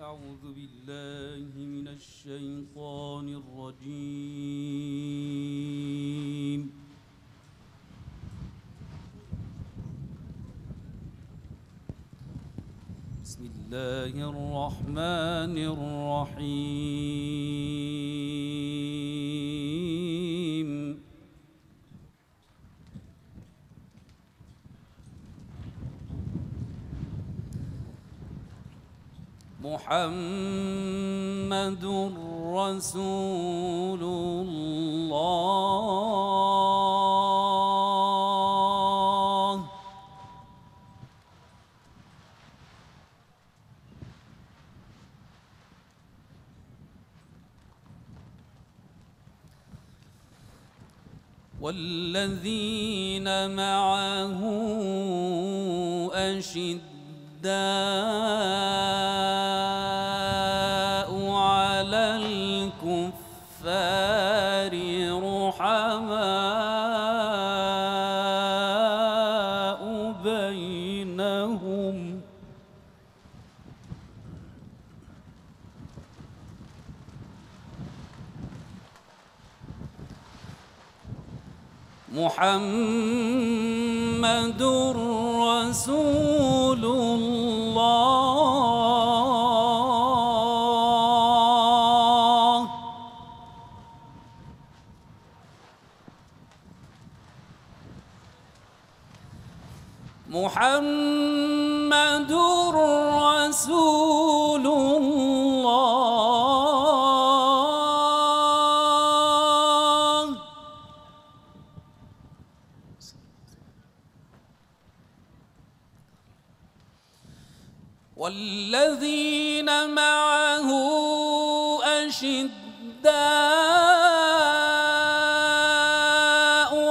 أعوذ بالله من الشيطان الرجيم. بسم الله الرحمن الرحيم. محمد رسول الله. والذين معه أشداء على الكفار رحماء بينهم. محمد رسول الله. محمد رسول الله. والذين معه أشداء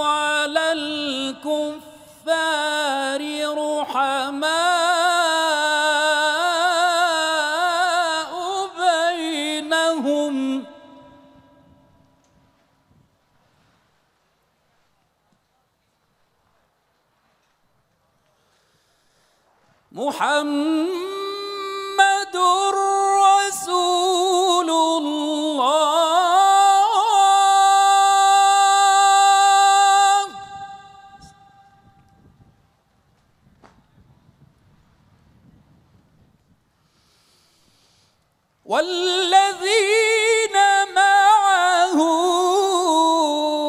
على الكفار رحماء بينهم. محمد رسول الله. والذين معه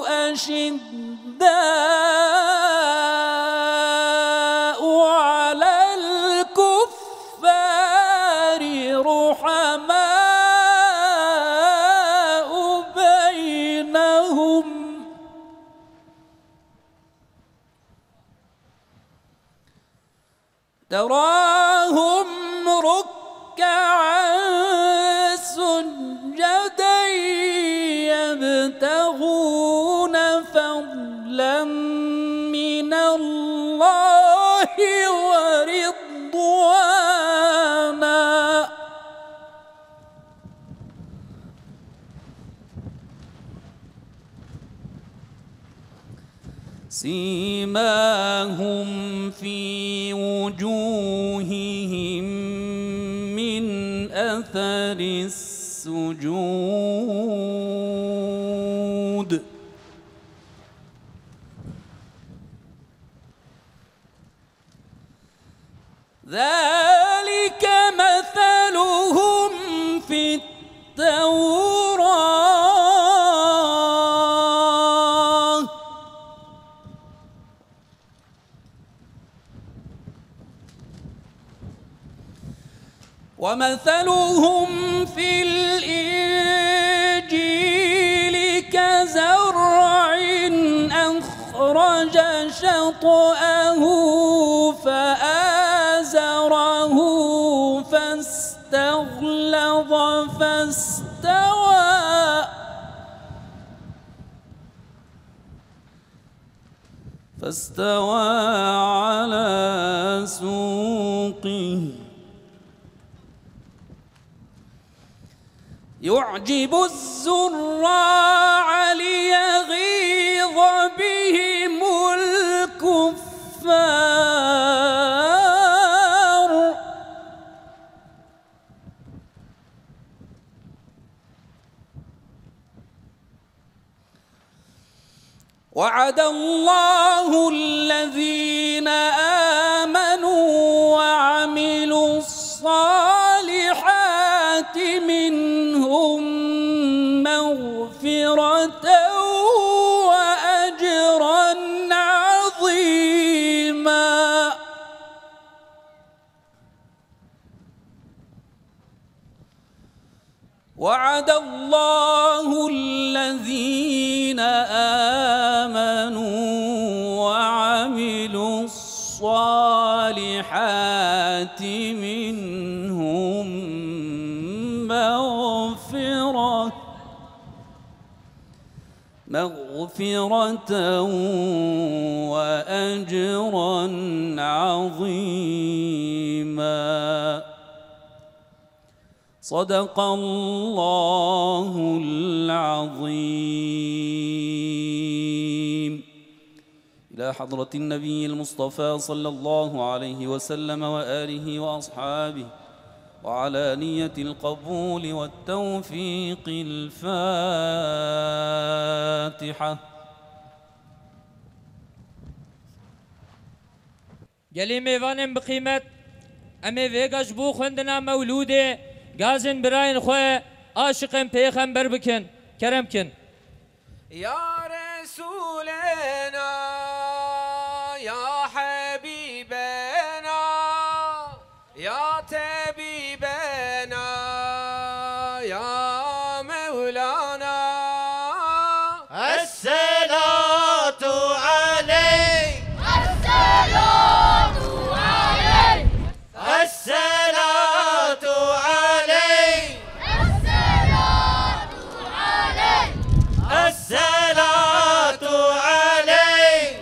أشداء على الكفار رحماء بينهم. تراهم ركعا سجدا يبتغون فضلا من الله ورضوانا. سيماهم في وجوههم من أثر السجود. ذلك مثلهم في التوراة ومثلهم في الإنجيل كزرع أخرج شطأه فآزره فاستغلظ فاستوى على سوقه يعجب الزراع ليغيظ بهم الكفار. وعد الله الذين آمنوا وعملوا الصالحات منهم مغفرة وأجرا عظيما. وعد الله الذين آمنوا وعملوا الصالحات منهم مغفرة وأجرا عظيما. صدق الله العظيم. إلى حضرة النبي المصطفى صلى الله عليه وسلم وآله وأصحابه وعلى نية القبول والتوفيق الفاتحة. گلی میوانم بقیمت امی ویگاش بو خوندنا مولوده گازن براین خواه عاشقم پیغمبر بکن کرم کن. یا رسولنا یا حبیبنا یا طبیبنا یا مولانا الصلاة علیک الصلاة علیک الصلاة علیک الصلاة علیک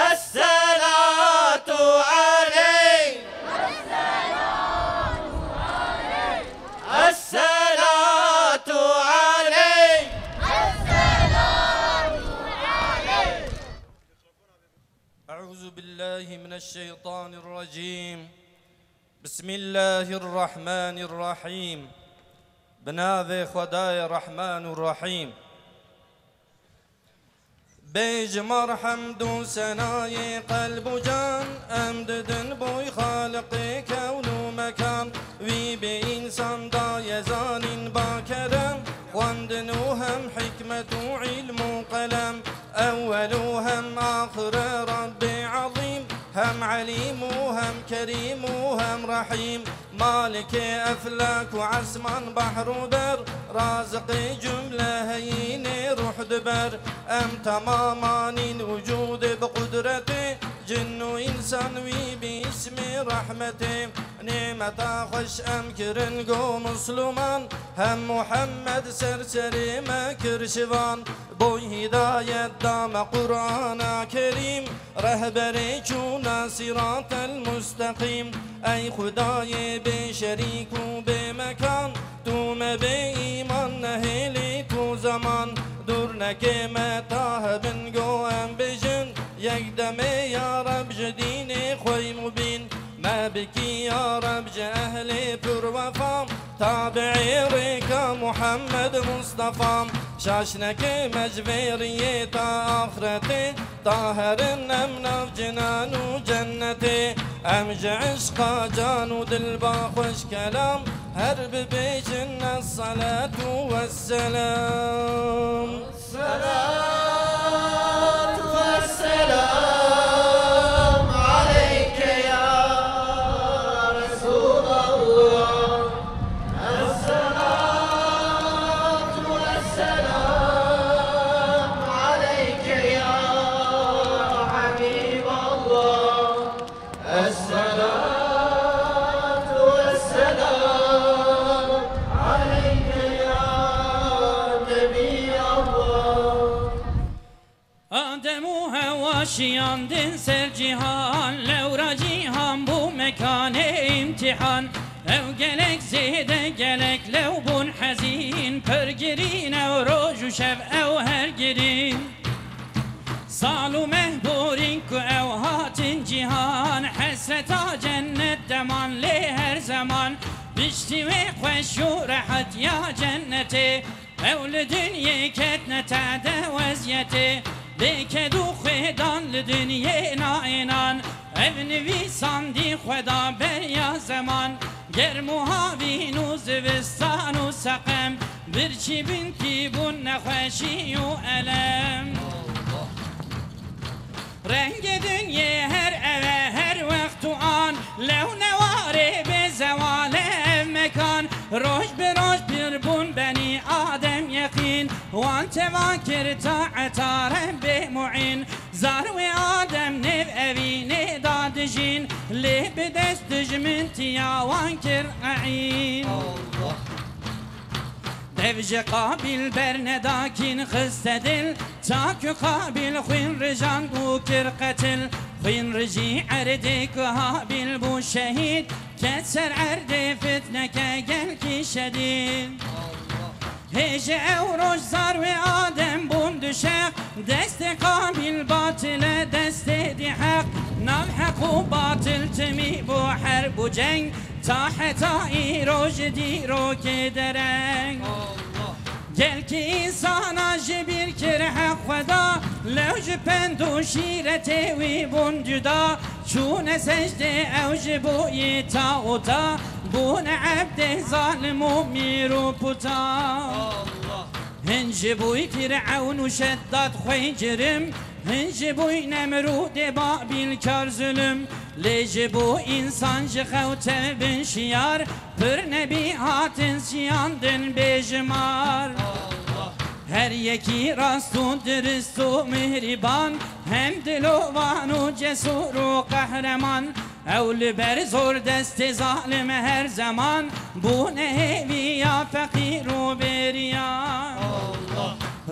الصلاة علیک الصلاة علیک. أعوذ بالله من الشيطان الرجيم. بسم الله الرحمن الرحيم. بناو خدای رحمان الرحیم. بجمر حمد و ثنای قلب و جان امددن بوی خالق کون و مکان وی به انسان دایزان با کرم خواندن و هم حکمت و علم و قلم اول و هم آخر رب عظیم هم علیم و هم کریم و هم رحیم مالك أفلاك وعسمان بحر وبر رازق جملة هين روح دبر أم تمامان الوجود بقدرته جن وإنسان وي باسم رحمته نعمة خش أم كرنقو مسلمان هم محمد سرسري مكر شوان بوي هداية دام قرآن كريم رهبري چونا صراط المستقيم أي خداي بشريك وبمكان توم بإيمان نهيلي تو زمان دور نكيمة تاه بنقو أم بجن يقدم يا رب جديني خوي مبين ما بكي يا رب جأهلي بر وفام تابعي ريكا محمد مصطفى شاشنك مجبيري تا آخرتي طاهر النمنا في جنان وجنتي أمجع عشقا جان ودل باخوش كلام هرب بيجنا الصلاة والسلام الصلاة والسلام عليك يا رسول الله الصلاة والسلام عليك يا حبيب الله الصلاة والسلام عليك يا نبي الله. آدم و هوا شیاندن سر جهان لورا جیهان بو مکان امتحان او گلک زیده گلک لو بون حزین پرگرین او روز و شب او هرگرین سالو مهبورین که او هاتین جهان حسرتا جنت دمان لی هر زمان بشتی و خوش و راحت یا جنتی اولدن یکت نتعده وزیته بکدو خدان لدنیه نائنان اونویسان دی خدا بریا زمان گرم و هاوین و زوستان و سقم برچی بنتی بون نخوشی و علم رنگ دنیا هر اوه هر وقت و آن لو نواره به زوال مکان روش به روش بربون بنی آدم یقین وان تواکر تا عطارم به معین زارو آدم نو اوین دادجین لی بدست دجمن تیاوان کر عین devj qabil bernedakin xistedil Takü qabil xuyun rijan bu kir qatil Xuyun rici erdik habil bu şehit Ketser erdi fitneke gel ki şedid Hece evroş zar ve adem bun düşek Deste qabil batile deste di hak Nalhaku batil temi bu her bu ceng Ta iroj diro kedereng Gel ki insana jibir kir hak veda Levj pendu şirete vi bun cüda Çune secde evj bu yita uta Bune abde zalimu miru puta Hinci buy Firavun şeddat khoycirim Hinci buy Nemrud Babil kar zulüm Leci bu insancı xevte bin şiyar Pır nebi hatin siyandın bejmar Her yeki rastu dürüstu mihriban Hem dilovanu cesuru kahraman Evli ber zor desti zalim her zaman Bu nevi ya fakiru beriyan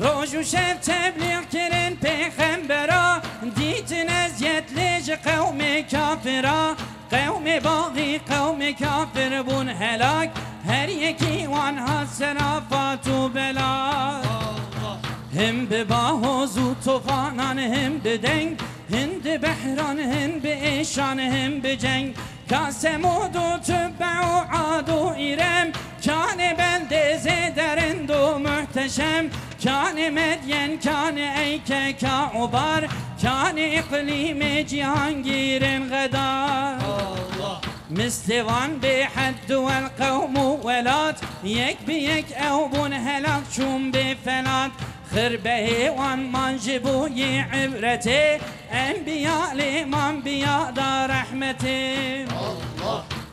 Roju şev tebliğ kirin peygambera Ditin eziyetlici kavmi kafira Kavmi bağı kavmi kafir bun helak Her yeki van hasserafatu belak Hem be bahozu tufanan hem be deng Hindi behran hem be eşan hem be ceng Kasemudu tübbe'u adu irem Kâne belde zederendu muhteşem Kâne medyen kâne eyke kâubar Kâne iklime cihangirin gadar Müstivan bi haddu vel kavmu velat Yek bi yek evbun helak çum bi felat Khirbehi wan manjibu yi ibreti Enbiya liman biya da rahmeti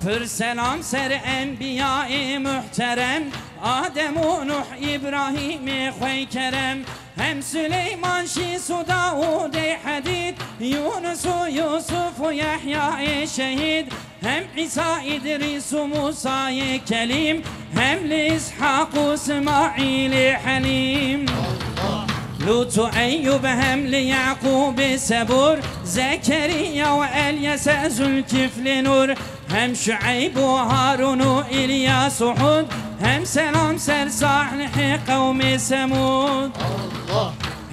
Pür selam ser enbiya-i muhterem Adem-u Nuh İbrahim-i Khuykerem Hem Süleyman Şisu Davud-i Hadid Yunus-u Yusuf-u Yahya-i Şehid Hem İsa İdris-u Musa-i Kelim Hem li-İshak-u İsmail-i Halim Lutu Eyyub hem li Yakub Sebur Zekeriya ve Elyese Zülkifli Nur Hem Şuayb ve Harun İlyas Hud Hem selam ser Salih kavmi Semud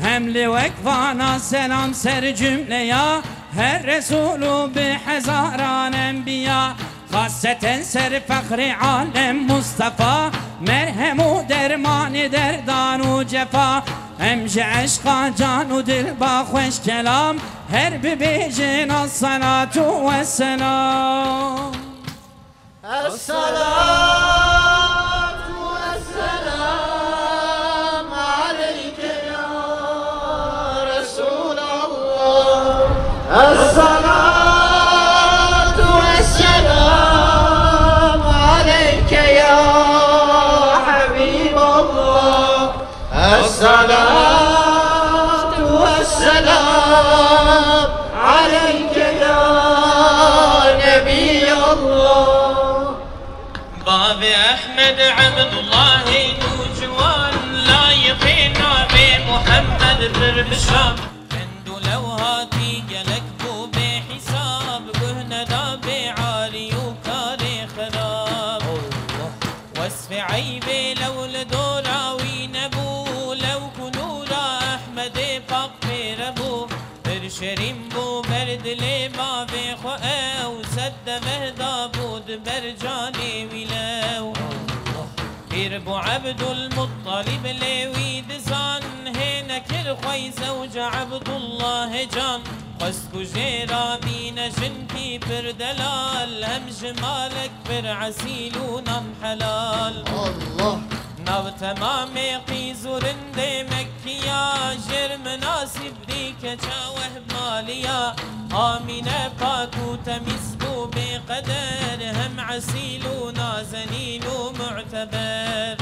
Hem li vekvana selam ser cümleya Her Resulü bi hezaran enbiya Hasreten ser fakri alem Mustafa Merhemu dermani derdanu cefa Emce aşka canu dilba hoş kelam Her bibicin as-salatu vesselam الصلاة والسلام عليك يا رسول الله الصلاة والسلام عليك يا حبيب الله الصلاة والسلام عليك يا نبي الله باب أحمد عبد الله نوجوان لايقينا بمحمد بربشام عنده لو هاتي جلك بو بحساب قهنا دابي عالي وكاري خراب وصف عيبي لو لدوراوي نبو لو كنورا أحمد فقفي ربو برشرين بو برد لما في خؤا وسد مهدا بود برجاني ولاو بير بو عبد المطلب لوي دزان هنا كل خوي زوج عبد الله جان قسكو جيرا بينا جنكي بر دلال هم جمالك بر عسيلونا حلال الله ناو تمام قيزورند مكيا جر مناسب ديك جاوه ماليا آمينة باكو تمسكو بقدر هم عسيلو نازنين ومعتبر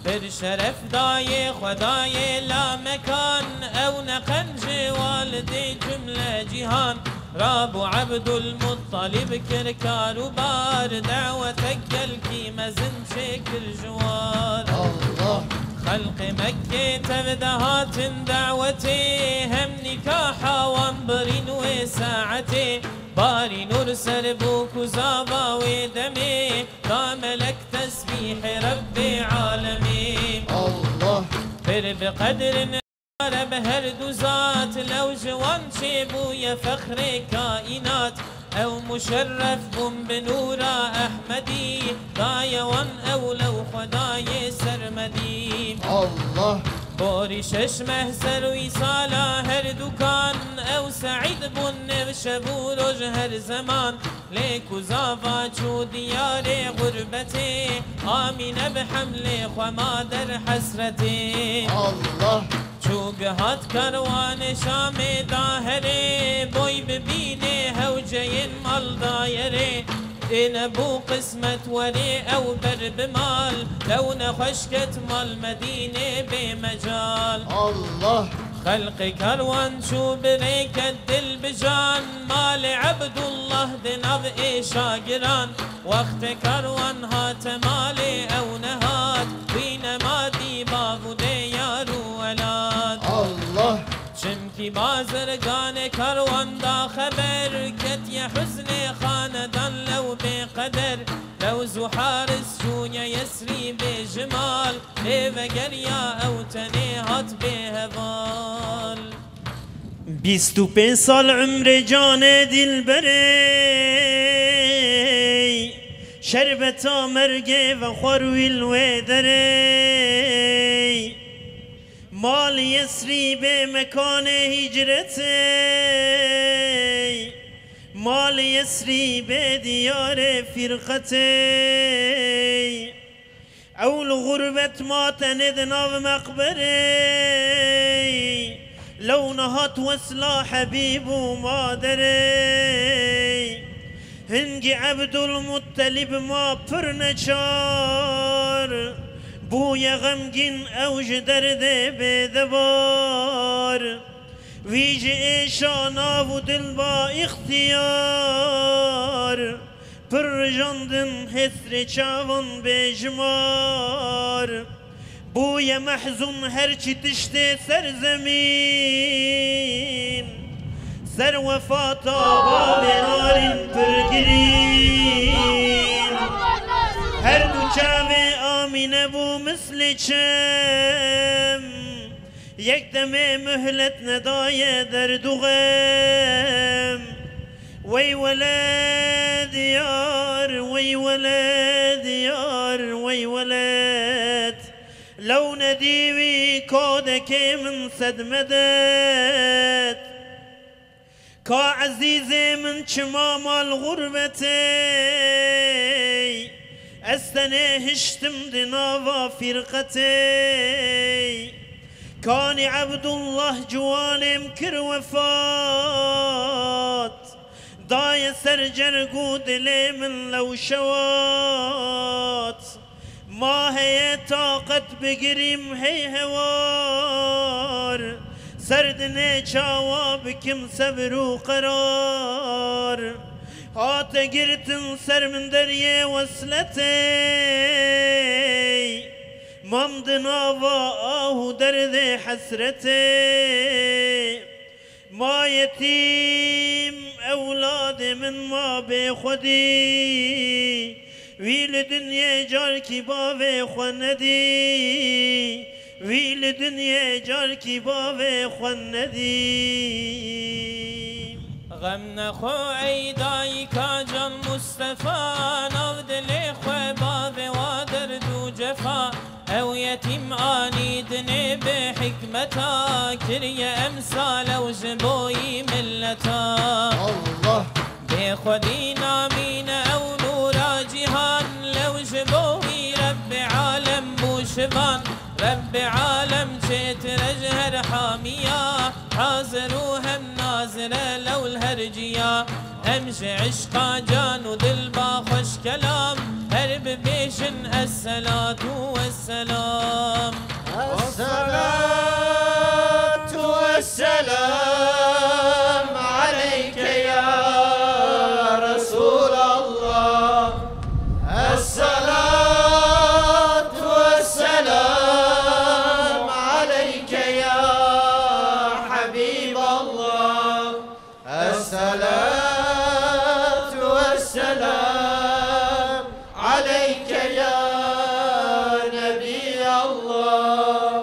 بر شرف داي خداي لا مكان او نقنج والدي جملة جهان رابو عبد المطلب كركار وبار دعوتك الكي مزن شكل جوار الله خلق مكة تبدهات دعوتي هم نكاحا وانبرين وساعتي باري نور سربوك وزابا ودمي كاملك تسبيح ربي عالمي الله بر بقدر بهر دوزات لو جوان شيبو يا فخر كائنات او مشرف بن بنورا احمدي دايوان او لو خداي سرمدي الله بوري ششمه سروي صالا هر دكان او سعيد بن بشبو رج هر زمان ليكو زافا چو ديار غربتي آمين بحمل خما در حسرتي الله چو بهات کروان شام داهره بوی ببینه هوجین مال دایره این بو قسمت ولی او بر بمال لو نخشکت مال مدینه بمجال الله خلق كروان شو بريك الدل بجان مال عبد الله دنب شاقران وقت كروان هات مالي او نهات بين مادي بابو ديار ولاد الله چمكي بازرگان كروان دا خبر كت يا حزن خاندان لو بقدر لو زحارس شوية يسري بجمال وقريا او تنيهات بهبال 25 سال عمر جان دلبری شربتا مرگه و خوروی الودری مال یسری به مکان هجرتی مال یسری به دیار فرقتی اول غربت ما تندنا و مقبری لو نهات وصلا حبيب ومادري هنجي عبد المطلب ما برنشار بويا غمجين اوج درد بذبار ويجي ايشانا ودل با اختيار برجندن حسر چاون بجمار بويا محزون هرچی تشتي سرزمين سر وفاتا باب نار برگرين هر دو چاوه آمینه بو مثل چم یک دمه مهلت ندایه در دو غم وی ولد یار وی ولد یار وی ولد لو نديوي كودك من صدمدت كا عزيزي من شمام الغربتي استني هشتم دنافا فرقتي كاني عبد الله جواني مكر وفات ضايا سرجر قود لي من لو شوات ما هي طاقت بقريم هي هوار سردني جوابكم صبر وقرار هات قرتن سر من دريه وصلتي ممضنا وآه درد حسرتي ما يتيم أولاد من ما بخدي ویل دنیا جار کی باوی خواندی ویل دنیا جار کی باوی خواندی غم نخو عیدای کا جان مصطفی نو دل خو باوی و درد و جفا يتيم آنيدني بحكمتا كريا أمثال وجبوي ملتا الله بخدينا مين أو نورا جهان لو جبوي رب عالم بوشبان رب عالم جيت رجهر حامية حاضر وهم ناظرة لو الهرجية همش عشقا جان ودلبا خوش كلام هرب بيشن الصلاة والسلام الصلاة والسلام عليك يا رسول الله الصلاة والسلام عليك يا حبيب الله الصلاة والسلام عليك يا نبي الله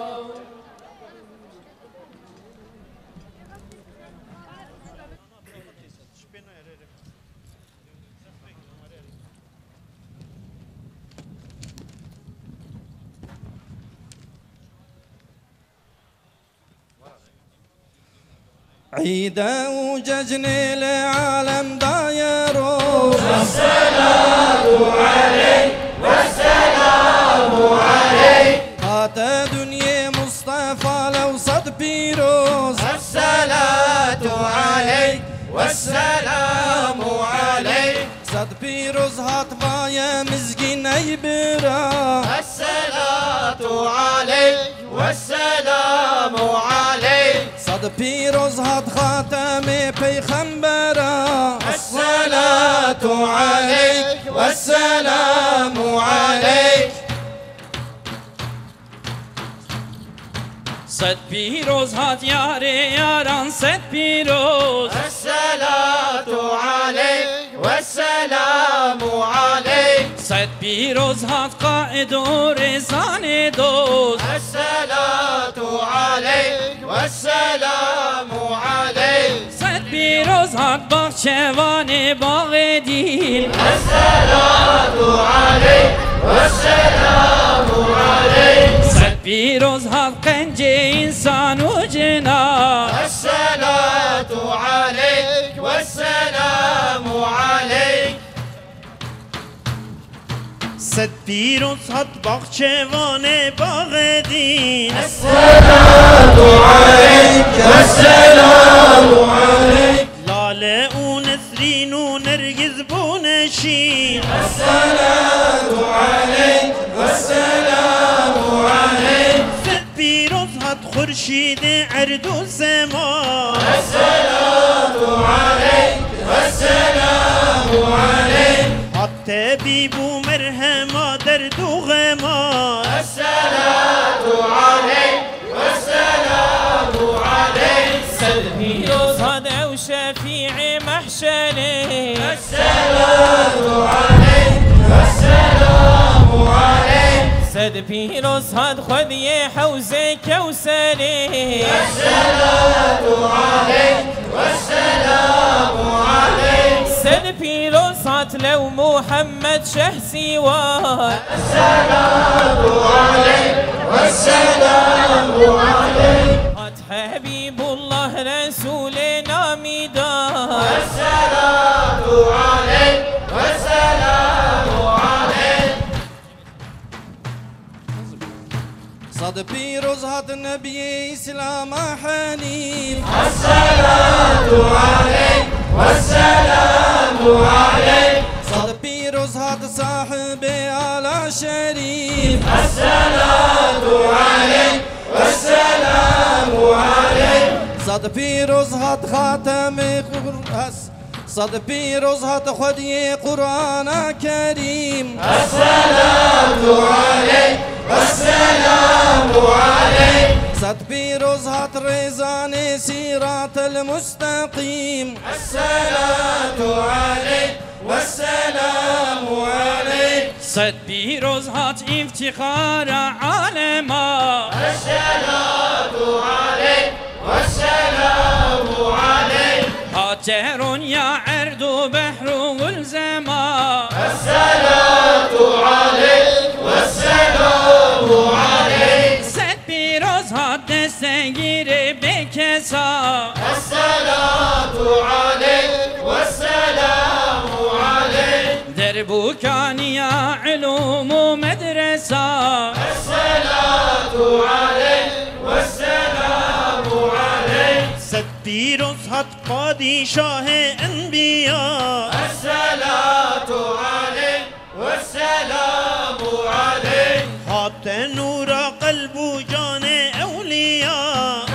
عيدا وججني لعالم دايرو الصلاة عليك والسلام عليك هات دنيا مصطفى لو صد بيروز الصلاة عليك والسلام عليك صد بيروز هات بايا مزقين ايبرا الصلاة عليك والسلام عليك صد بيروز هات خاتم پیغمبرا الصلاة عليك والسلام عليك صد پیروز هات یار یاران صد پیروز الصلاة عليك والسلام عليك صد پیروز هات قائد و رزان دوست الصلاة عليك والسلام عليك صد پیروز هات باغچوان باغ دیل الصلاة عليك والسلام عليك صد پیروز هات قنج انسان و جنا الصلاة عليك والسلام عليك صد پیروز هات باغچوان باغ دین الصلاة عليك والسلام عليك لاله و نسرین و نرگز بونشین الصلاة عليك والسلام عليك صد پیروز هات خورشید ارض و سما الصلاة عليك والسلام عليك هات طبیب و مرهما درد و غما الصلاة عليك والسلام عليك صد پیروز هات او شفیع محشره الصلاة عليك والسلام عليك صد پیروز هات خودی حوز کوثره الصلاة عليك والسلام عليك صد پیروز هات لو محمد شه سیوار الصلاة عليك والسلام عليك هات حبیب الله رسول نامی دار الصلاة عليك والسلام عليك صد بيروز هات النبي اسلام حنين الصلاة عليك والسلام عليك صد بيروز هات صاحبي على شريف الصلاة عليك والسلام عليك صد بيروز هات خاتم صد بيروز هات خدي قرآن كريم الصلاة عليك والسلام عليك صد بيروز هات ريزان سيرات المستقيم الصلاة عليك والسلام عليك صد پیروز هات افتخار عالما الصلاة عليك والسلام عليك هاترون يا عرض بحر والزما الصلاة عليك والسلام عليك نگیره به کسا الصلاة عليك والسلام عليك دربوكانيا علوم ومدرسة الصلاة عليك والسلام عليك پیروز حد پادشاه انبیا الصلاة عليك والسلام عليك حات نور قلب و جان اولیا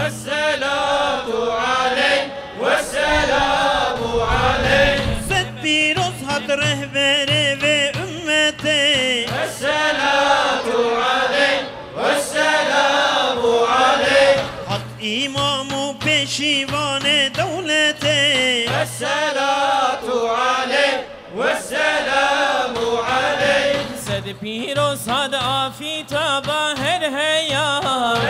الصلاة عليك والسلام عليك زد پیروز حد رهبر و امته الصلاة عليك والسلام عليك حد امام و پیشیوان دولته الصلاة عليك والسلام عليك سد پیروز هد آفیتابا هر هیا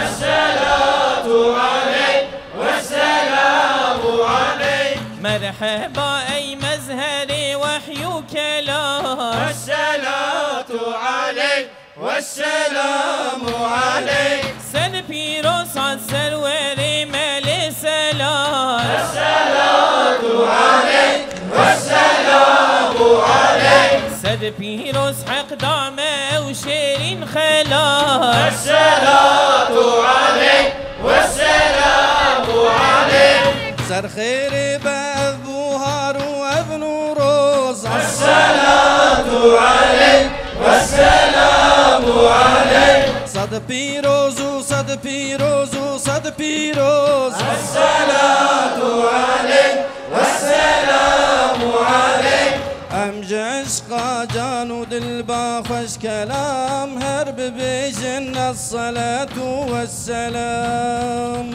الصلاة عليك والسلام عليك مرحبا ای مزهر وحی و کلام الصلاة عليك والسلام عليك سد پیروز هد سرور مل سلام الصلاة عليك والسلام عليك سد پیروز حق دامه و شیرین خلال الصلاة عليك والسلام عليك سر خير بأبو هارو وابن روز الصلاة عليك والسلام عليك صد پیروز و صد پیروز و صد پیروز الصلاة عليك والسلام عليك امج عشقا جان و دل با خوش کلام هر ببیجن الصلاة والسلام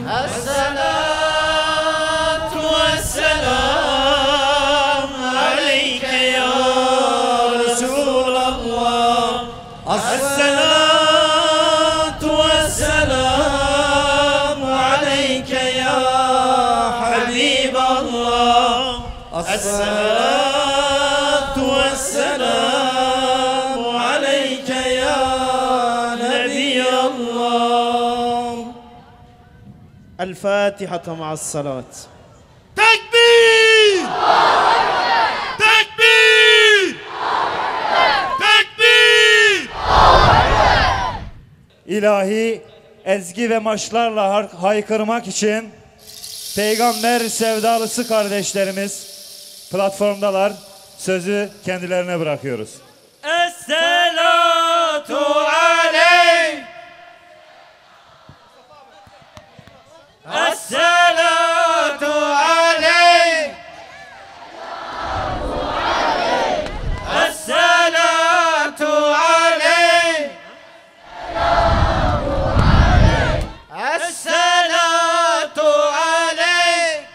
الصلاة والسلام عليك يا رسول الله الصلاة والسلام عليك يا حبيب الله الصلاة والسلام عليك يا نبي الله الفاتحة مع الصلاة تكبير تكبير تكبير İlahi ezgi ve maçlarla haykırmak için peygamber sevdalısı kardeşlerimiz platformdalar. Sözü kendilerine bırakıyoruz. الصلاة عليك الصلاة عليك الصلاة عليك الصلاة عليك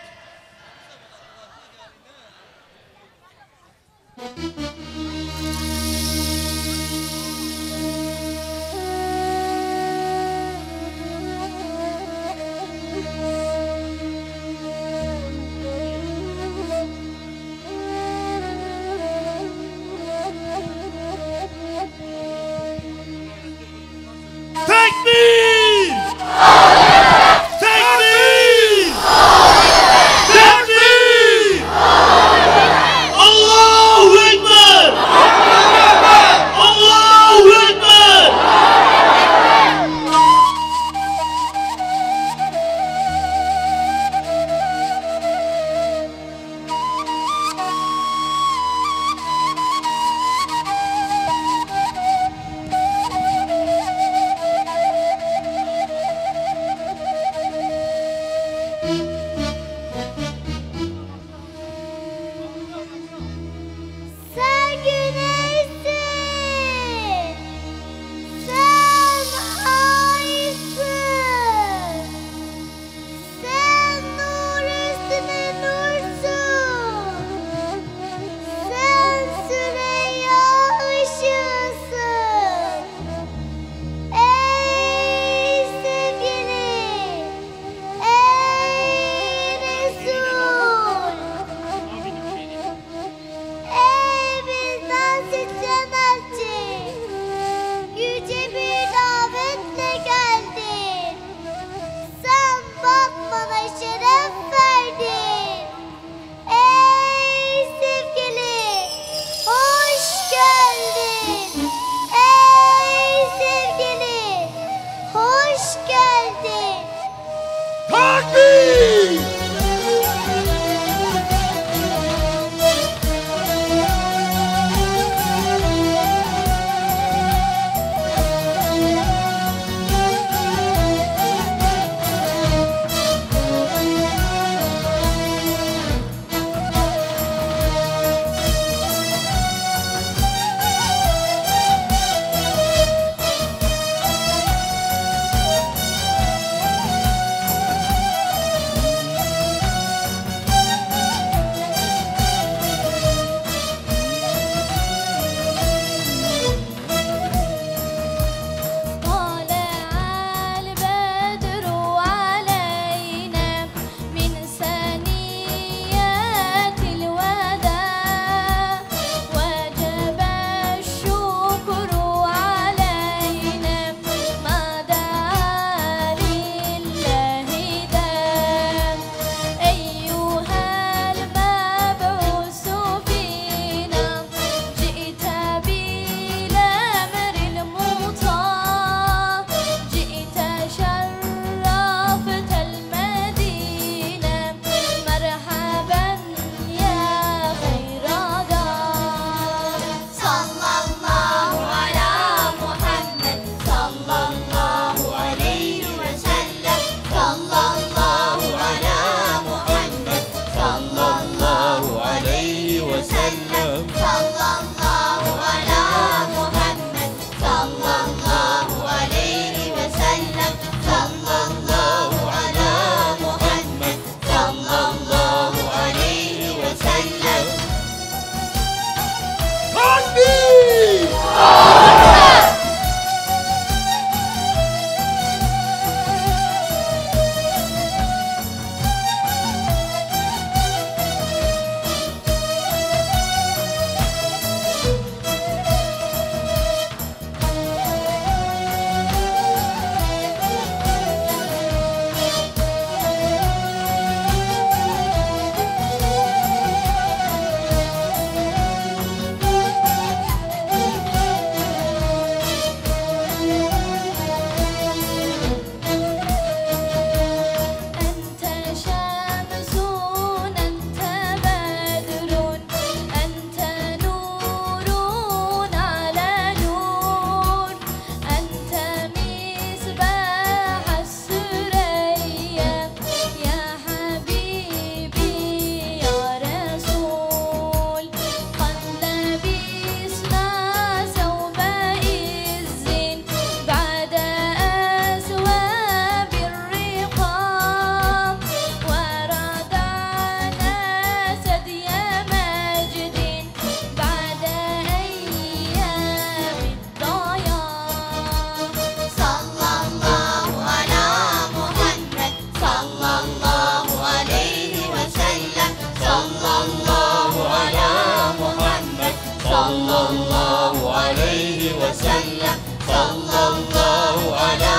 وسلم صلى الله على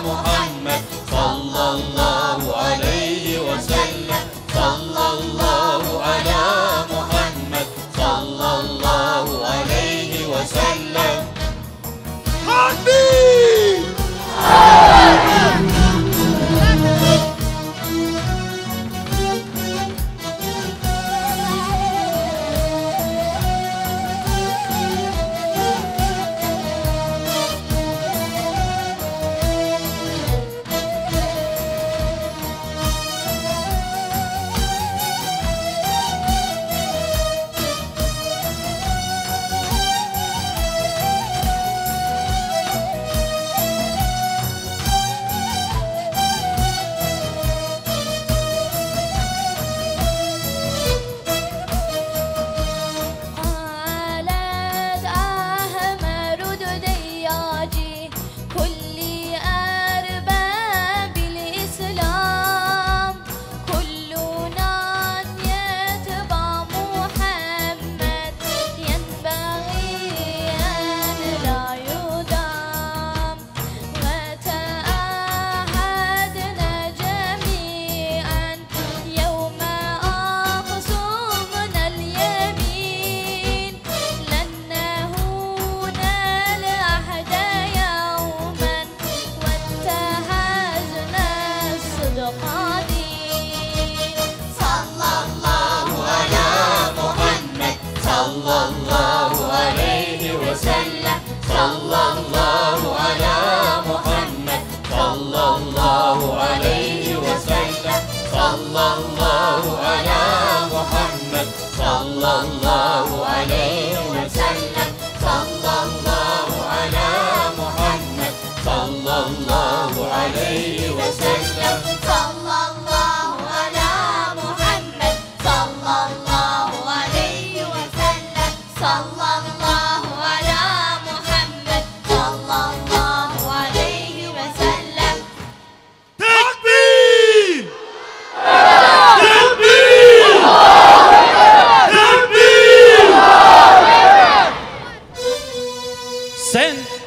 محمد صلى الله عليه وسلم صلى الله على محمد صلى الله عليه وسلم حبيب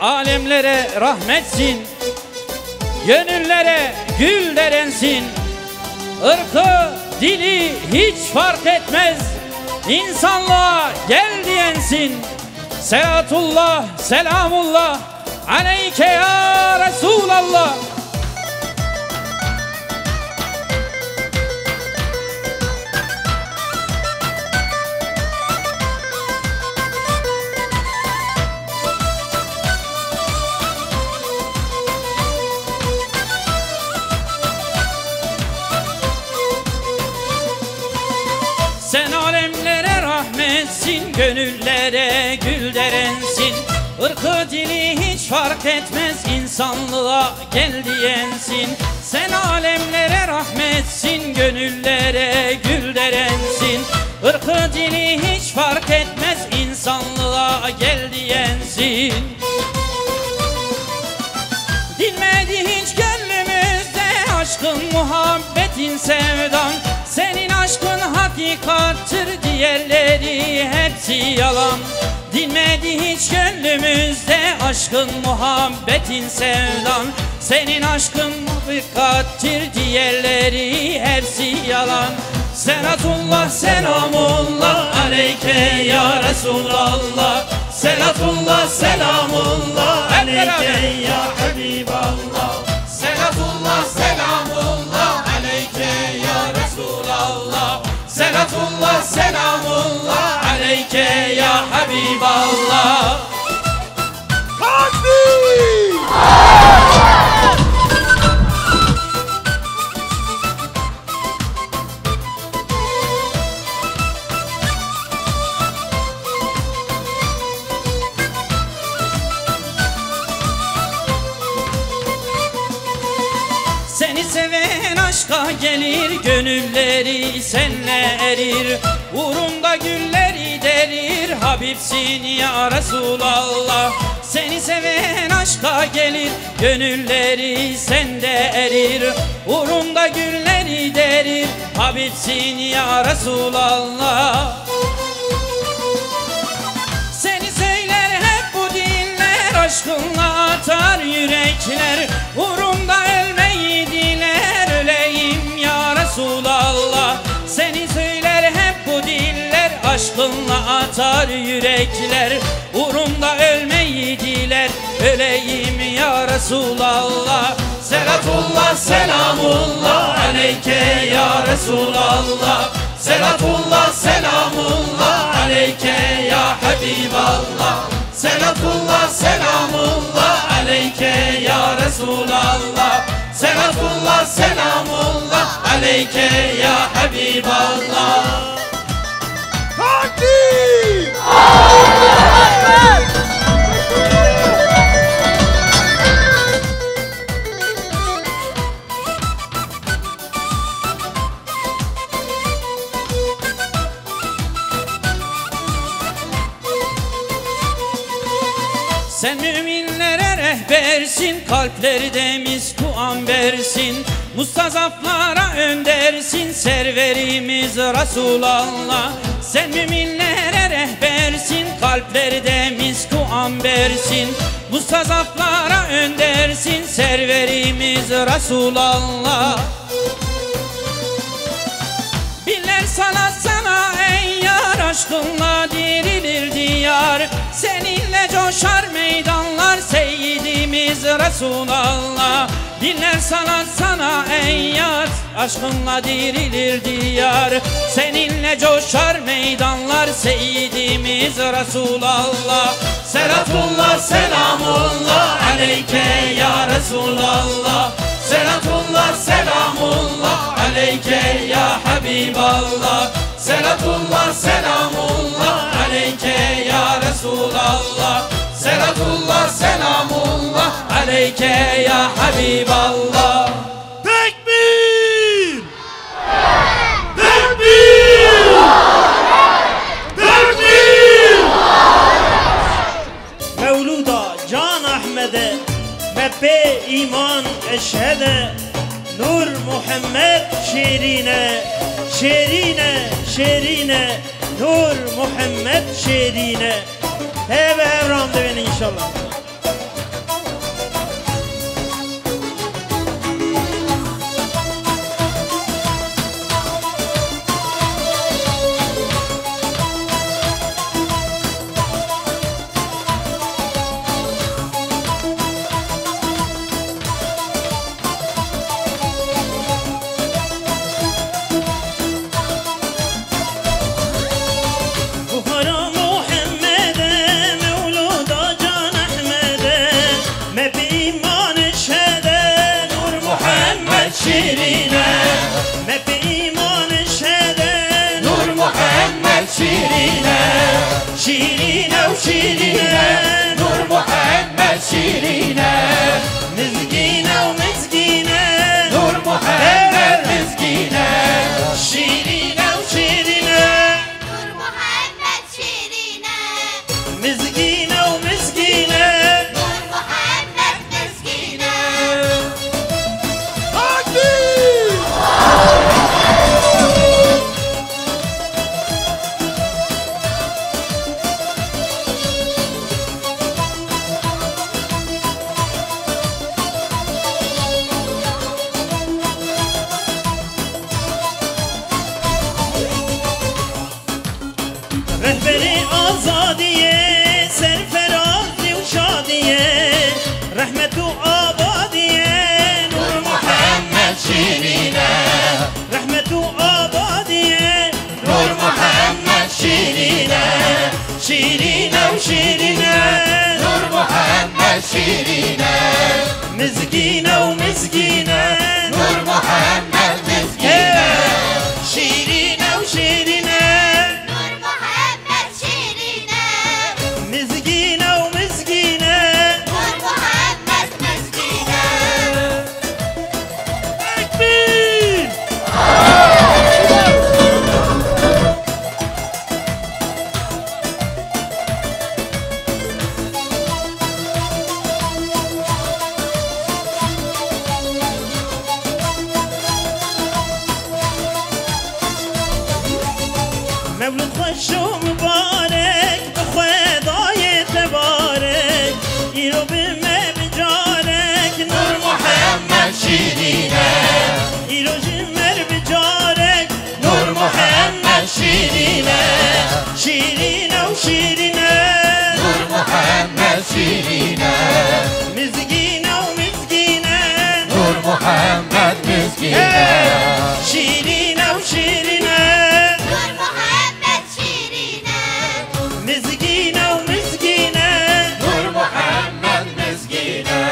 alemlere rahmetsin, gönüllere gül derensin. Irkı, dili hiç fark etmez, insanlığa gel diyensin. Selatullah, selamullah aleyke ya Resulallah. Sen alemlere rahmetsin, gönüllere gül derensin. Irkı dili hiç fark etmez, insanlığa gel diyensin. Sen alemlere rahmetsin, gönüllere gül derensin. Irkı dili hiç fark etmez, insanlığa gel diyensin. Dinmedi hiç gönlümüzde aşkın, muhabbetin, sevdan. Senin aşkın hakikattır, diğerleri hepsi yalan. Dinmedi hiç gönlümüzde aşkın, muhabbetin, sevdan. Senin aşkın hakikattir, diğerleri hepsi yalan. Selatullah, selamullah aleyke ya Resulallah. Selatullah, selamullah aleyke ya Habiballah. Selatullah, selamullah aleyke ya Resulallah. Selatullah, selamullah aleyke ya Habiballah. Seni seven aşka gelir, gönülleri senle erir. Uğrunda gülleri derir, Habibsin ya Resulallah. Seni seven aşka gelir, gönülleri sende erir. Uğrunda gülleri derir, Habibsin ya Resulallah. Seni söyler hep bu diller, atar yürekler, uğrunda ölmeyi diler. Öleyim ya Resulallah, seni söyler hep bu diller. Aşkınla atar yürekler, uğrunda ölmeyi diler. Öleyim ya Resulallah. Selatullah selamullah aleyke ya Resulallah. Selatullah selamullah aleyke ya Habiballah. Selatullah selamullah aleyke ya Resulallah. Selatullah selamullah aleyke ya Habiballah. Sen müminlere rehbersin, kalplerde misku ambersin. Mustazaflara öndersin, serverimiz Resulallah. Sen müminlere rehbersin, kalplerde misku ambersin. Mustazaflara öndersin, serverimiz Resulallah. Biller sana sana ey yar, aşkınla dirilir diyar. Seninle coşar meydanlar seyyidimiz Resulallah. Biller sana sana ey yar, aşkınla dirilir diyar. Seninle coşar meydanlar seyyidimiz Resulallah. Selatullah selamullah aleyke ya Resulallah. Selatullah selamullah aleyke ya Habiballah. Selatullah selamullah aleyke ya Resulallah. Selatullah selamullah aleyke ya Habiballah. Tekbir! Tekbir! Tekbir! Mevluda Can Ahmed'e Mebbe iman eşhede. Nur Muhammed şerine, şerine, şerine. Nur Muhammed şerine. He ve evram deven inşallah. شيرينة وشيرينة نور محمد شيرينة مسكينة ومسكينة نور محمد مسكينة شيرينة وشيرينة نور محمد شيرينة مسكينة ومسكينة نور محمد مسكينة Rehberi azadiye, serferazi u şadiye, rahmetu abadiye, Nur محمد شيرينة rahmetu abadiye, نور محمد شيرينة şirine u şirine, نور محمد شيرينة mizgine u mizgine, نور محمد مسكينة şirine u şirine, نور محمد شيرينة mizgine u mizgine, نور محمد مسكينة tekbir! مولود خوش و مبارک به خدای تبارک ایرو به شیرینه ایروژی مر بجارک نور محمد شیرینه شیرینه و شیرینه نور محمد شیرینه مزگینه و مزگینه نور محمد مزگینه شیرینه و شیرینه نور محمد شیرینه مزگینه و مزگینه نور محمد مزگینه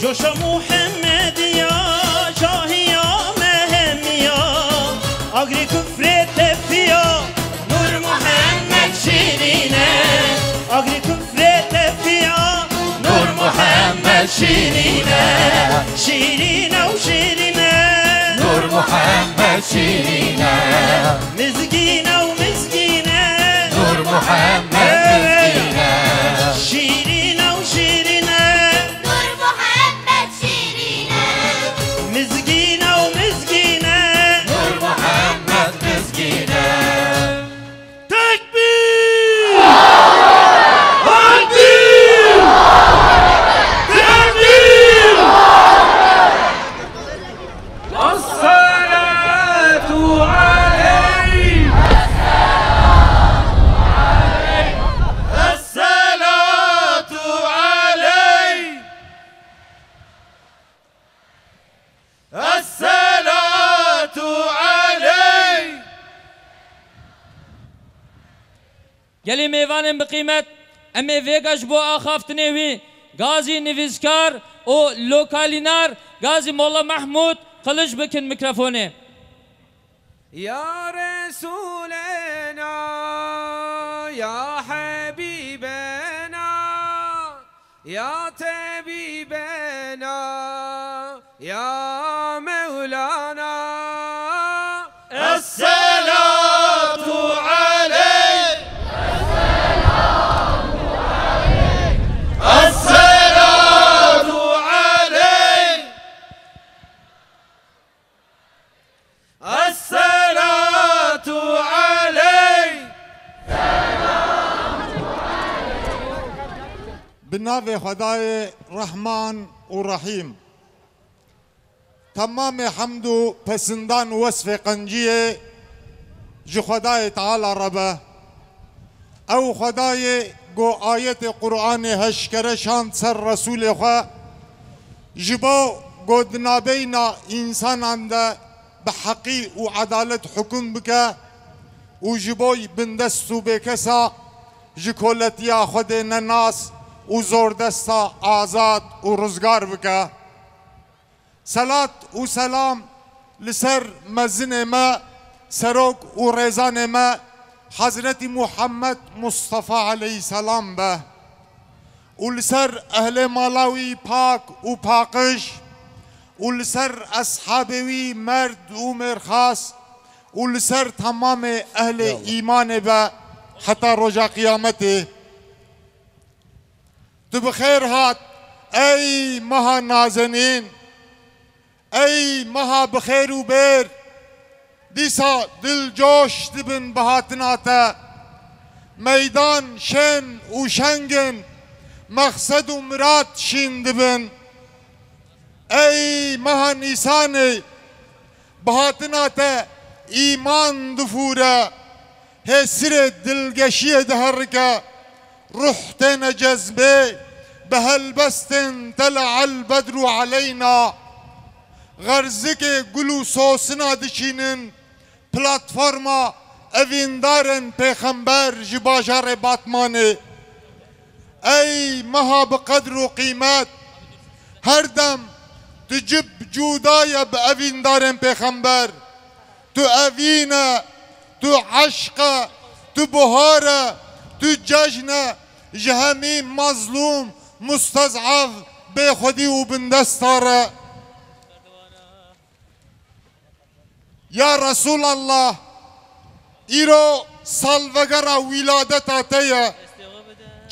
جوش محمد یا شاهی یا مهم یا آگری کفر تفیا نور محمد شیرینه آگری کفر تفیا نور محمد شیرینه شیرینه و شیرینه نور محمد شیرینه مزگینه و مزگینه نور محمد مزگینه شیرینه و شیرینه نور محمد شیرینه مزگینه و مزگینه نور محمد مزگینه تکبیر گلی میوانم بقیمت امی ویگاش بو آخافتنی وی غازی نویزکار و لوکالینار غازی مولا محمود قلش بکن میکروفونه يا رسولنا يا حبيبنا يا طبيبنا يا مولانا الصلاة عليك الصلاة عليك الصلاة عليك بناو خدای رحمان و رحیم تمام حمد و پسندان وصف قنجیه جو خدای تعالی ربه او خدای گو آیت قرآن هشکره شان سر رسول خواه جبو گو دنابینا انسان انده بحقی و عدالت حکم بکه و جبوی بندستو بکسا جکولتیا خود نناس و زوردستا آزاد و رزگار بکه صلات و سلام لسر مزن ما سروک و ریزان ما حضرت محمد مصطفى علیه السلام به و لسر اهل مالاوی پاک و پاکش و لسر اصحابوی مرد و مرخاص و لسر تمام اهل ایمان به حتی رجا قیامته تو بخیر هات ای مها نازنین ای مها بخیر و بیر دیسا دل جوش دبن بهاتناتا میدان شن و شنگن مقصد و مراد شین دبن ای مها نیسان بهاتناتا ایمان دفوره هسر دلگشی دهرکا رحتنا جذبه بهالبستن طلع البدر علينا غرزك قلو صوصنا دشينن بلاتفورما اویندارن پیغمبر جباجار باتمانه ای مها بقدر و قیمت هر دم تجب جودای به اویندارن پیغمبر تو اوینه تو عشقه تو بهاره تو جشنه جهمی مظلوم مستضعف به خودی و بندستاره یا رسول الله ایرو سالوگر ولادت آتیه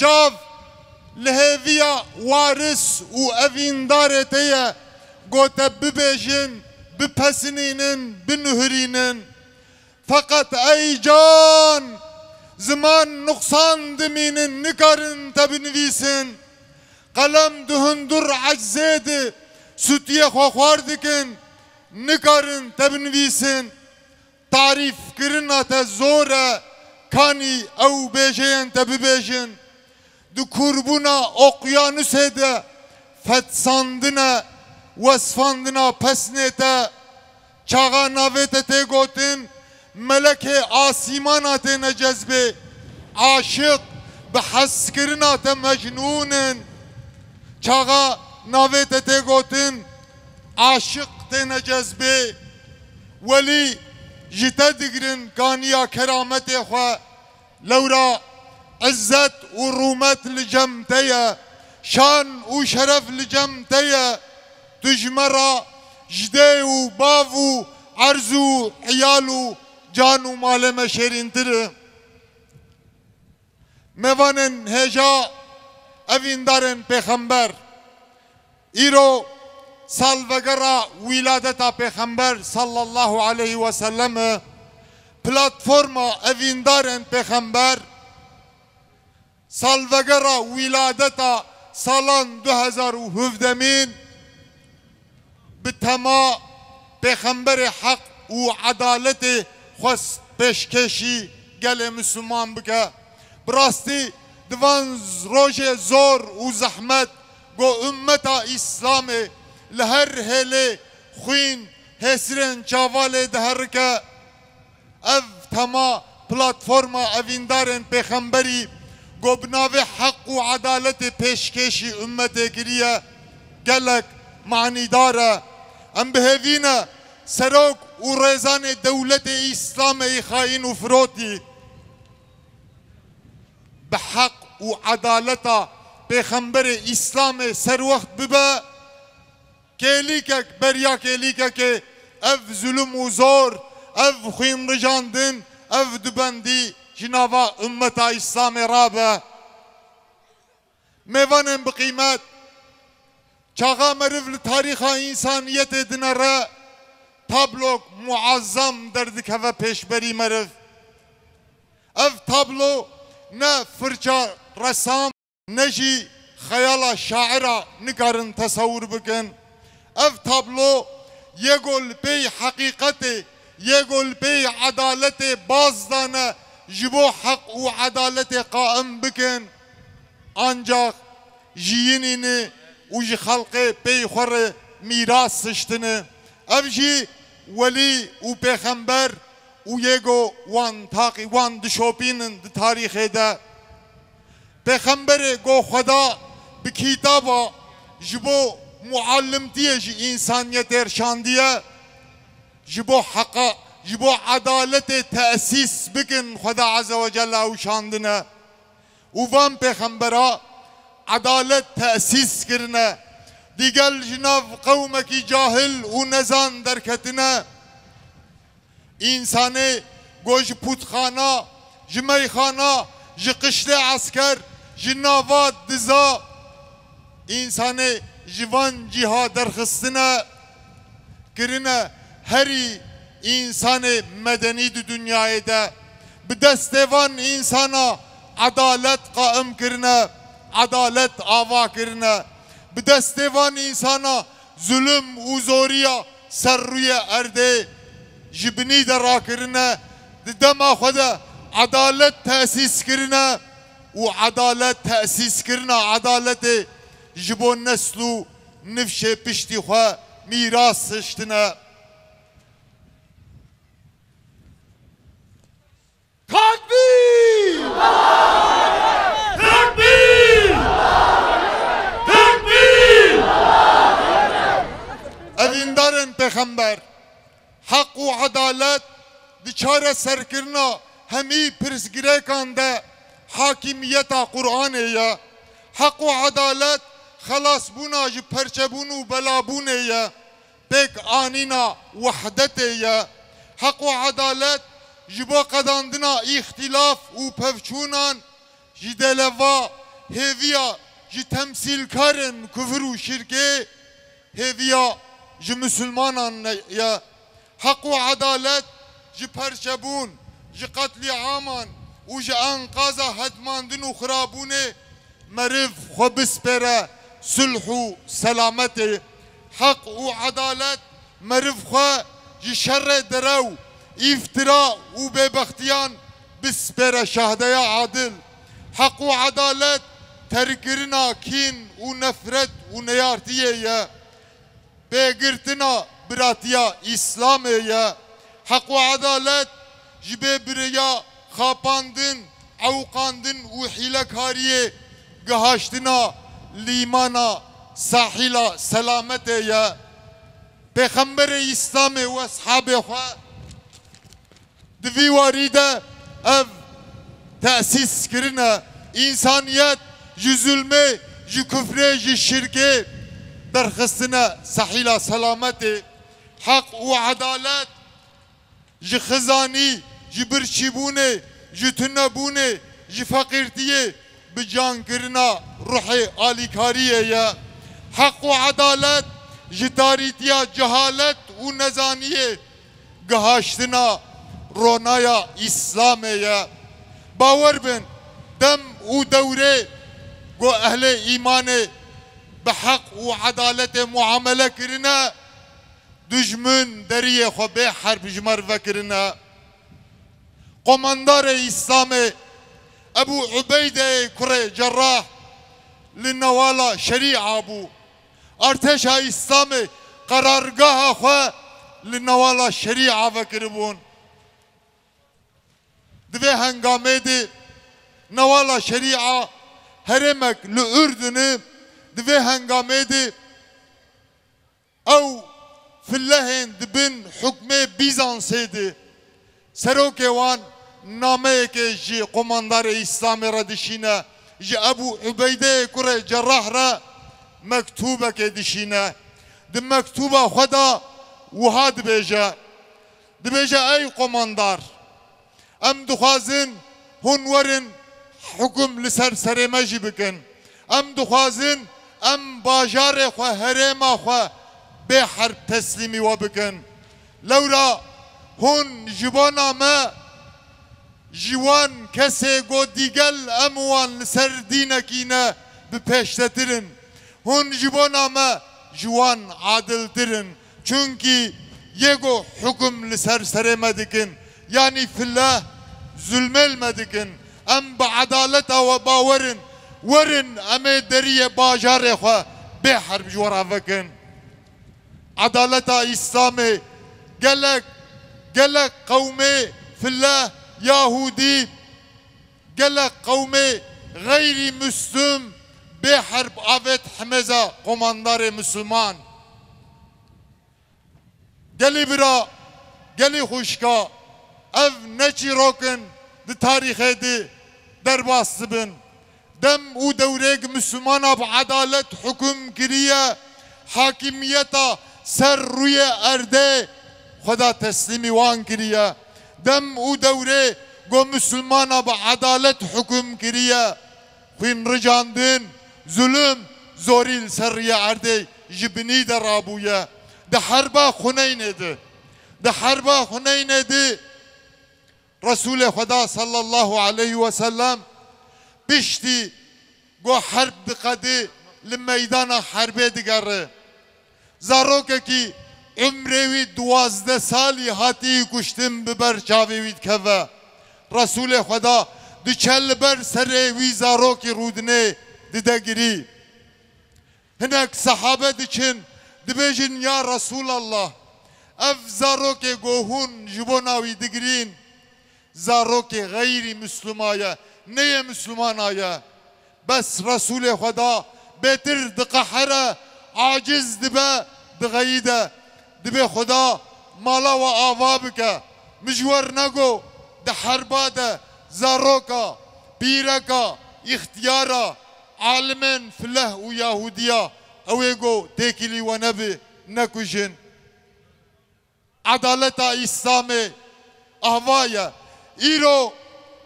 چاو لهویا وارث و اویندار تیه گوته ببیجن بپسنینن بنهرینن فقط ای جان زمان نقصان دمینن نکارن تبنویسن قلم دهندر عجزید سوتیه خواه دکن نکارن تبنویسن تعریف کرنا تا زوره کانی او بیجین تببیجن دو کربونا اقیانوس هده فتساندنا وصفاندنا پسنیتا چاقا ناویتا تی گوتن ملک آسیمانا تی نجذبه عاشق بحس کرنا تا مجنونن چاقا ناویتا تی گوتن عاشق تی نجذبه ولی جتا دگرن کانیا کرامت خواه لورا عزت و رومت لجمتیا شان و شرف لجمتیا تجمرا جده و باو و عرض و عیال و جان و مال مشیرین تر میوانن هجا اویندارن پیغمبر ایرو سالوگرا ولادتا پیغمبر صلی الله علیه و سلم پلاتفورما اویندارن پیغمبر سالوگرا ولادتا سالان 2017 به تما پیغمبر حق و عدالت خواست پیشکشی گل مسلمان بکه براستی دوان روش زور و زحمت گو امتا اسلام لهر هلی خوین هسرین چاوال دهر که اف تما پلاتفورما اویندارن پیغمبری گو بناوی حق و عدالت پیشکشی امت گریه گلک معنی داره ام بهوینا سروک و ریزان دولت اسلام خائن و فروتی به حق و عدالت پیغمبر اسلام سر وقت ببا کلیکک بریا کلیکک که اف ظلم و زور اف خوین رجاندن اف دبندی جنابا امت اسلام رابه میوانم بقیمت چاقا مرف لتاریخ انسانیت دنره تابلو معظم دردک هوا پیشبری مرف اف تابلو نه فرچا رسام نجی خیال شاعره نکارن تصور بکن اف تابلو یگل پی حقیقت یگل پی عدالت بازدانه جبو حق و عدالت قائم بکن آنجا جیینینه و جی خلق پی خور میراث سشتنه اف جی ولی و پیغمبر و یگو وان تاقی وان دشوپینن د تاریخ ده پیغمبر گو خدا بکتابا جبو معلمتیه جی انسانیت ارشاندیه جبو حقا جبو عدالت تأسیس بکن خدا عز و جل او شاندنه و وان پیغمبرا عدالت تأسیس کرنه دیگل جناب قومکی جاهل و نزان درکتنه انسانه گوش پودخانه جمیخانه جقشت عسکر جناوات دزا انسانه جوان جهاد درخستنه کرنه هری انسان مدنی دو دنیای ده به دستوان انسانا عدالت قائم کرنه عدالت آوا کرنه به دستوان انسانا ظلم و زوریا سر روی ارده جبنی درا کرنه دما خدا عدالت تأسیس کرنه و عدالت تأسیس کرنه عدالت جبو نسلو نفش پشتی خواه میراث سشتنه تکبیر تکبیر تکبیر اویندارن پیغمبر حق و عدالت دچار سرکرنا همی پرسگیره کنده حاکمیت قرآن یا حق و عدالت خلاص بونا جی پرچبون و بلابون یا پیک آنینا وحدت یا حق و عدالت جبا قداندنا اختلاف و پفچونان جدلوا هیویا جی تمثیل کارن کفر و شرکه هیویا جی مسلمانان یا حق و عدالت جی پرچبون جی قتل عامان و جی انقاذا هدماندن و خرابونه مرف خو بسپره صلح و سلامت حق و عدالت مرف خو جی شر درو افتراء و ببختیان بسپره شهده عادل حق و عدالت ترکرنا کین و نفرت و نیارتیه یا بگرتنا براتیا اسلامه یا حق و عدالت جبه بریا خاپاندن عوقاندن و حیلکاریه گهاشتنا لیمانا ساحلا سلامته یا پیغمبر اسلام و اصحاب خواه دوی واریده اف تأسیس کرنا انسانیت جی ظلمه جی کفره جی شرکه درخستنا ساحلا سلامته حق و عدالت جی خزانی جی برچیبونه جی تنبونه جی فقیرتیه بجان کرنا روح آلیکاریه یا حق و عدالت جی تاریتیا جهالت و نزانیه گهاشتنا رونایا اسلامه یا باور بن دم و دوره گو اهل ایمانه بحق و عدالت معامله کرنا دجمن دریه خو به حرب جمر وکرنا قماندار اسلام ابو عبیده کره جراح لنوالا شریعه بو ارتش اسلام قرارگاه خو لنوالا شریعه وکربون دوی هنگامه دی نوالا شریعه هرمک لأردن دوی هنگامه دی او فلهن دبن حکم بیزانسی دی سروک وان نامه که جی قماندار اسلام را دشینه جی ابو عبیده کره جراح را مکتوبه که دشینه دی مکتوبه خدا وها دبیجه ای قماندار ام دخوازن هون ورن حکم لسر سرمه جی بکن ام دخوازن ام باجار خو هرما خو به حرب تسلیمی و بکن لورا هون جوانا ما جوان کسی گو دیگل اموان لسر دینکینه بپشتترن هون جوانا ما جوان عادل ترن چونکی یگو حکم لسر سرمه دکن يعني في الله ظلم المدكن ام بعدالته وباورن ورن ام دريه باجار خو بحرب جورا فكن عدالته اسلامي قالك قومي في الله يهودي قالك قومي غير مسلم بحرب افت حمزه قماندار مسلمان قالي برا قالي خوشكا ev neçi rokin di tarihe di derbas bin dem u devrek Müslümana bu adalet hüküm kiriye hakimiyeta ser ruye erde Xuda teslimi wan kiriye dem u devre go Müslümana bu adalet hüküm kiriye fin ricandin zulüm zoril serriye erde jibni de rabuye de harba Huneyn'edi de harba Huneyn'edi Resul-i Xuda sallallahu aleyhi ve sellem bişti go harb dikadi li meydana harbe digarı zaroke ki umrevi 12 sali hati kuştim biber çavivit keve Resul-i Xuda diçel ber serevi zaroki rudne dide giri hinek sahabet için dibejin ya Resulallah ev zaroke gohun jibonavi digirin zaroke gayri Müslümaya neye Müslümanaya bes Resul-i Xuda betir diqahara aciz dibe diğayide dibe Xuda mala ve ava bike mijwer nego de harbada zaroka pireka ihtiyara alimen filah u Yahudiya evego tekili ve nebi nekujin adaleta İslam'e ahvaya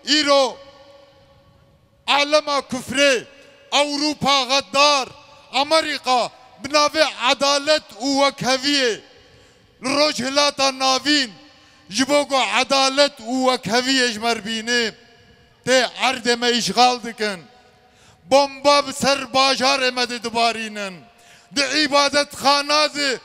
İro alema küfre أوروبا غدار أمريكا بناوي عدالت ووكهوية لروج هلاتا نافين جبوكو عدالت ووكهوية جمر بيني تي عرض ما إشغال دكن بومبا بسر باجار امد دبارينن دي عبادت خانات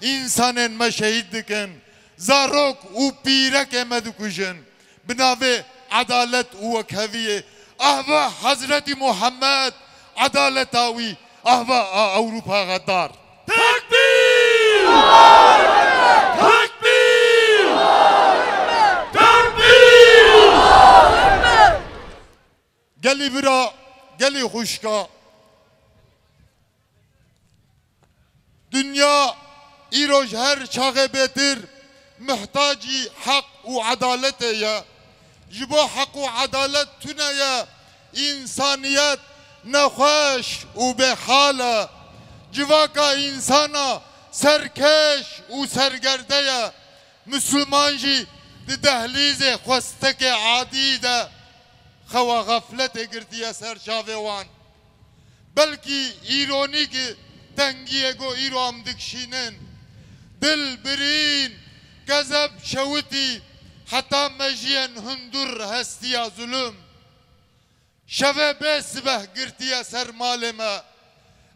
انسان ما شهيد دكن زاروك و بيرك امد كجن بناوي عدالت ووكهوية اهوا حضرت محمد عدالتاوي اهوا اوروبا غدار تكبير تكبير تكبير قالي برا قالي خوشكا dünya İroj her çağı betir muhtaci hak u adalet ya jibo hak u adalet tüne ya insaniyet nehoş u behala civaka insana serkeş u sergerde ya Müslümanji di dehlize khosteke adi de خوا غفلت گرتیه سر چاوان بلکی ایرانی که تنگیه گو ایرام دکشینن دل برین گذب شوتی حتی مجین هندور هستیا ظلم شوه بس به گرتیه سر مال ما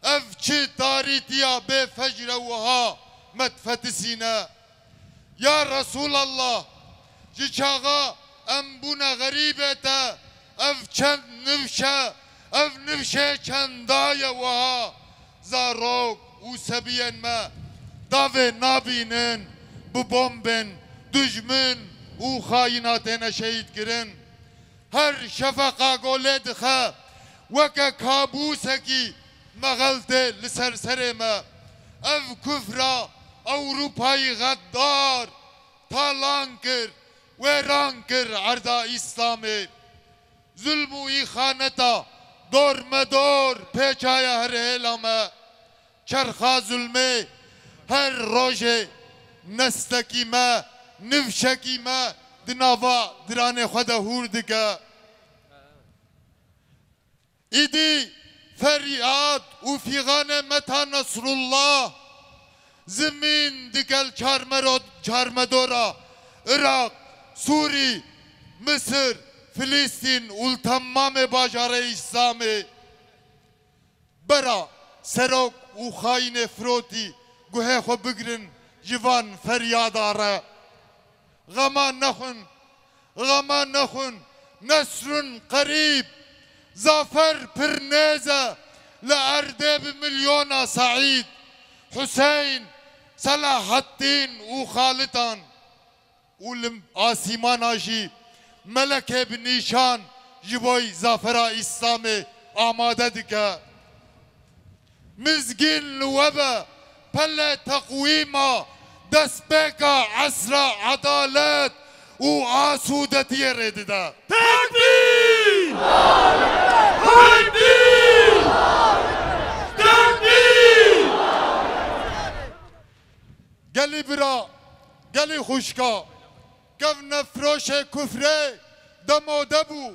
اف چه تاریتیا به فجر وها مدفتسینا یا رسول الله جی چاقا امبونا غریبتا اف چند نفشه اف نفشه چندای وها زاروک او سبین ما داوه نابینن bu bombin düşmün u خایناتین شهید کرن هر شفقا گوله دخه وکا کابوسکی مغلطه لسر سر ما اف کفرا اوروپای غدار تالان کر ویران کر عرضا اسلامی ظلم و ایخانتا دور مدور پیچایا هر هلامه چرخا ظلمه هر روژه نستکی ما نفشکی ما دناوا دران خدا هور دکا ایدی فریاد و فیغان متا نصر الله زمین دکل چارمدورا عراق سوری مصر فلسطین والتمام باجار اسلامی برا سروک و خاین فروتی گوه خو بگرن جوان فریاد آره غما نخون نصر قریب زافر پرنیزه لأرده بمليون سعید حسین صلاح الدین و خالتان ولم آسیمان آجی ملک بنیشان جبوی زافرا اسلامی آماده دکه مزگین لوبه پل تقویما دست بکا عصر عدالت و آسودتی ردده تکبیر تکبیر تکبیر گلی برا گلی خوشکا گف نفروش کفره دماده بو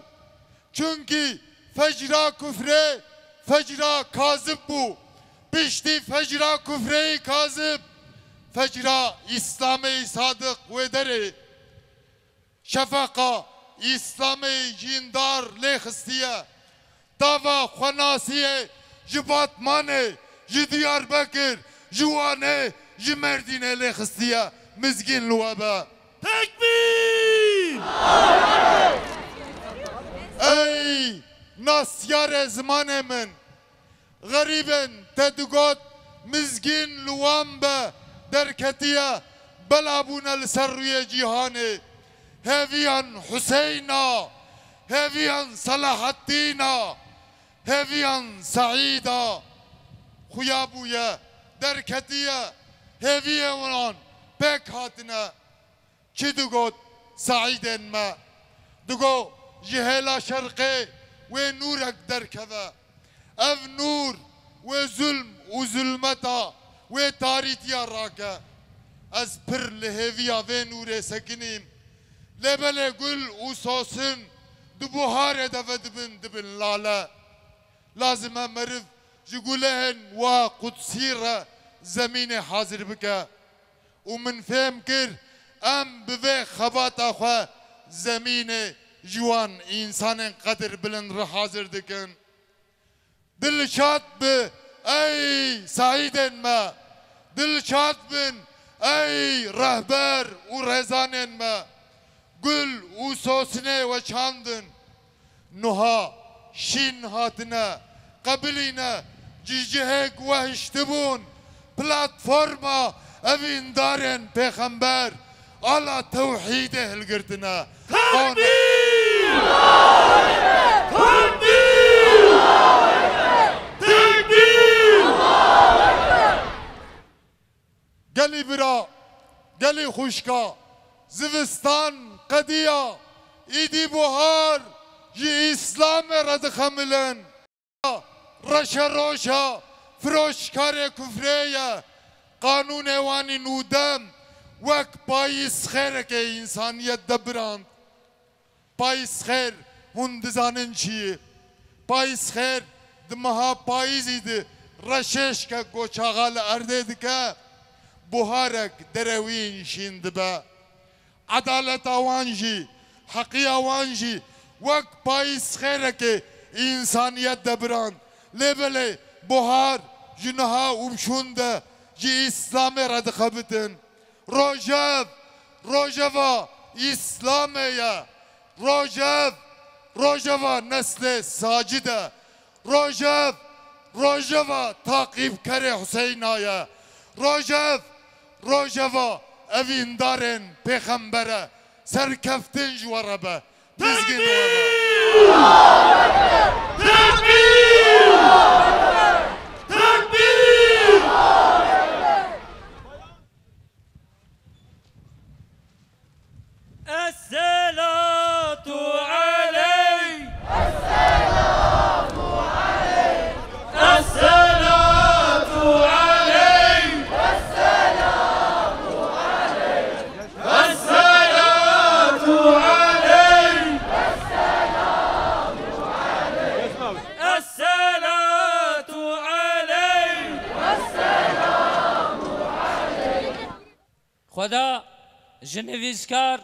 چونکی فجرا کفره فجرا کاذب بو پشتی فجرا کفره کاذب فجرا اسلامی صادق و دره شفقا اسلامی جیندار لیخستیه داوا خناسیه جباتمانه جدیار بکر جوانه جمردینه لیخستیه مزگین لوابه تکبیر ای ناسیار زمان من غریبن تدگوت مزگین لوام به درکتیه بلابون لسر روی جیهانه هیویان حسینا هیویان صلاح الدینا هیویان سعیدا خویابویه درکتیه هیویه ونان پک هاتنه چی دگوت سعیدن ما دگو جهلا شرقی و نورک درکوه اف نور و ظلم و ظلمتا و تاریتیا راکه از پر لهویا و نور سکنیم لبل گل و سوسن دو بوهار دو دبن لاله لازم مرض جقولهن وقدسيرة زمين حاضر بك ومن فهم كر ام بوه خبات اخوة زمين جوان انسان قدر بلند را حاضر دکن دل شاد به ای سعیدن ما دل شاد بن ای رهبر و رزانن ما گل و سوسنه و چاندن نها شین هاتنا قبلینا جیجهک و هشتبون پلاتفورما اوین دارن پیغمبر على توحيده القرتنا تكبير تكبير تكبير قالي برا قالي خوشكا زفستان قديا ايدي بوهار جي اسلام رد خملن رشا روشا فروشكار كفرية قانون واني نودم وک پاییز خیره که انسانیت دبرند پاییز خیر هندزانن چیه پاییز خیر دمها پاییزی ده رشش که گوچاغال ارده ده که بوهارک دروین شیند با عدالت آوانجی حقی آوانجی وک پاییز خیره که انسانیت دبرند لیبله بوهار جنها امشونده جی اسلام رد خبتن روجوا اسلامیه روجوا نسل ساجده روجوا تعقیب کر حسین آیا روجوا اویندارن پیغمبره سرکفتن جواربه دزگین الصلاة عليه السلام عليه الصلاة عليه السلام عليه الصلاة عليه السلام عليه الصلاة عليه السلام عليه خدا جنویزکار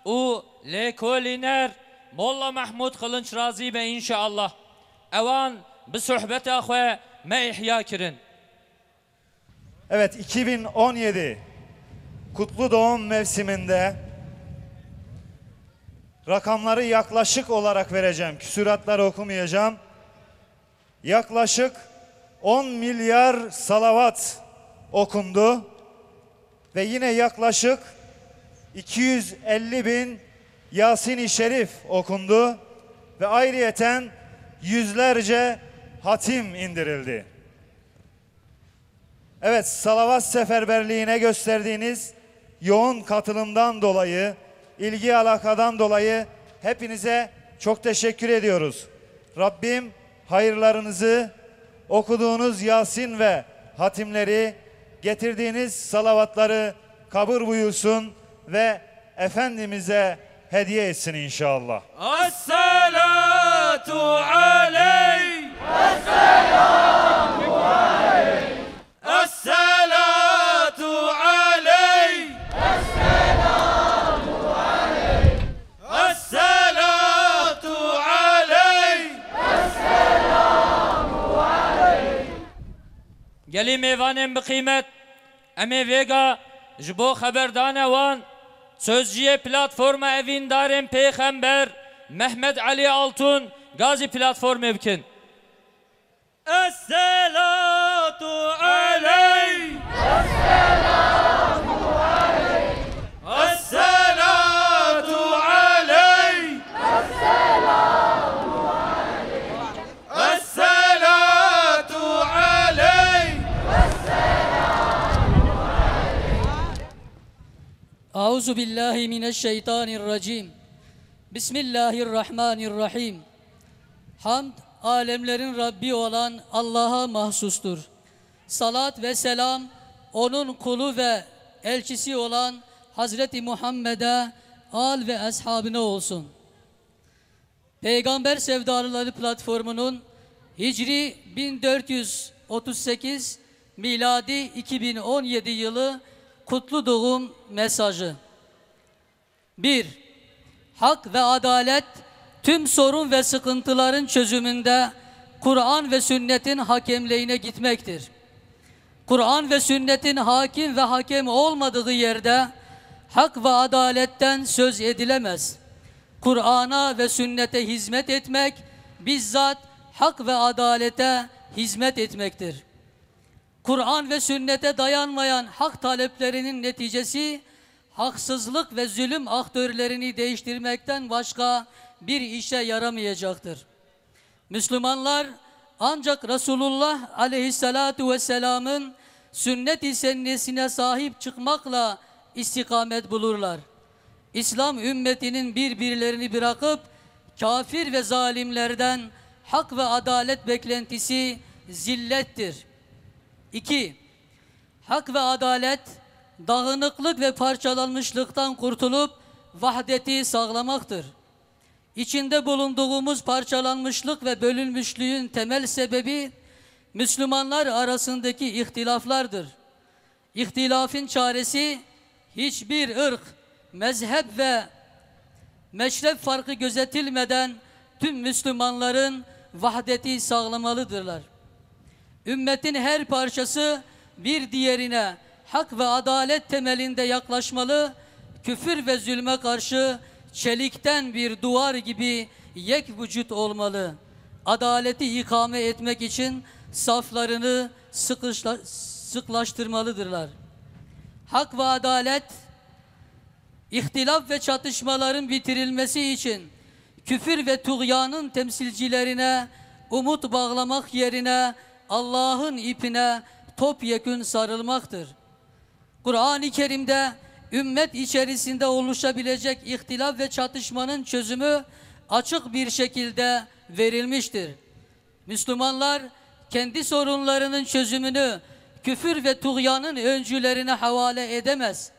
او لیکولینر مولا محمود قلنچ رازی به انشاءالله اوان به sohbet اخوه ما ihya kirin. Evet, 2017 Kutlu Doğum mevsiminde rakamları yaklaşık olarak vereceğim. Küsuratları okumayacağım. Yaklaşık 10 milyar salavat okundu ve yine yaklaşık 250 bin Yasin-i Şerif okundu ve ayrıyeten yüzlerce hatim indirildi. Evet, salavat seferberliğine gösterdiğiniz yoğun katılımdan dolayı, ilgi alakadan dolayı hepinize çok teşekkür ediyoruz. Rabbim hayırlarınızı, okuduğunuz Yasin ve hatimleri, getirdiğiniz salavatları kabul buyursun ve Efendimiz'e hediye etsin inşallah. الصلاة عليه السلام عليه الصلاة عليه السلام عليه الصلاة عليه السلام عليه گلی میوانم بقیمت امی ویگا جبو خبردان وان sözcüye platforma evindaren peygamber Mehmet Ali Altun Gazi platform evkin. Esselatu aleyh Esselatu aleyh Esselatu aleyh Esselatu aleyh Esselatu aleyh Euzu billahi mineşşeytanirracim. Bismillahirrahmanirrahim. Hamd alemlerin Rabbi olan Allah'a mahsustur. Salat ve selam onun kulu ve elçisi olan Hazreti Muhammed'e, al ve ashabına olsun. Peygamber Sevdalıları platformunun Hicri 1438, miladi 2017 yılı kutlu doğum mesajı. 1. Hak ve adalet tüm sorun ve sıkıntıların çözümünde Kur'an ve sünnetin hakemliğine gitmektir. Kur'an ve sünnetin hakim ve hakem olmadığı yerde hak ve adaletten söz edilemez. Kur'an'a ve sünnete hizmet etmek bizzat hak ve adalete hizmet etmektir. Kur'an ve sünnete dayanmayan hak taleplerinin neticesi haksızlık ve zulüm aktörlerini değiştirmekten başka bir işe yaramayacaktır. Müslümanlar ancak Resulullah aleyhissalatu vesselamın sünnet-i sennesine sahip çıkmakla istikamet bulurlar. İslam ümmetinin birbirlerini bırakıp kafir ve zalimlerden hak ve adalet beklentisi zillettir. 2. Hak ve adalet dağınıklık ve parçalanmışlıktan kurtulup vahdeti sağlamaktır. İçinde bulunduğumuz parçalanmışlık ve bölünmüşlüğün temel sebebi Müslümanlar arasındaki ihtilaflardır. İhtilafın çaresi hiçbir ırk, mezhep ve meşrep farkı gözetilmeden tüm Müslümanların vahdeti sağlamalıdırlar. Ümmetin her parçası bir diğerine hak ve adalet temelinde yaklaşmalı, küfür ve zulme karşı çelikten bir duvar gibi yek vücut olmalı. Adaleti ikame etmek için saflarını sıklaştırmalıdırlar. Hak ve adalet, ihtilaf ve çatışmaların bitirilmesi için küfür ve tuğyanın temsilcilerine umut bağlamak yerine Allah'ın ipine topyekün sarılmaktır. Kur'an-ı Kerim'de ümmet içerisinde oluşabilecek ihtilaf ve çatışmanın çözümü açık bir şekilde verilmiştir. Müslümanlar kendi sorunlarının çözümünü küfür ve tuğyanın öncülerine havale edemez.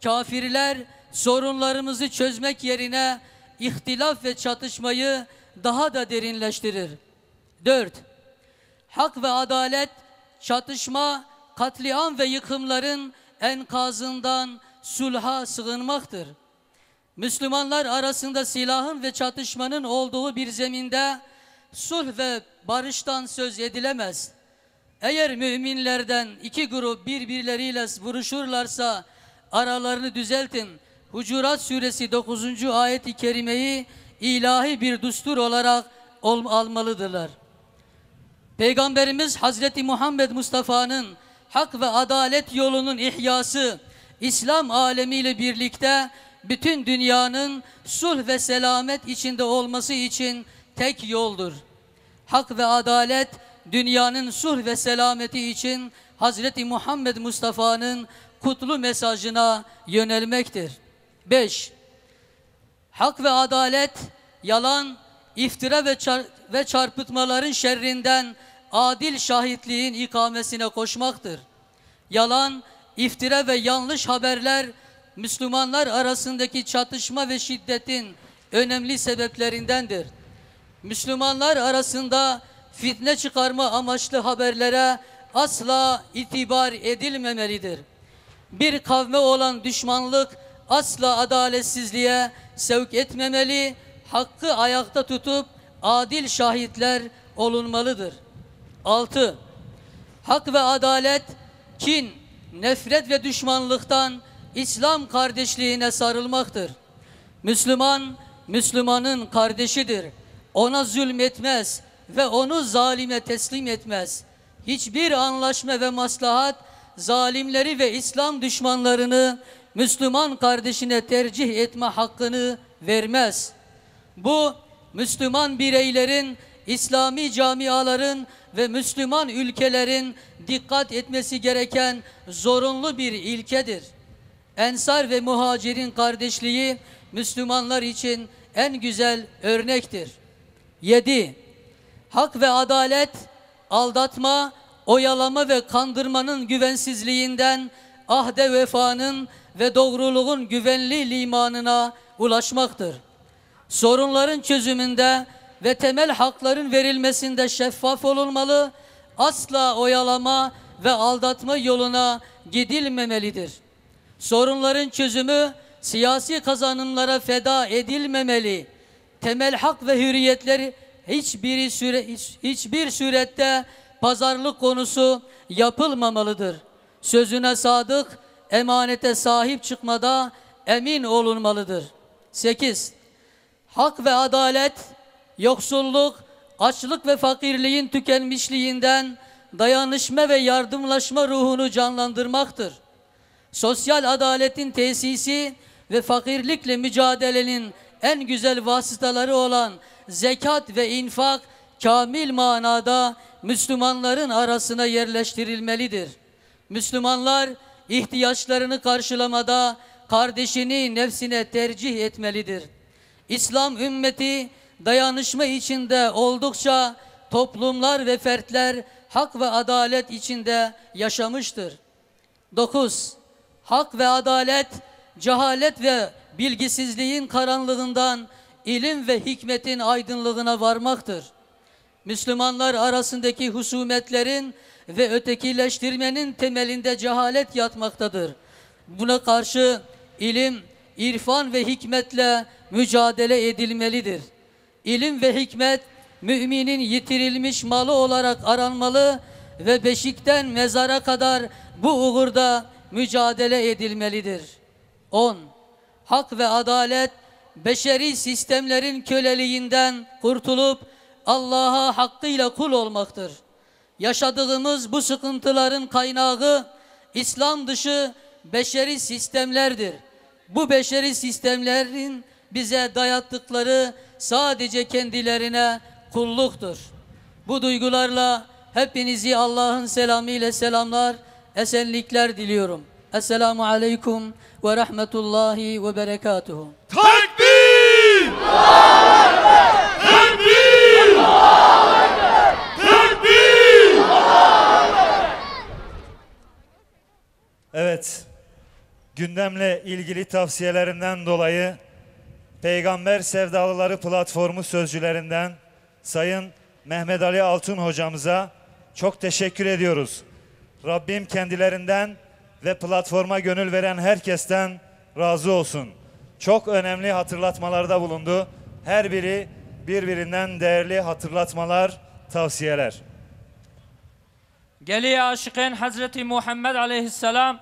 Kafirler sorunlarımızı çözmek yerine ihtilaf ve çatışmayı daha da derinleştirir. 4. Hak ve adalet, çatışma, katliam ve yıkımların enkazından sulha sığınmaktır. Müslümanlar arasında silahın ve çatışmanın olduğu bir zeminde sulh ve barıştan söz edilemez. Eğer müminlerden iki grup birbirleriyle vuruşurlarsa aralarını düzeltin. Hucurat suresi 9. ayet-i kerimeyi ilahi bir düstur olarak almalıdırlar. Peygamberimiz Hazreti Muhammed Mustafa'nın hak ve adalet yolunun ihyası, İslam alemiyle birlikte bütün dünyanın sulh ve selamet içinde olması için tek yoldur. Hak ve adalet dünyanın sulh ve selameti için Hazreti Muhammed Mustafa'nın kutlu mesajına yönelmektir. 5. Hak ve adalet yalan, iftira ve çarpıtmaların şerrinden adil şahitliğin ikamesine koşmaktır. Yalan, iftira ve yanlış haberler Müslümanlar arasındaki çatışma ve şiddetin önemli sebeplerindendir. Müslümanlar arasında fitne çıkarma amaçlı haberlere asla itibar edilmemelidir. Bir kavme olan düşmanlık asla adaletsizliğe sevk etmemeli, hakkı ayakta tutup adil şahitler olunmalıdır. 6. Hak ve adalet, kin, nefret ve düşmanlıktan İslam kardeşliğine sarılmaktır. Müslüman, Müslümanın kardeşidir. Ona zulmetmez ve onu zalime teslim etmez. Hiçbir anlaşma ve maslahat zalimleri ve İslam düşmanlarını Müslüman kardeşine tercih etme hakkını vermez. Bu Müslüman bireylerin, İslami camiaların ve Müslüman ülkelerin dikkat etmesi gereken zorunlu bir ilkedir. Ensar ve muhacirin kardeşliği Müslümanlar için en güzel örnektir. 7. Hak ve adalet, aldatma, oyalama ve kandırmanın güvensizliğinden ahde vefanın ve doğruluğun güvenli limanına ulaşmaktır. Sorunların çözümünde ve temel hakların verilmesinde şeffaf olunmalı, asla oyalama ve aldatma yoluna gidilmemelidir. Sorunların çözümü siyasi kazanımlara feda edilmemeli. Temel hak ve hürriyetleri hiçbir surette pazarlık konusu yapılmamalıdır. Sözüne sadık, emanete sahip çıkmada emin olunmalıdır. 8. Hak ve adalet, yoksulluk, açlık ve fakirliğin tükenmişliğinden dayanışma ve yardımlaşma ruhunu canlandırmaktır. Sosyal adaletin tesisi ve fakirlikle mücadelenin en güzel vasıtaları olan zekat ve infak kamil manada Müslümanların arasına yerleştirilmelidir. Müslümanlar ihtiyaçlarını karşılamada kardeşini nefsine tercih etmelidir. İslam ümmeti dayanışma içinde oldukça toplumlar ve fertler hak ve adalet içinde yaşamıştır. 9. Hak ve adalet, cehalet ve bilgisizliğin karanlığından ilim ve hikmetin aydınlığına varmaktır. Müslümanlar arasındaki husumetlerin ve ötekileştirmenin temelinde cehalet yatmaktadır. Buna karşı ilim, irfan ve hikmetle mücadele edilmelidir. İlim ve hikmet, müminin yitirilmiş malı olarak aranmalı ve beşikten mezara kadar bu uğurda mücadele edilmelidir. 10. Hak ve adalet, beşeri sistemlerin köleliğinden kurtulup Allah'a hakkıyla kul olmaktır. Yaşadığımız bu sıkıntıların kaynağı İslam dışı beşeri sistemlerdir. Bu beşeri sistemlerin bize dayattıkları sadece kendilerine kulluktur. Bu duygularla hepinizi Allah'ın selamıyla selamlar, esenlikler diliyorum. Esselamu aleyküm ve rahmetullahi ve berekatuhu. Tekbir! Tekbir! Tekbir! Evet, gündemle ilgili tavsiyelerinden dolayı Peygamber Sevdalıları platformu sözcülerinden Sayın Mehmet Ali Altun hocamıza çok teşekkür ediyoruz. Rabbim kendilerinden ve platforma gönül veren herkesten razı olsun. Çok önemli hatırlatmalarda bulundu. Her biri birbirinden değerli hatırlatmalar, tavsiyeler. Geliye aşıkın Hazreti Muhammed aleyhisselam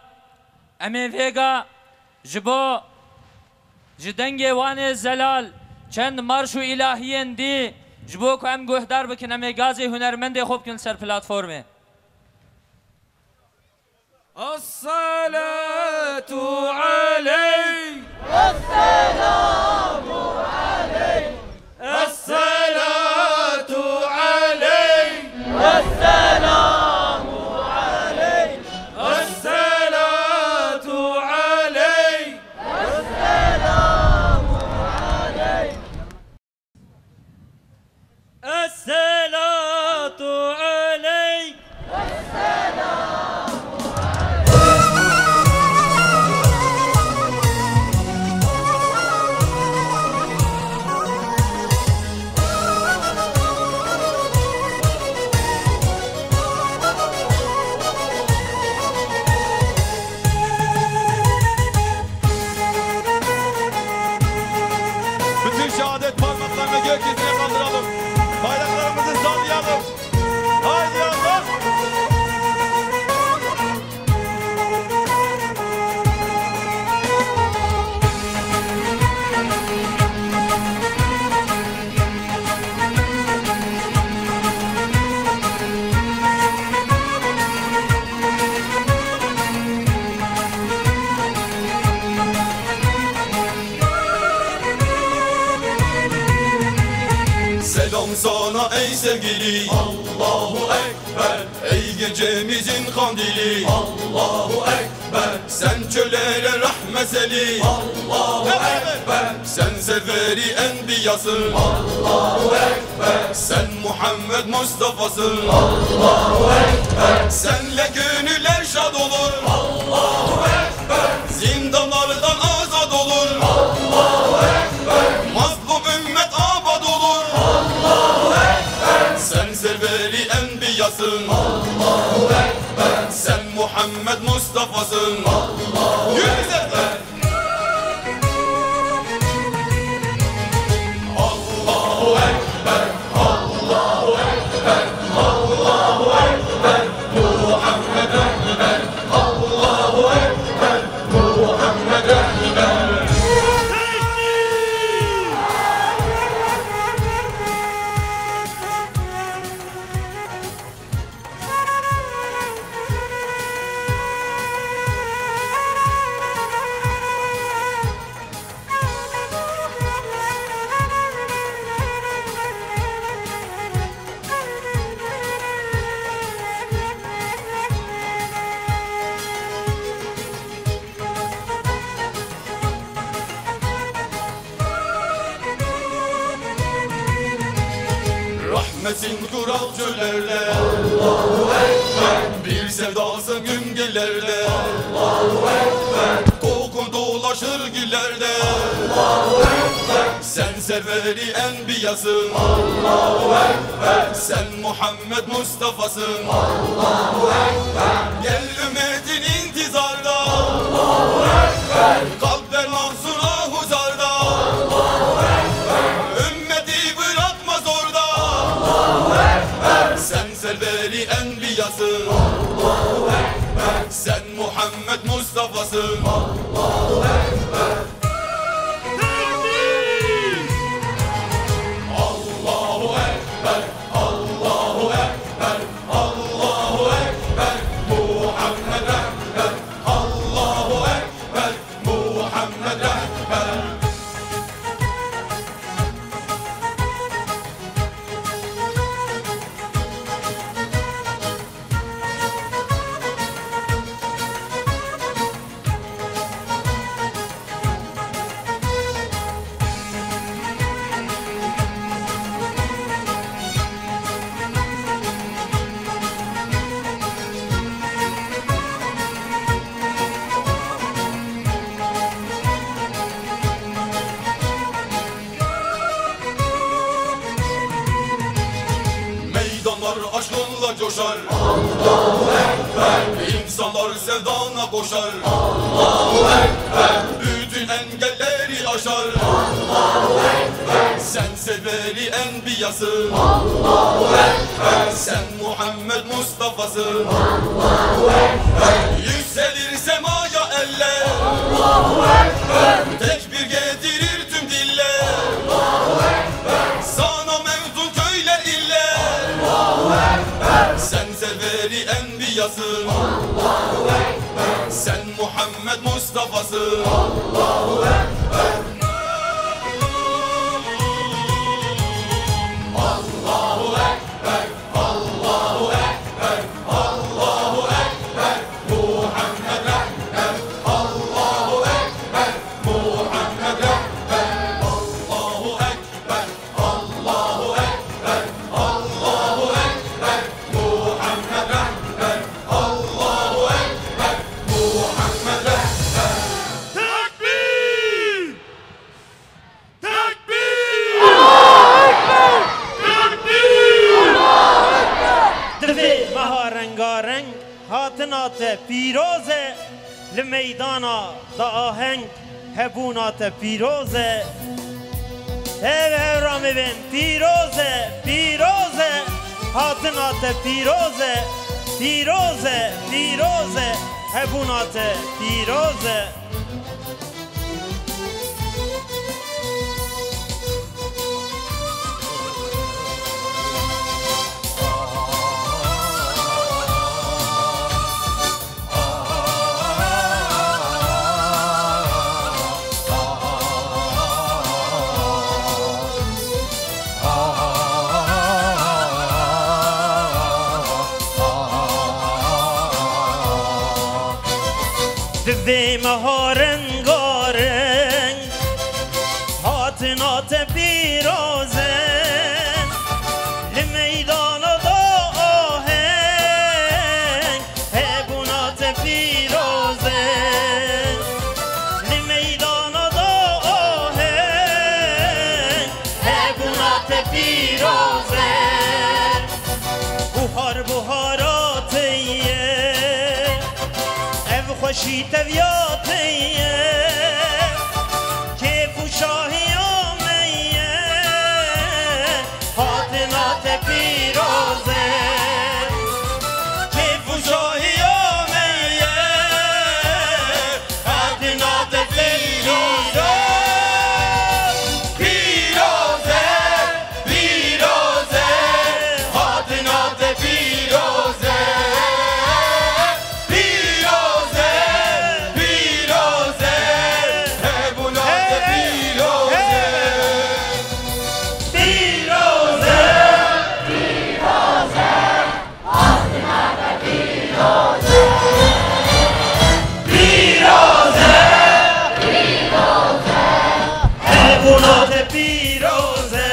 eme vega jibo jidenge wane zelal çend marşu ilahiyen di jibo ko em guhdar bikin eme gazi hünermende خوب kün ser platforme. As-salatu aleyk Esselamu aleyk As-salatu aleyk Esselamu aleyk As-salatu aleyk Esselamu aleyk Esselatu aleyk Bütün şehadet parmaklarını gökyüzüne kaldıralım. Bayraklarımızı sallayalım. Haydi Allah! Selam sana ey sevgili Allahu Ekber. Ey gecemizin kandili Allahu Ekber. Sen çölere rahmeseli Allahu Ekber. Sen seferi enbiyasın Allahu Ekber. Sen Muhammed Mustafa'sın Allahu Ekber. Senle gönüller şad olur Allahu Ekber. Zindanlardan azad olur Allahu Ekber. Mazlum ümmet abad olur Allah Mustafa'sın. Yürü sesler. Allahu Ekber, Allahu Ekber, Allahu Ekber, Muhammed Ekber, Allahu Ekber, Muhammed Ekber. Rahmetin kural çöllerde, Allahu Ekber. Bir sevdasın gümgelerde, Allahu Ekber. Kokun dolaşır güllerde, Allahu Ekber. Sen serveri enbiyasın, Allahu Ekber. Sen Muhammed Mustafa'sın, Allahu Ekber. Gel ümmetin intizarda, Allahu Ekber. Kalpler mahzuna huzarda, Allahu Ekber. Ümmeti bırakmaz orada, Allahu Ekber. Sen serveri enbiyasın, Allahu Ekber. Sen Muhammed Mustafa'sın, Allahu Ekber. Allahu Ekber, Allahu Ekber, Allahu Ekber, Muhammed Ekber, Allahu Ekber, Muhammed Ekber. Meydanlar aşkınla coşar, Allahu Ekber. İnsanlar sevdana koşar, Allahu Ekber. Bütün engelleri aşar, Allahu Ekber. Sen severi enbiyasın, Allahu Ekber. Sen Muhammed Mustafa'sın, Allahu Ekber. Yükselir semaya eller, Allahu Ekber. Tekbir getirir tüm diller, Allahu Ekber. Sana mevzun köyler iller, Allahu Ekber. Sen severi enbiyasın, Allahu Ekber. Sen Muhammed Mustafa'sın, Allahu Ekber. Allahu Ekber, Allahu Ekber, Allahu Ekber, Muhammed Ekber, Allahu Ekber, Muhammed Ekber, Allahu Ekber, Allahu Ekber, Allahu Ekber, Muhammed Ekber, Allahu Ekber, Muhammed Ekber. Tekbir! Tekbir! Allahu Ekber! Tekbir! Allahu Ekber! Divê meha rengareng hatina te pîroz e, li meydana da aheng hebûna te pîroz e. Ev hevra mevên pîroz e, pîroz e, hatina te pîroz e, pîroz e, pîroz e, hebûna te pîroz e. Divê meha rengareng hatina te pîroz e, li meydana da aheng hebûna te pîroz e. Li meydana da aheng hebûna te pîroz e. Buhar buharat ye خوشی تویاتیه کیف و شاهی آمیه حاطنات پیروزه کیف و شاهی آمیه حاطنات پیروزه پیروزه پیروزه حاطنات پیروزه پیروزه پیروزه حیوانات پیروزه پیروزه پیروزه حاطنات پیروزه پیروزه پیروزه حیوانات پیروزه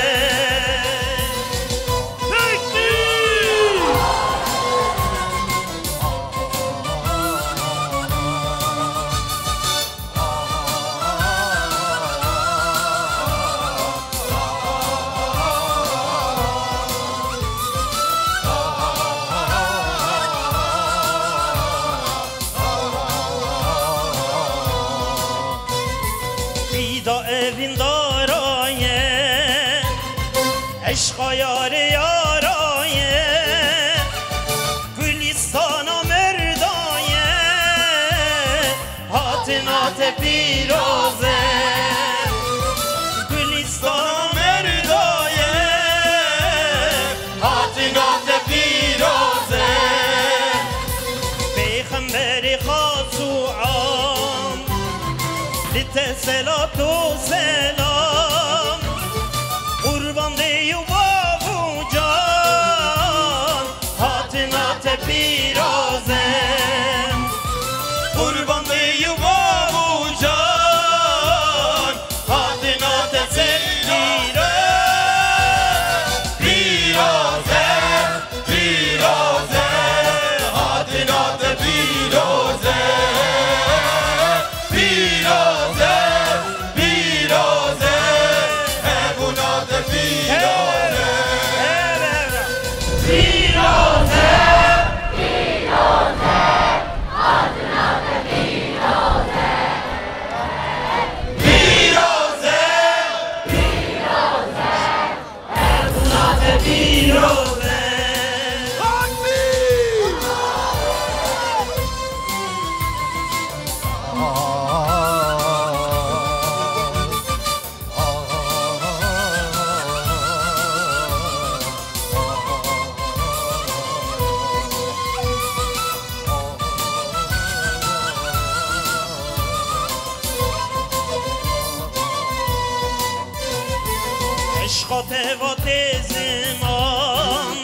بیدا evin daraye Eşka yar yaraye Gülistana merdaye Hatinat piroze Gülistana merdaye حاطنات پیروزه پیغمبر خاصوعان لتسلات و سلام قربان دی و بابو جان حاطنات پیروزه قربان دی و بابو جان حاطنات پیروزه پیروزه پیروزه حاطنات پیروزه پیروزه پیروزه حیوانات پیروزه پیروزه پیروزه پیروزه عشقات و زمان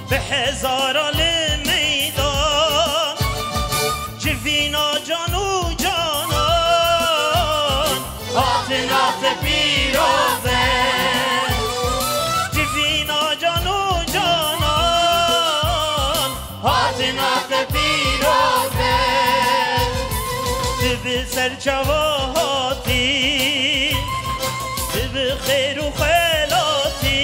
به هزاران میدان جوینا جان و جانان حاطنات پیروزه جوینا جان و جانان حاطنات پیروزه به سرچواتی به خیر و خیلاتی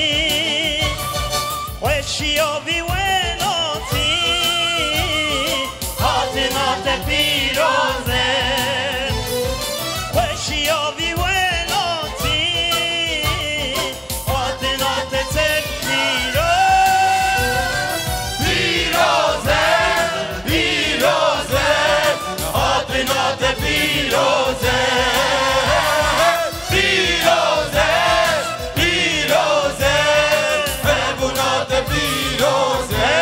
خوشیابی ویلاتی حاطنات پیروزه خوشیابی ویلاتی حاطنات پیروزه پیروزه حاطنات پیروزه پیروزه پیروزه حیوانات پیروزه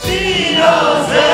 پیروزه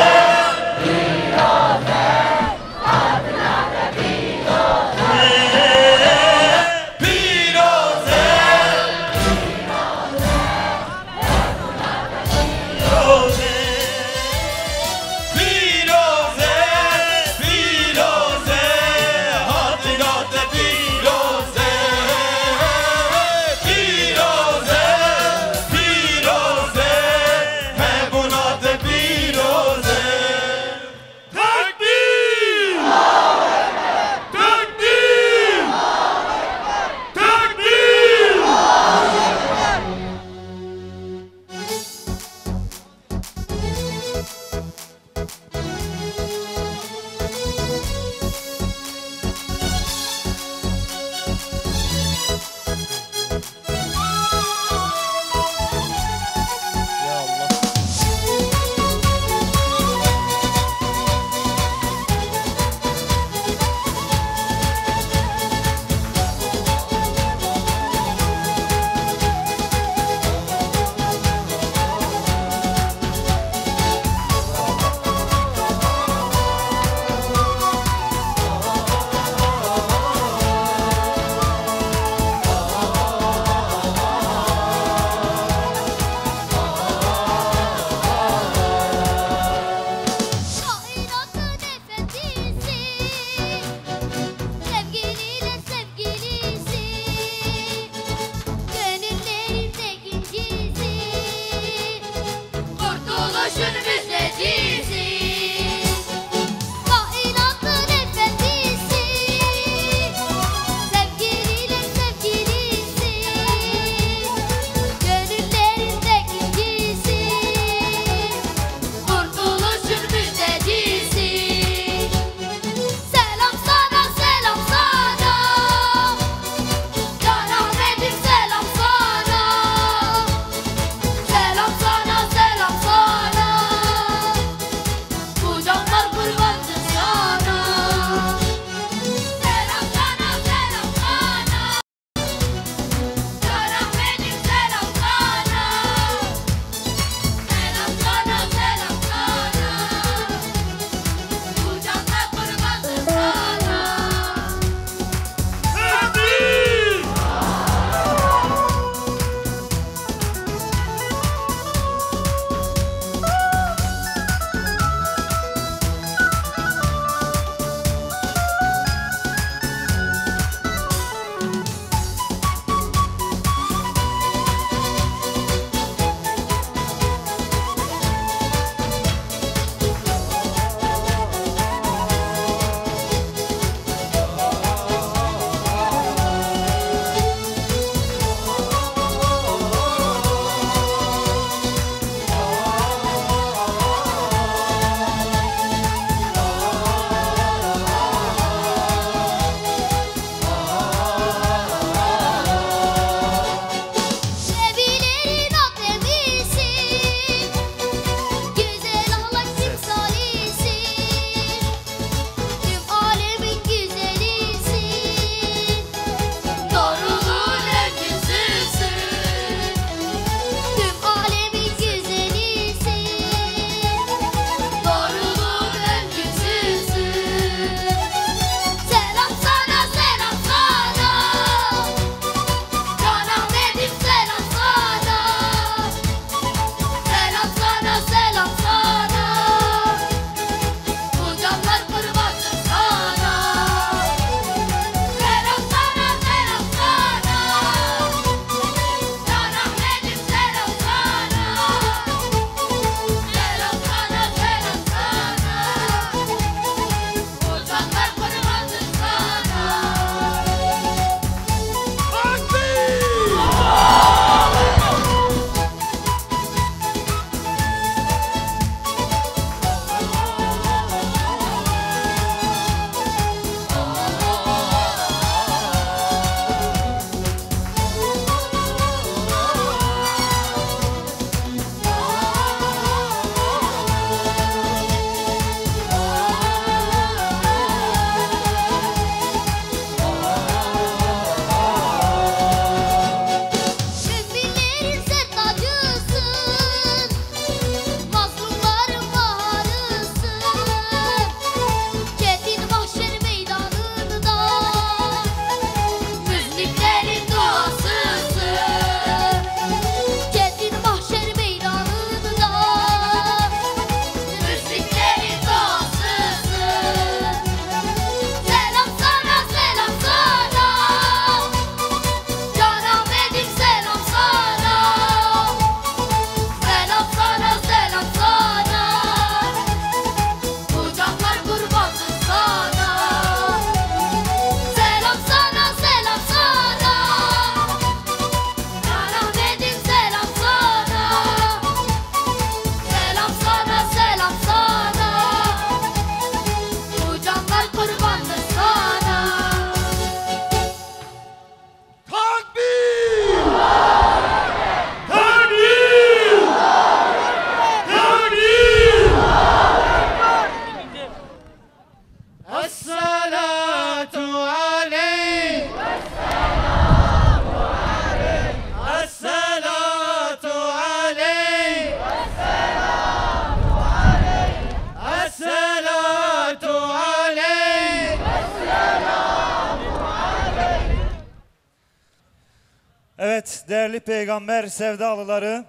değerli peygamber sevdalıları.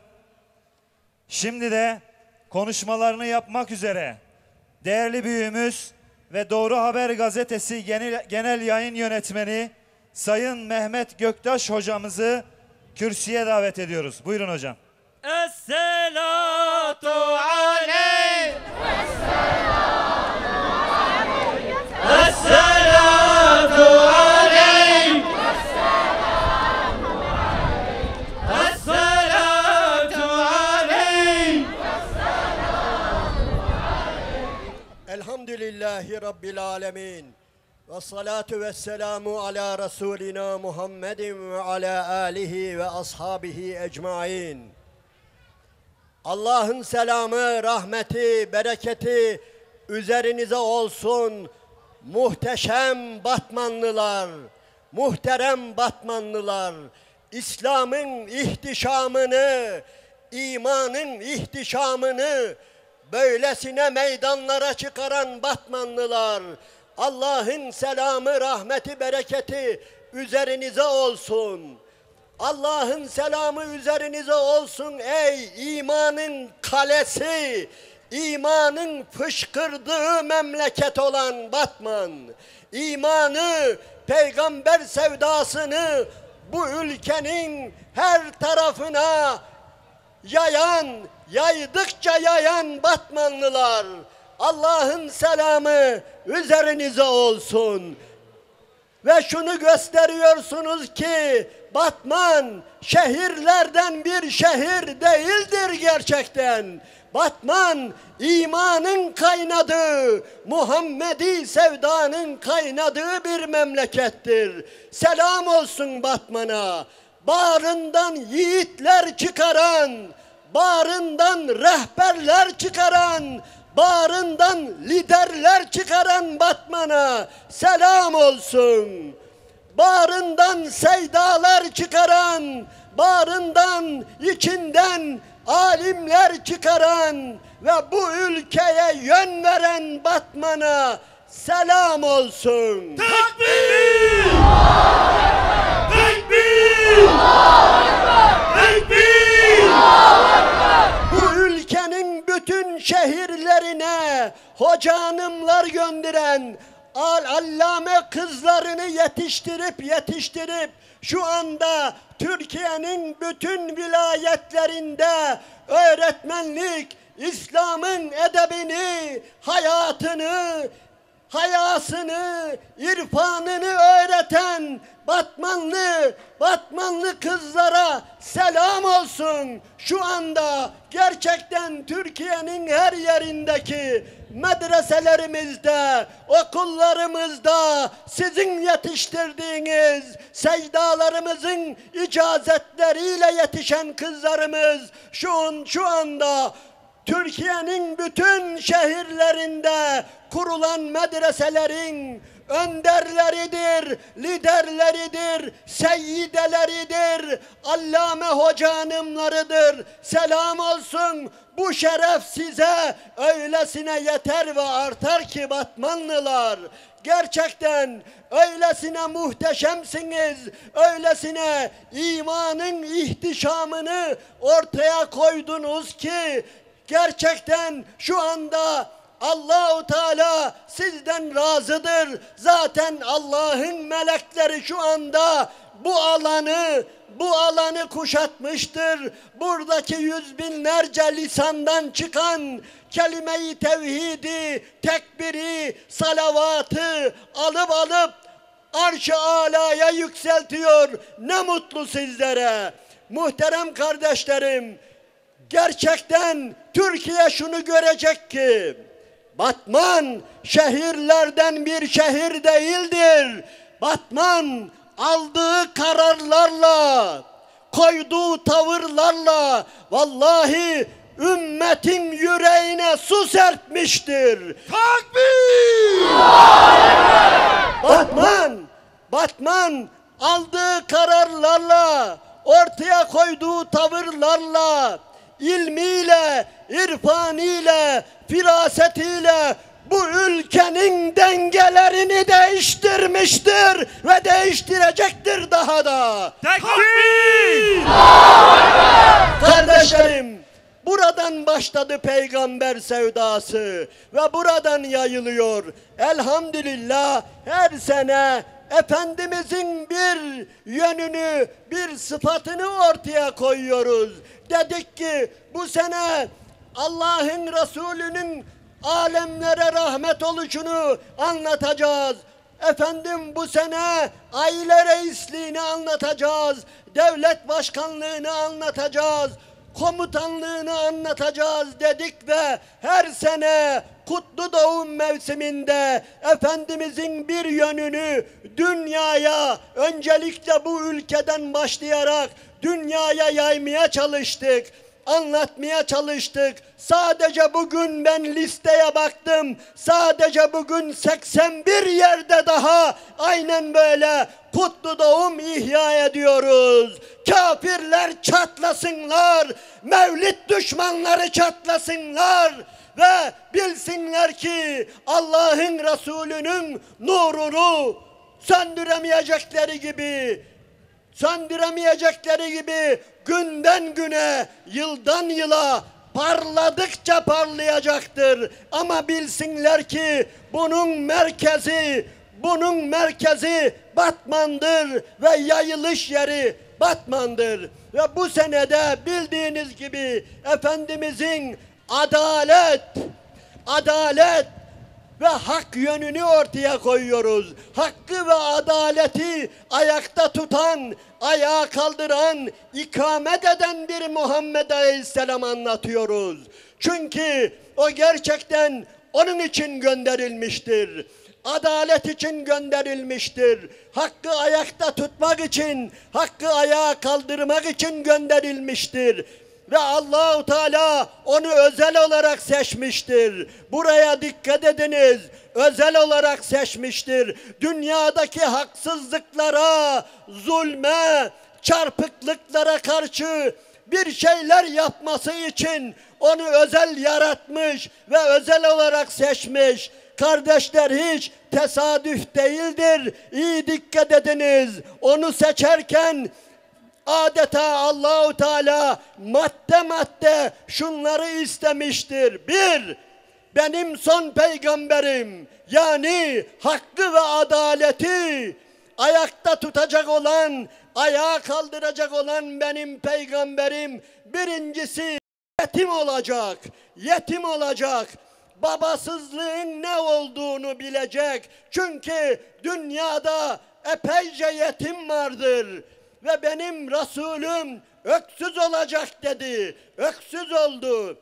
Şimdi de konuşmalarını yapmak üzere değerli büyüğümüz ve Doğru Haber Gazetesi Genel Yayın Yönetmeni Sayın Mehmet Göktaş hocamızı kürsüye davet ediyoruz. Buyurun hocam. Esselatu aleyh. Esselatu aleyh. Esselatu aleyh. Elhamdülillahi Rabbil alemin. Ve salatu ve selamu ala Resulina Muhammedin ve ala alihi ve ashabihi ecmain. Allah'ın selamı, rahmeti, bereketi üzerinize olsun. Muhteşem Batmanlılar, muhterem Batmanlılar, İslam'ın ihtişamını, imanın ihtişamını böylesine meydanlara çıkaran Batmanlılar, Allah'ın selamı, rahmeti, bereketi üzerinize olsun. Allah'ın selamı üzerinize olsun ey imanın kalesi, imanın fışkırdığı memleket olan Batman. İmanı, peygamber sevdasını bu ülkenin her tarafına yayan, yaydıkça yayan Batmanlılar. Allah'ın selamı üzerinize olsun. Ve şunu gösteriyorsunuz ki Batman şehirlerden bir şehir değildir gerçekten. Batman imanın kaynadığı, Muhammedi sevdanın kaynadığı bir memlekettir. Selam olsun Batman'a. Bağrından yiğitler çıkaran, bağrından rehberler çıkaran, bağrından liderler çıkaran Batman'a selam olsun. Bağrından seydalar çıkaran, bağrından içinden alimler çıkaran ve bu ülkeye yön veren Batman'a selam olsun. Tekbir! Tekbir! Tekbir! Bu ülkenin bütün şehirlerine hoca hanımlar gönderen, allame kızlarını yetiştirip şu anda Türkiye'nin bütün vilayetlerinde öğretmenlik, İslam'ın edebini, hayatını, hayasını, irfanını öğreten Batmanlı kızlara selam olsun. Şu anda gerçekten Türkiye'nin her yerindeki medreselerimizde, okullarımızda sizin yetiştirdiğiniz secdalarımızın icazetleriyle yetişen kızlarımız şu anda Türkiye'nin bütün şehirlerinde kurulan medreselerin önderleridir, liderleridir, seyyideleridir, allame hoca hanımlarıdır. Selam olsun. Bu şeref size öylesine yeter ve artar ki Batmanlılar. Gerçekten öylesine muhteşemsiniz, öylesine imanın ihtişamını ortaya koydunuz ki gerçekten şu anda Allah-u Teala sizden razıdır. Zaten Allah'ın melekleri şu anda bu alanı kuşatmıştır. Buradaki yüz binlerce lisandan çıkan kelime-i tevhidi, tekbiri, salavatı alıp arş-ı alaya yükseltiyor. Ne mutlu sizlere. Muhterem kardeşlerim, gerçekten Türkiye şunu görecek ki Batman şehirlerden bir şehir değildir. Batman aldığı kararlarla, koyduğu tavırlarla vallahi ümmetin yüreğine su serpmiştir. Takbir! Batman aldığı kararlarla, ortaya koyduğu tavırlarla, ilmiyle, irfaniyle, firasetiyle bu ülkenin dengelerini değiştirmiştir ve değiştirecektir daha da. Tekbir! Kardeşlerim, buradan başladı peygamber sevdası ve buradan yayılıyor. Elhamdülillah her sene Efendimizin bir yönünü, bir sıfatını ortaya koyuyoruz. Dedik ki bu sene Allah'ın Resulü'nün alemlere rahmet oluşunu anlatacağız. Efendim bu sene aile reisliğini anlatacağız. Devlet başkanlığını anlatacağız. Komutanlığını anlatacağız dedik ve her sene kutlu doğum mevsiminde Efendimizin bir yönünü dünyaya, öncelikle bu ülkeden başlayarak dünyaya yaymaya çalıştık. Anlatmaya çalıştık. Sadece bugün ben listeye baktım. Sadece bugün 81 yerde daha aynen böyle kutlu doğum ihya ediyoruz. Kafirler çatlasınlar, mevlid düşmanları çatlasınlar ve bilsinler ki Allah'ın Resulü'nün nurunu söndüremeyecekleri gibi günden güne, yıldan yıla parladıkça parlayacaktır. Ama bilsinler ki bunun merkezi Batman'dır ve yayılış yeri Batman'dır. Ve bu senede bildiğiniz gibi Efendimizin adalet ve hak yönünü ortaya koyuyoruz. Hakkı ve adaleti ayakta tutan, ayağa kaldıran, ikamet eden bir Muhammed Aleyhisselam anlatıyoruz. Çünkü o gerçekten onun için gönderilmiştir. Adalet için gönderilmiştir. Hakkı ayakta tutmak için, hakkı ayağa kaldırmak için gönderilmiştir. Ve Allahu Teala onu özel olarak seçmiştir. Buraya dikkat ediniz. Özel olarak seçmiştir. Dünyadaki haksızlıklara, zulme, çarpıklıklara karşı bir şeyler yapması için onu özel yaratmış ve özel olarak seçmiş. Kardeşler, hiç tesadüf değildir. İyi dikkat ediniz. Onu seçerken adeta Allahu Teala madde şunları istemiştir. Bir, benim son peygamberim, yani hakkı ve adaleti ayakta tutacak olan, ayağa kaldıracak olan benim peygamberim birincisi yetim olacak. Babasızlığın ne olduğunu bilecek. Çünkü dünyada epeyce yetim vardır. Ve benim Resulüm öksüz olacak dedi. Öksüz oldu.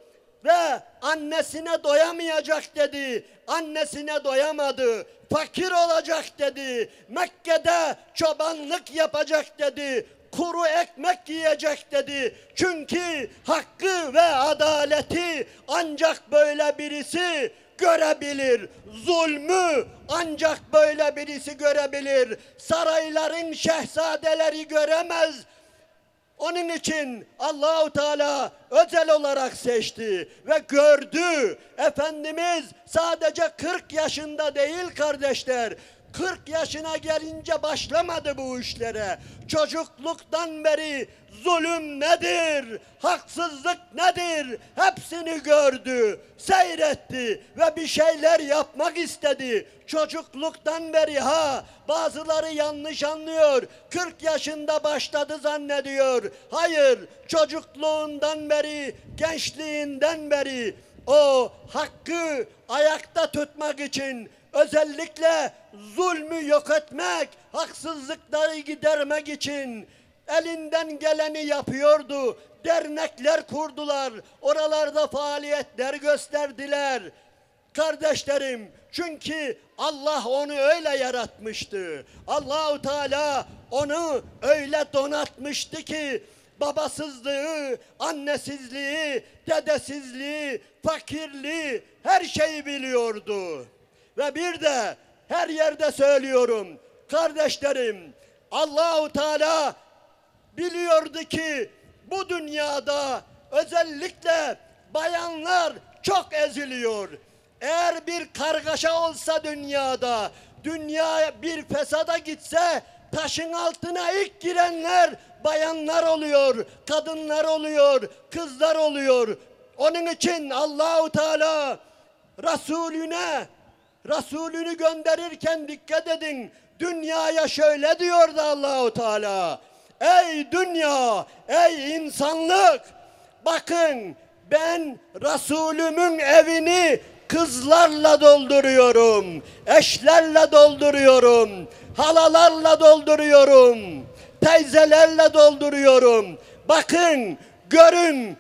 Ve annesine doyamayacak dedi. Annesine doyamadı. Fakir olacak dedi. Mekke'de çobanlık yapacak dedi. Kuru ekmek yiyecek dedi. Çünkü hakkı ve adaleti ancak böyle birisi görebilir. Zulmü ancak böyle birisi görebilir. Sarayların şehzadeleri göremez. Onun için Allahu Teala özel olarak seçti ve gördü. Efendimiz sadece 40 yaşında değil kardeşler. 40 yaşına gelince başlamadı bu işlere. Çocukluktan beri zulüm nedir, haksızlık nedir hepsini gördü, seyretti ve bir şeyler yapmak istedi. Çocukluktan beri bazıları yanlış anlıyor. 40 yaşında başladı zannediyor. Hayır, çocukluğundan beri, gençliğinden beri o hakkı ayakta tutmak için, özellikle zulmü yok etmek, haksızlıkları gidermek için elinden geleni yapıyordu. Dernekler kurdular, oralarda faaliyetler gösterdiler. Kardeşlerim, çünkü Allah onu öyle yaratmıştı. Allahu Teala onu öyle donatmıştı ki babasızlığı, annesizliği, dedesizliği, fakirliği her şeyi biliyordu. Ve bir de her yerde söylüyorum kardeşlerim, Allahu Teala biliyordu ki bu dünyada özellikle bayanlar çok eziliyor. Eğer bir kargaşa olsa dünyada, dünya bir fesada gitse, taşın altına ilk girenler bayanlar oluyor, kadınlar oluyor, kızlar oluyor. Onun için Allahu Teala Resulünü gönderirken dikkat edin. Dünyaya şöyle diyordu Allahu Teala: ey dünya, ey insanlık, bakın ben Resulümün evini kızlarla dolduruyorum, eşlerle dolduruyorum, halalarla dolduruyorum, teyzelerle dolduruyorum. Bakın, görün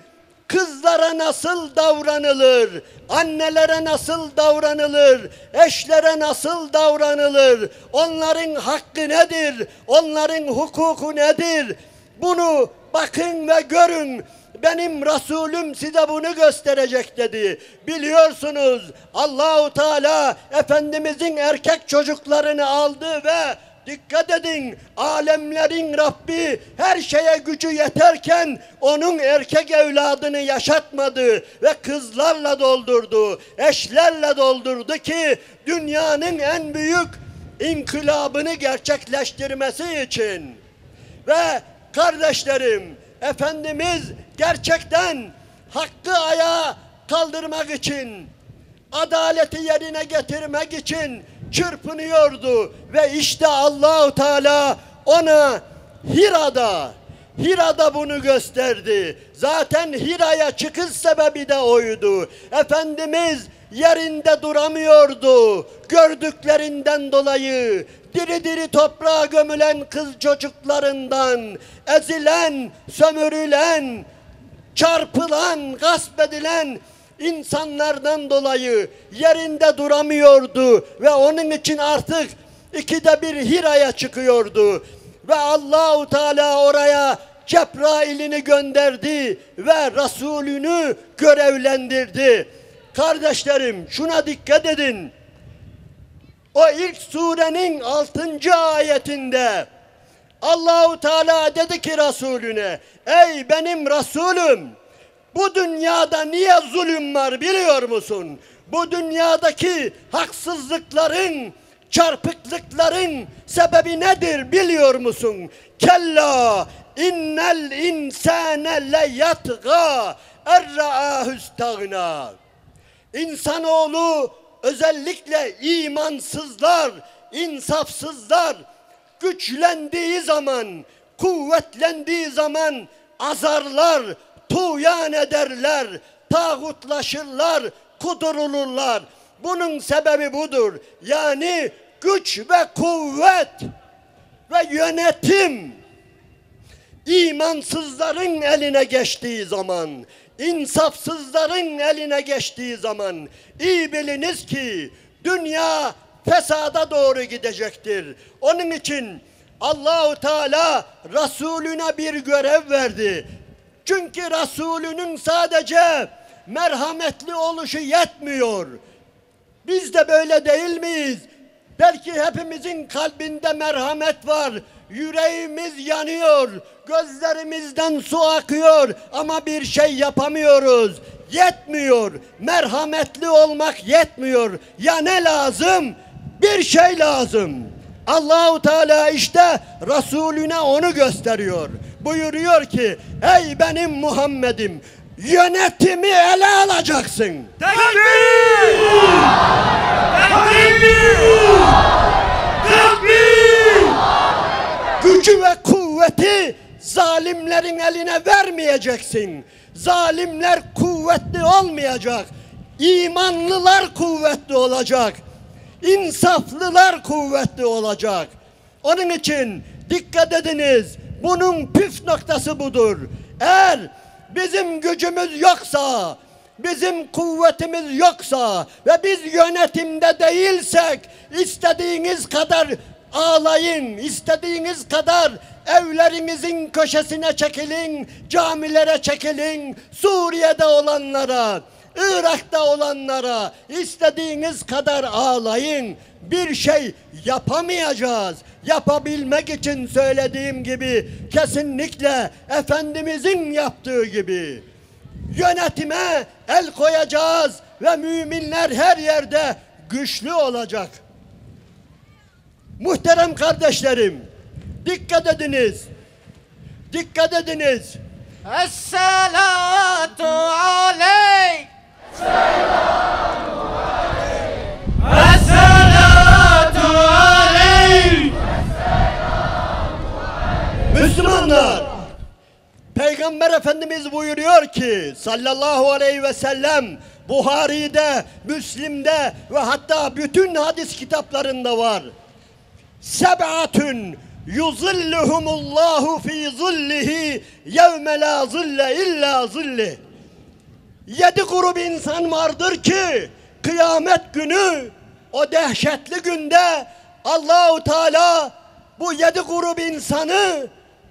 kızlara nasıl davranılır, annelere nasıl davranılır, eşlere nasıl davranılır, onların hakkı nedir, onların hukuku nedir? Bunu bakın ve görün. Benim Resulüm size bunu gösterecek dedi. Biliyorsunuz Allahu Teala Efendimizin erkek çocuklarını aldı ve dikkat edin, alemlerin Rabbi her şeye gücü yeterken onun erkek evladını yaşatmadı ve kızlarla doldurdu, eşlerle doldurdu ki dünyanın en büyük inkılabını gerçekleştirmesi için. Ve kardeşlerim, Efendimiz gerçekten hakkı ayağa kaldırmak için, adaleti yerine getirmek için çırpınıyordu ve işte Allahu Teala ona Hira'da bunu gösterdi. Zaten Hira'ya çıkış sebebi de oydu. Efendimiz yerinde duramıyordu. Gördüklerinden dolayı diri diri toprağa gömülen kız çocuklarından, ezilen, sömürülen, çarpılan, gasp edilen insanlardan dolayı yerinde duramıyordu ve onun için artık 2'de 1 Hira'ya çıkıyordu ve Allahu Teala oraya Cebrail'ini gönderdi ve Resulünü görevlendirdi. Kardeşlerim, şuna dikkat edin. O ilk surenin 6. ayetinde Allahu Teala dedi ki Resulüne: ey benim Resulüm, bu dünyada niye zulüm var biliyor musun? Bu dünyadaki haksızlıkların, çarpıklıkların sebebi nedir biliyor musun? Kella innel insane le yatga erra'ahu istagna. İnsanoğlu, özellikle imansızlar, insafsızlar güçlendiği zaman, kuvvetlendiği zaman azarlar, tuğyan ederler, tağutlaşırlar, kudurulurlar. Bunun sebebi budur. Yani güç ve kuvvet ve yönetim imansızların eline geçtiği zaman, insafsızların eline geçtiği zaman iyi biliniz ki dünya fesada doğru gidecektir. Onun için Allahu Teala Resulüne bir görev verdi. Çünkü Resulünün sadece merhametli oluşu yetmiyor. Biz de böyle değil miyiz? Belki hepimizin kalbinde merhamet var. Yüreğimiz yanıyor. Gözlerimizden su akıyor ama bir şey yapamıyoruz. Yetmiyor. Merhametli olmak yetmiyor. Ya ne lazım? Bir şey lazım. Allahu Teala işte Resulüne onu gösteriyor. Buyuruyor ki ey benim Muhammed'im, yönetimi ele alacaksın. Tekbir! Tekbir! Tekbir! Gücü ve kuvveti zalimlerin eline vermeyeceksin. Zalimler kuvvetli olmayacak. İmanlılar kuvvetli olacak. İnsaflılar kuvvetli olacak. Onun için dikkat ediniz. Bunun püf noktası budur. Eğer bizim gücümüz yoksa, bizim kuvvetimiz yoksa ve biz yönetimde değilsek, istediğiniz kadar ağlayın, istediğiniz kadar evlerinizin köşesine çekilin, camilere çekilin, Suriye'de olanlara, Irak'ta olanlara istediğiniz kadar ağlayın. Bir şey yapamayacağız. Yapabilmek için söylediğim gibi kesinlikle Efendimizin yaptığı gibi Yönetime el koyacağız ve müminler her yerde güçlü olacak. Muhterem kardeşlerim, dikkat ediniz. Dikkat ediniz. Esselatu aleyk. Esselatu aleyk. Müslümanlar, Peygamber Efendimiz buyuruyor ki sallallahu aleyhi ve sellem, Buhari'de, Müslim'de ve hatta bütün hadis kitaplarında var. Seb'atun yuzilluhumullahu fi zillihi yevme la zille illa zillih. 7 grup insan vardır ki kıyamet günü, o dehşetli günde Allahu Teala bu 7 grup insanı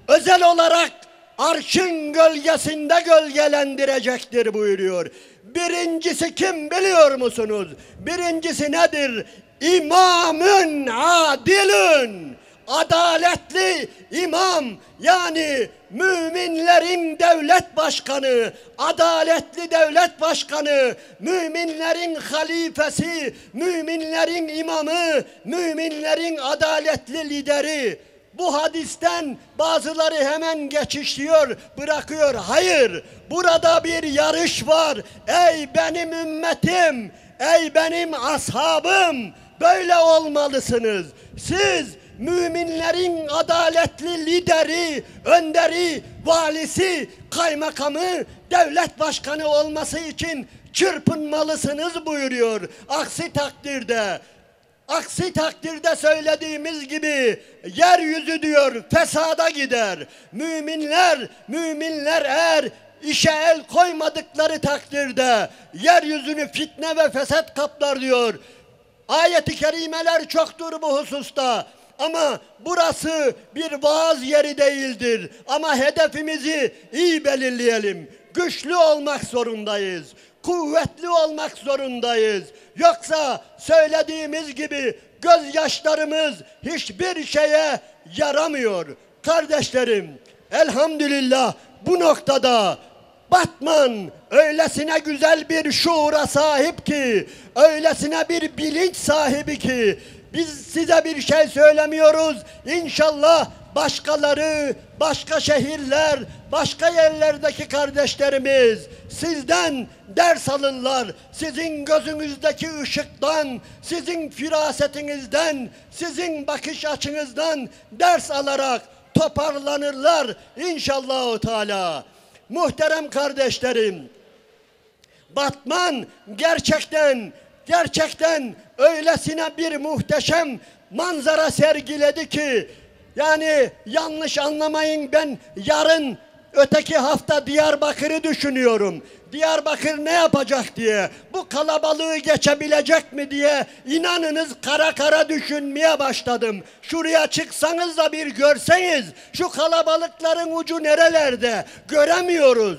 özel olarak arşın gölgesinde gölgelendirecektir buyuruyor. Birincisi kim biliyor musunuz? Birincisi nedir? İmamün adilün. Adaletli imam, yani müminlerin devlet başkanı, adaletli devlet başkanı, müminlerin halifesi, müminlerin imamı, müminlerin adaletli lideri. Bu hadisten bazıları hemen geçişliyor, bırakıyor. Hayır, burada bir yarış var. Ey benim ümmetim, ey benim ashabım, böyle olmalısınız. Siz müminlerin adaletli lideri, önderi, valisi, kaymakamı, devlet başkanı olması için çırpınmalısınız buyuruyor. Aksi takdirde söylediğimiz gibi yeryüzü diyor fesada gider. Müminler eğer işe el koymadıkları takdirde yeryüzünü fitne ve fesat kaplar diyor. Ayet-i kerimeler çoktur bu hususta. Ama burası bir vaaz yeri değildir. Ama hedefimizi iyi belirleyelim. Güçlü olmak zorundayız. Kuvvetli olmak zorundayız. Yoksa söylediğimiz gibi gözyaşlarımız hiçbir şeye yaramıyor. Kardeşlerim, elhamdülillah bu noktada Batman öylesine güzel bir şuura sahip ki, öylesine bir bilinç sahibi ki, biz size bir şey söylemiyoruz. İnşallah başkaları, başka şehirler, başka yerlerdeki kardeşlerimiz sizden ders alırlar. Sizin gözünüzdeki ışıktan, sizin firasetinizden, sizin bakış açınızdan ders alarak toparlanırlar inşallah Teala. Muhterem kardeşlerim, Batman gerçekten öylesine bir muhteşem manzara sergiledi ki, yani yanlış anlamayın, ben yarın öteki hafta Diyarbakır'ı düşünüyorum. Diyarbakır ne yapacak diye, bu kalabalığı geçebilecek mi diye inanınız kara kara düşünmeye başladım. Şuraya çıksanız da bir görseniz şu kalabalıkların ucu nerelerde göremiyoruz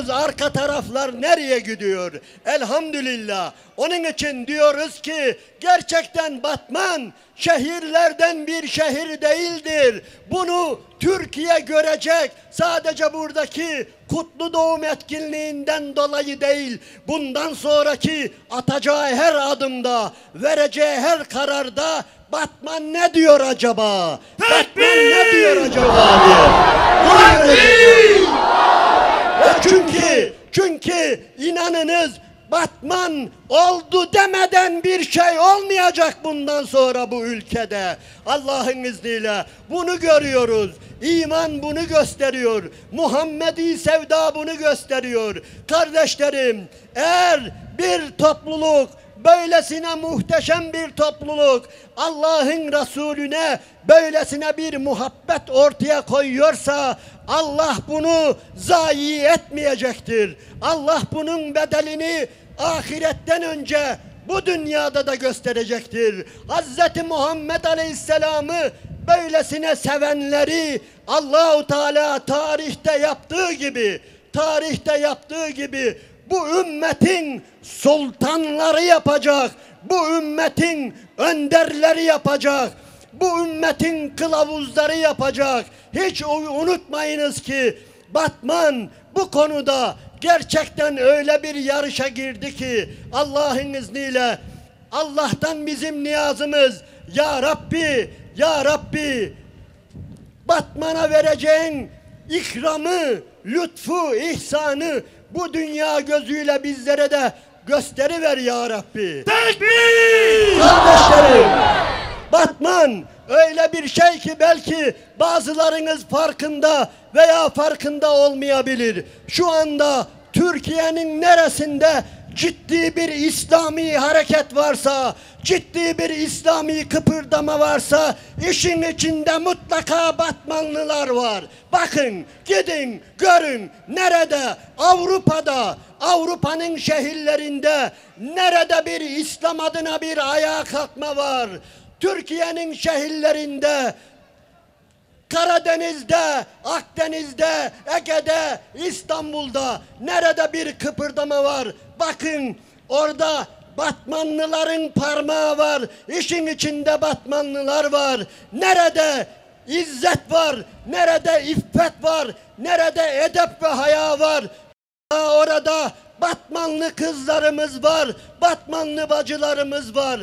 arka taraflar nereye gidiyor. Elhamdülillah. Onun için diyoruz ki gerçekten Batman şehirlerden bir şehir değildir. Bunu Türkiye görecek. Sadece buradaki kutlu doğum etkinliğinden dolayı değil. Bundan sonraki atacağı her adımda, vereceği her kararda Batman ne diyor acaba? Batman ne diyor acaba diye. Çünkü inanınız Batman oldu demeden bir şey olmayacak bundan sonra bu ülkede. Allah'ın izniyle bunu görüyoruz. İman bunu gösteriyor. Muhammedi sevda bunu gösteriyor. Kardeşlerim, eğer bir topluluk, böylesine muhteşem bir topluluk Allah'ın Resulüne böylesine bir muhabbet ortaya koyuyorsa Allah bunu zayi etmeyecektir. Allah bunun bedelini ahiretten önce bu dünyada da gösterecektir. Hz. Muhammed Aleyhisselam'ı böylesine sevenleri Allah-u Teala tarihte yaptığı gibi bu ümmetin sultanları yapacak, bu ümmetin önderleri yapacak, bu ümmetin kılavuzları yapacak. Hiç unutmayınız ki Batman bu konuda gerçekten öyle bir yarışa girdi ki Allah'ın izniyle Allah'tan bizim niyazımız ya Rabbi, ya Rabbi Batman'a vereceğin ikramı, lütfu, ihsanı bu dünya gözüyle bizlere de gösteriver ya Rabbi. Tekbir! Kardeşlerim, Batman öyle bir şey ki belki bazılarınız farkında veya farkında olmayabilir. Şu anda Türkiye'nin neresinde ciddi bir İslami hareket varsa, ciddi bir İslami kıpırdama varsa işin içinde mutlaka Batmanlılar var. Bakın, gidin, görün nerede, Avrupa'da, Avrupa'nın şehirlerinde nerede bir İslam adına bir ayağa kalkma var. Türkiye'nin şehirlerinde, Karadeniz'de, Akdeniz'de, Ege'de, İstanbul'da nerede bir kıpırdama var? Bakın orada Batmanlıların parmağı var. İşin içinde Batmanlılar var. Nerede izzet var? Nerede iffet var? Nerede edep ve haya var? Orada Batmanlı kızlarımız var. Batmanlı bacılarımız var.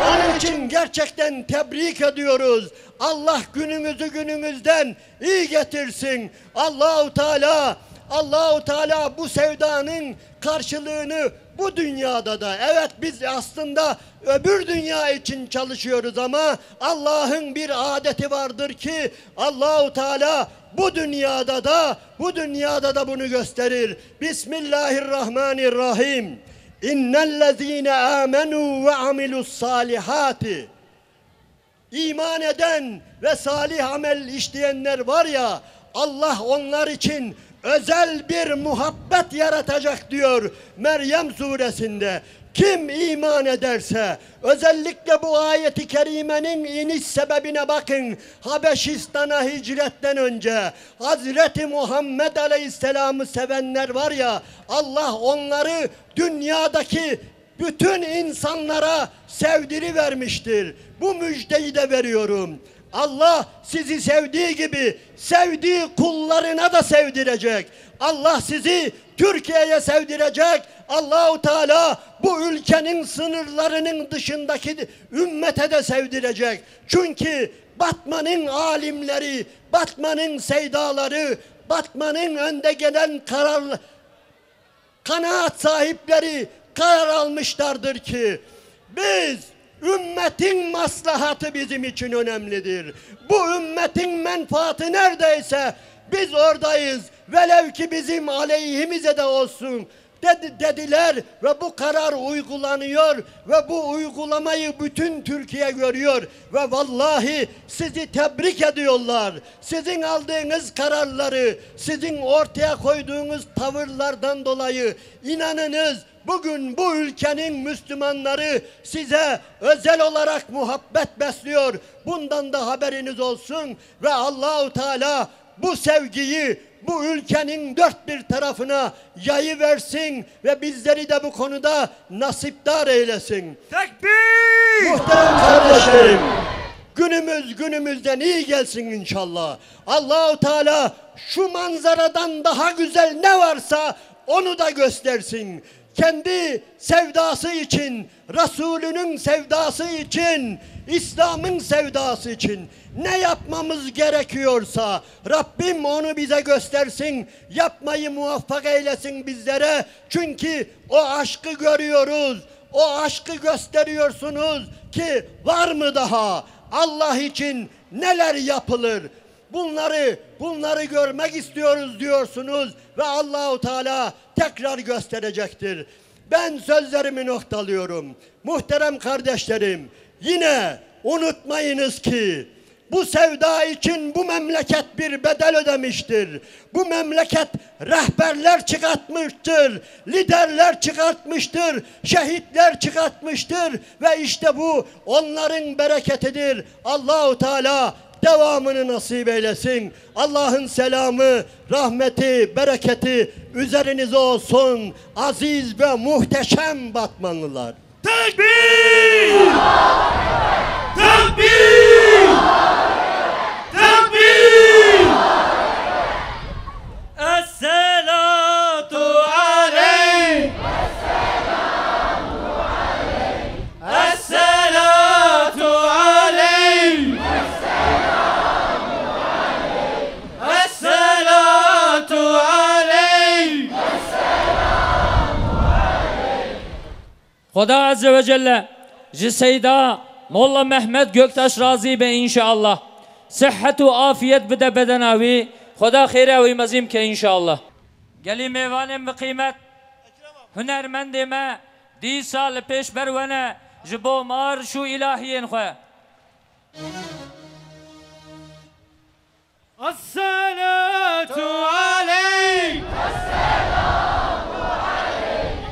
Onun için gerçekten tebrik ediyoruz. Allah günümüzü günümüzden iyi getirsin. Allahu Teala bu sevdanın karşılığını bu dünyada da, evet biz aslında öbür dünya için çalışıyoruz ama Allah'ın bir adeti vardır ki Allahu Teala bu dünyada da bunu gösterir. Bismillahirrahmanirrahim. İnnellezîne âmenû ve amilussâlihâti. İman eden ve salih amel işleyenler var ya, Allah onlar için özel bir muhabbet yaratacak diyor Meryem suresinde. Kim iman ederse, özellikle bu ayeti kerimenin iniş sebebine bakın. Habeşistan'a hicretten önce Hazreti Muhammed Aleyhisselam'ı sevenler var ya, Allah onları dünyadaki bütün insanlara sevdirivermiştir. Bu müjdeyi de veriyorum. Allah sizi sevdiği gibi sevdiği kullarına da sevdirecek. Allah sizi Türkiye'ye sevdirecek. Allahu Teala bu ülkenin sınırlarının dışındaki ümmete de sevdirecek. Çünkü Batman'ın alimleri, Batman'ın seydaları, Batman'ın önde gelen kanaat sahipleri karar almışlardır ki biz, ümmetin maslahatı bizim için önemlidir. Bu ümmetin menfaati neredeyse biz oradayız. Velev ki bizim aleyhimize de olsun dediler ve bu karar uygulanıyor ve bu uygulamayı bütün Türkiye görüyor ve vallahi sizi tebrik ediyorlar. Sizin aldığınız kararları, sizin ortaya koyduğunuz tavırlardan dolayı inanınız bugün bu ülkenin Müslümanları size özel olarak muhabbet besliyor. Bundan da haberiniz olsun ve Allahu Teala bu sevgiyi bu ülkenin dört bir tarafına yayıversin ve bizleri de bu konuda nasipdar eylesin. Tekbir! Muhterem kardeşlerim, günümüzden iyi gelsin inşallah. Allahu Teala şu manzaradan daha güzel ne varsa onu da göstersin. Kendi sevdası için, Resulünün sevdası için, İslam'ın sevdası için ne yapmamız gerekiyorsa Rabbim onu bize göstersin, yapmayı muvaffak eylesin bizlere. Çünkü o aşkı görüyoruz, o aşkı gösteriyorsunuz ki var mı daha? Allah için neler yapılır? Bunları görmek istiyoruz diyorsunuz ve Allahu Teala tekrar gösterecektir. Ben sözlerimi noktalıyorum. Muhterem kardeşlerim, yine unutmayınız ki bu sevda için bu memleket bir bedel ödemiştir. Bu memleket rehberler çıkartmıştır, liderler çıkartmıştır, şehitler çıkartmıştır ve işte bu onların bereketidir. Allahu Teala devamını nasip eylesin. Allah'ın selamı, rahmeti, bereketi üzerinize olsun. Aziz ve muhteşem Batmanlılar. Tekbir! Tekbir! Tekbir! خدا عز و جل جسیدا مولا محمد göktaş razı be inşallah. Sıhhat و afiyet bide bedenavi. خدا خیره و مزیم که inşallah. گلی میوانم بقیمت هنرمندمه دی سال پیش برونه جبو مار شو الهیین خواه. الصلاة عليك السلام عليك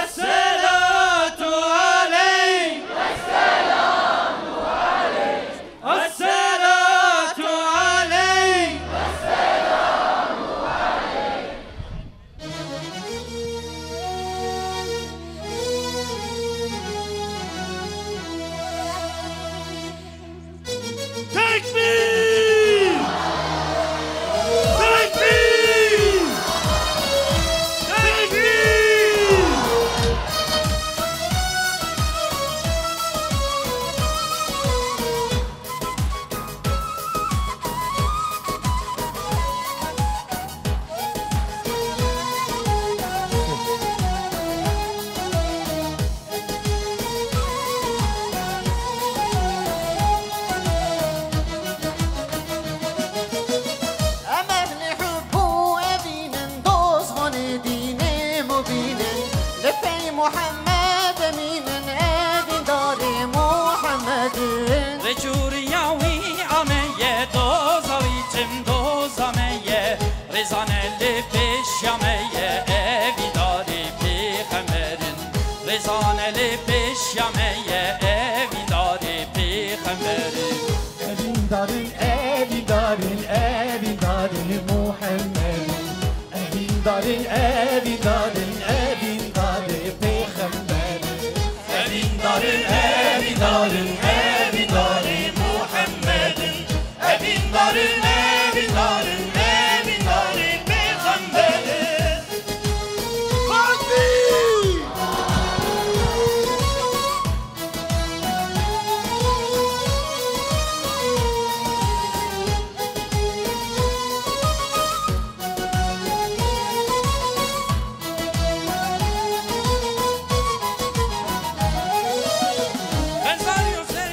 الصلاة عليك السلام عليك الصلاة عليك السلام عليك تكبير محمد من آدم دار محمد رجوریا وی آمیه دوزاوی چم دوزامیه رزانه پیشامیه اوی داری پیغمبرین رزانه پیشامیه اوی داری پیغمبرین evin darin evin darin evin darin Muhammed evin darin evin darin evin darin peygamber evin darin evin darin evin darin Muhammed'in evin darin evin darin evin darin peygamberin Benzer yüzler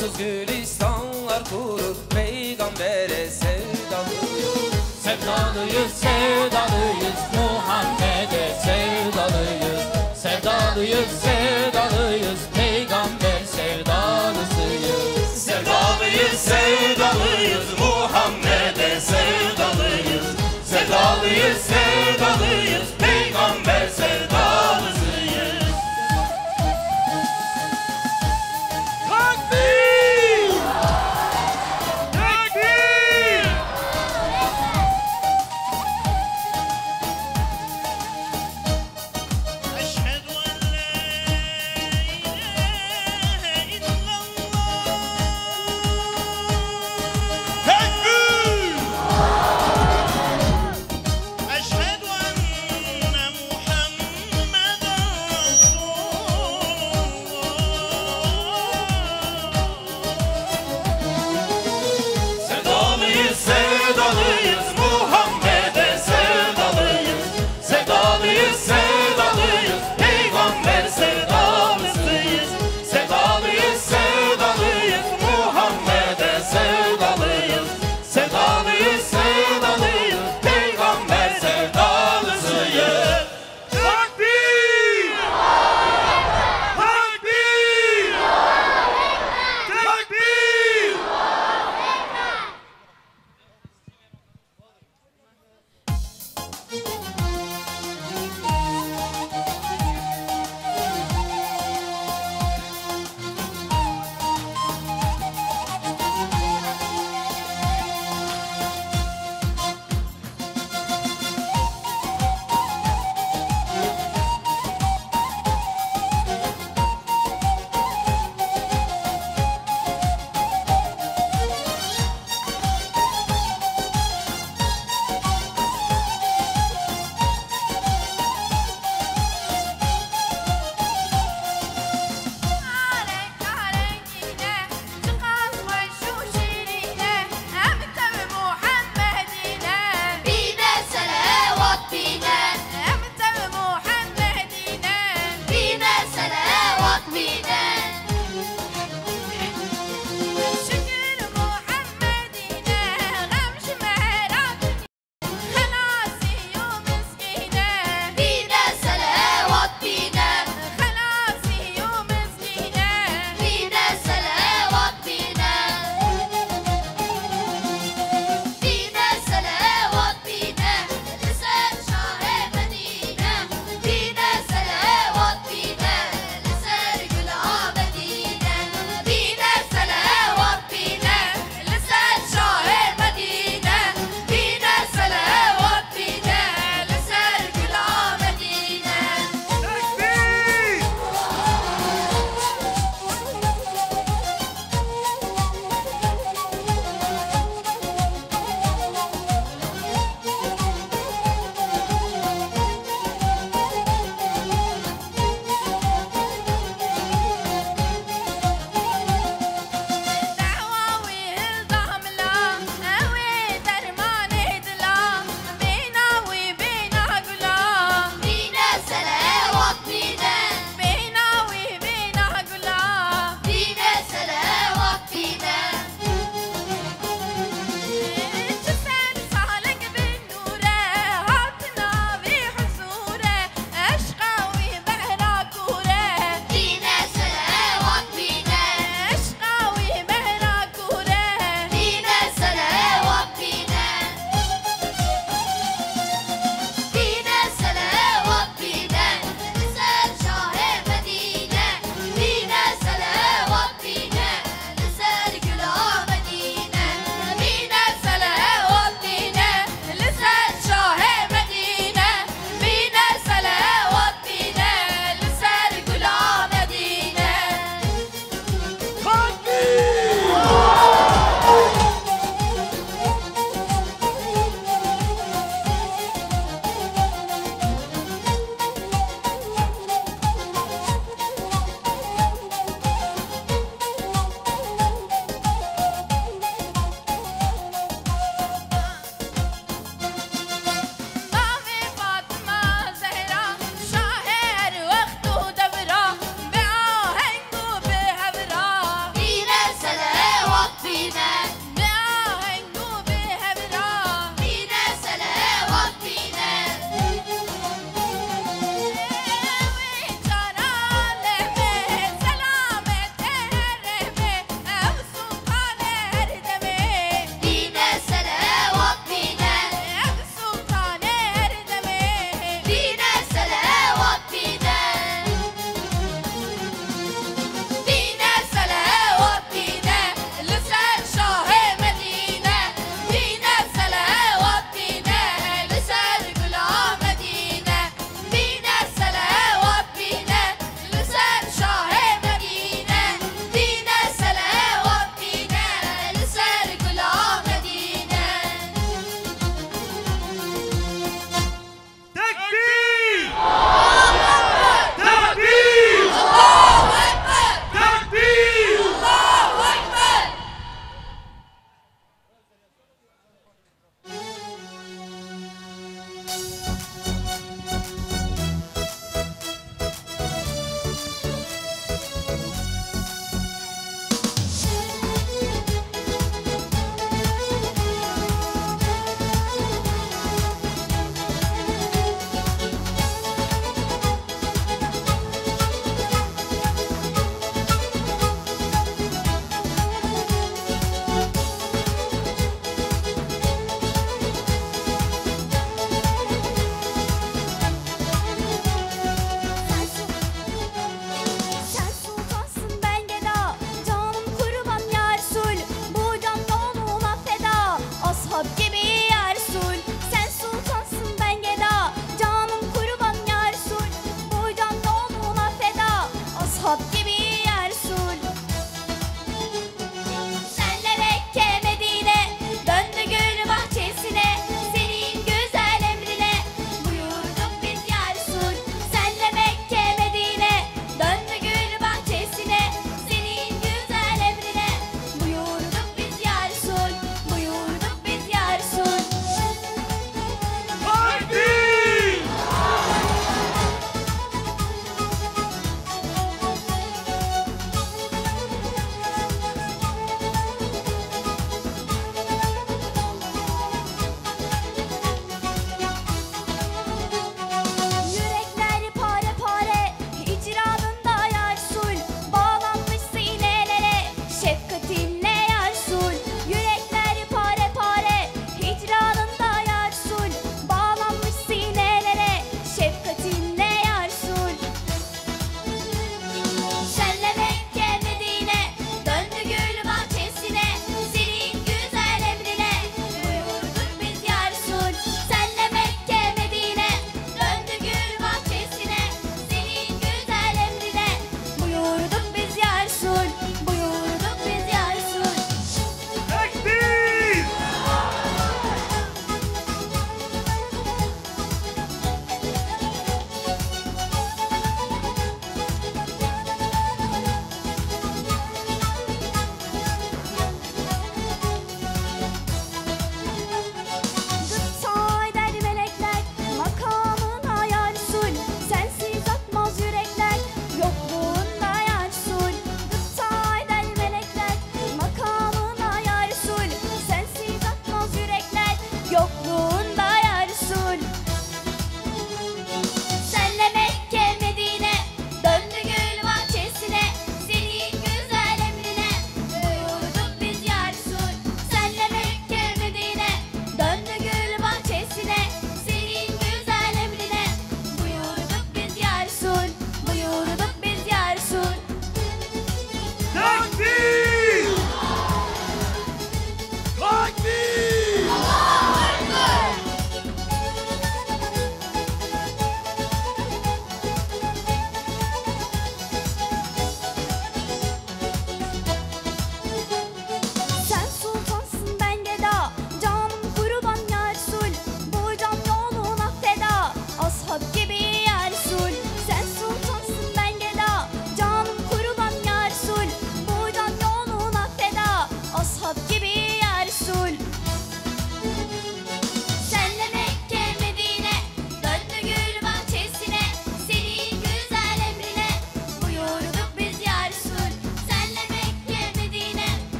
Sonsuz gülistanlar kurur Peygambere sevdalıyız. Sevdalıyız, sevdalıyız, Muhammed'e sevdalıyız. Sevdalıyız, sevdalıyız, Peygamber sevdalısıyız. Sevdalıyız, sevdalıyız, Muhammed'e sevdalıyız. Sevdalıyız, sevdalıyız, Peygamber sevdalısıyız. Takbir! Takbir! أشهد أن لا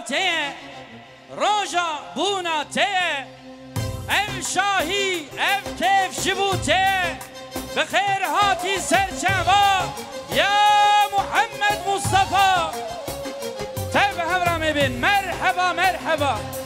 تیه روژا بونا تیه اف شاهی اف کیف شبو تیه بخیر هاتی سرچوا یا محمد مصطفى تب هورا بین مرحبا مرحبا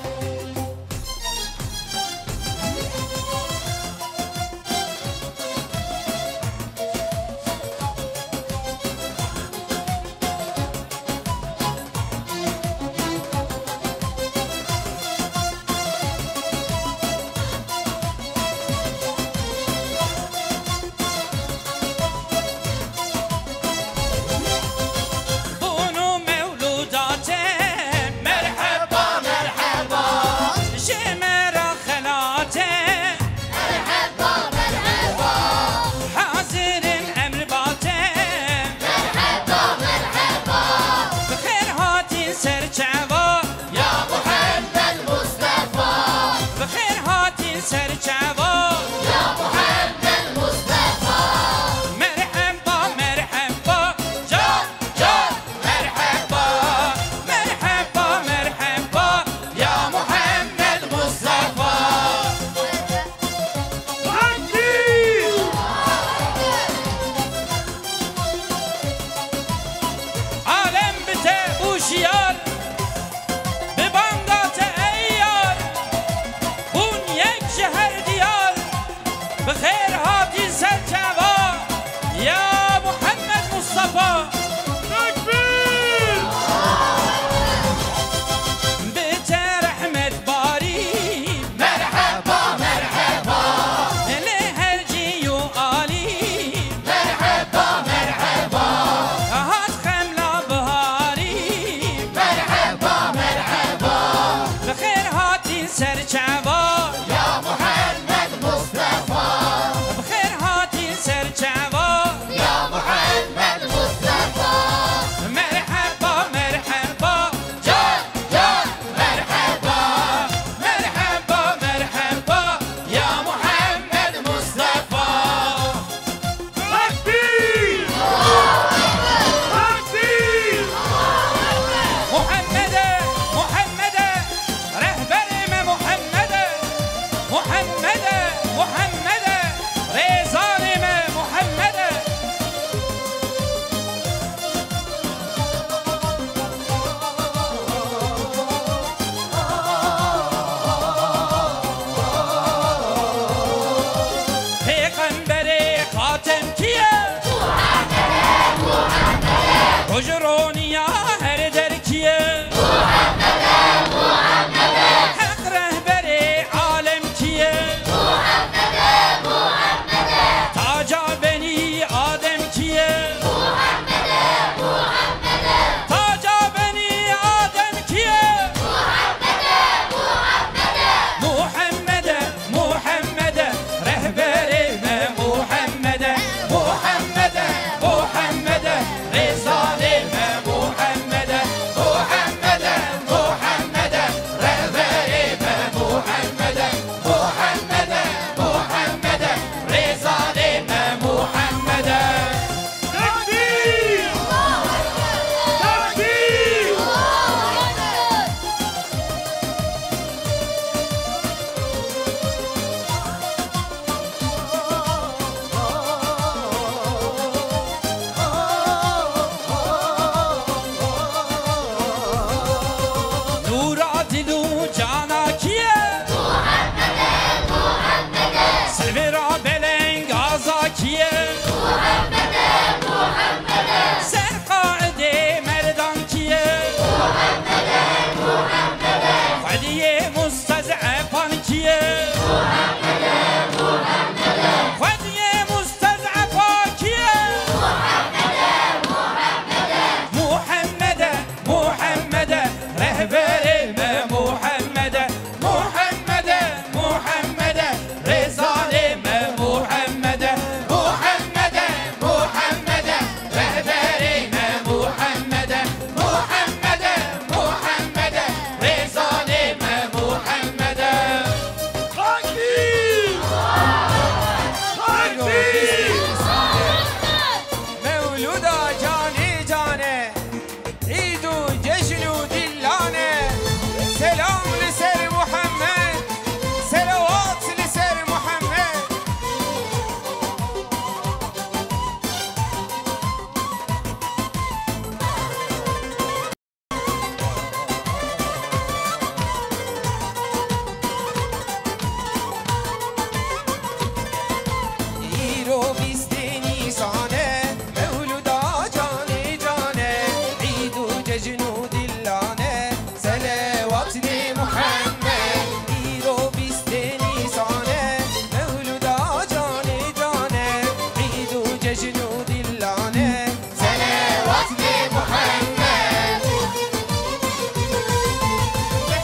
ججنو دلانه صلوات لمحمد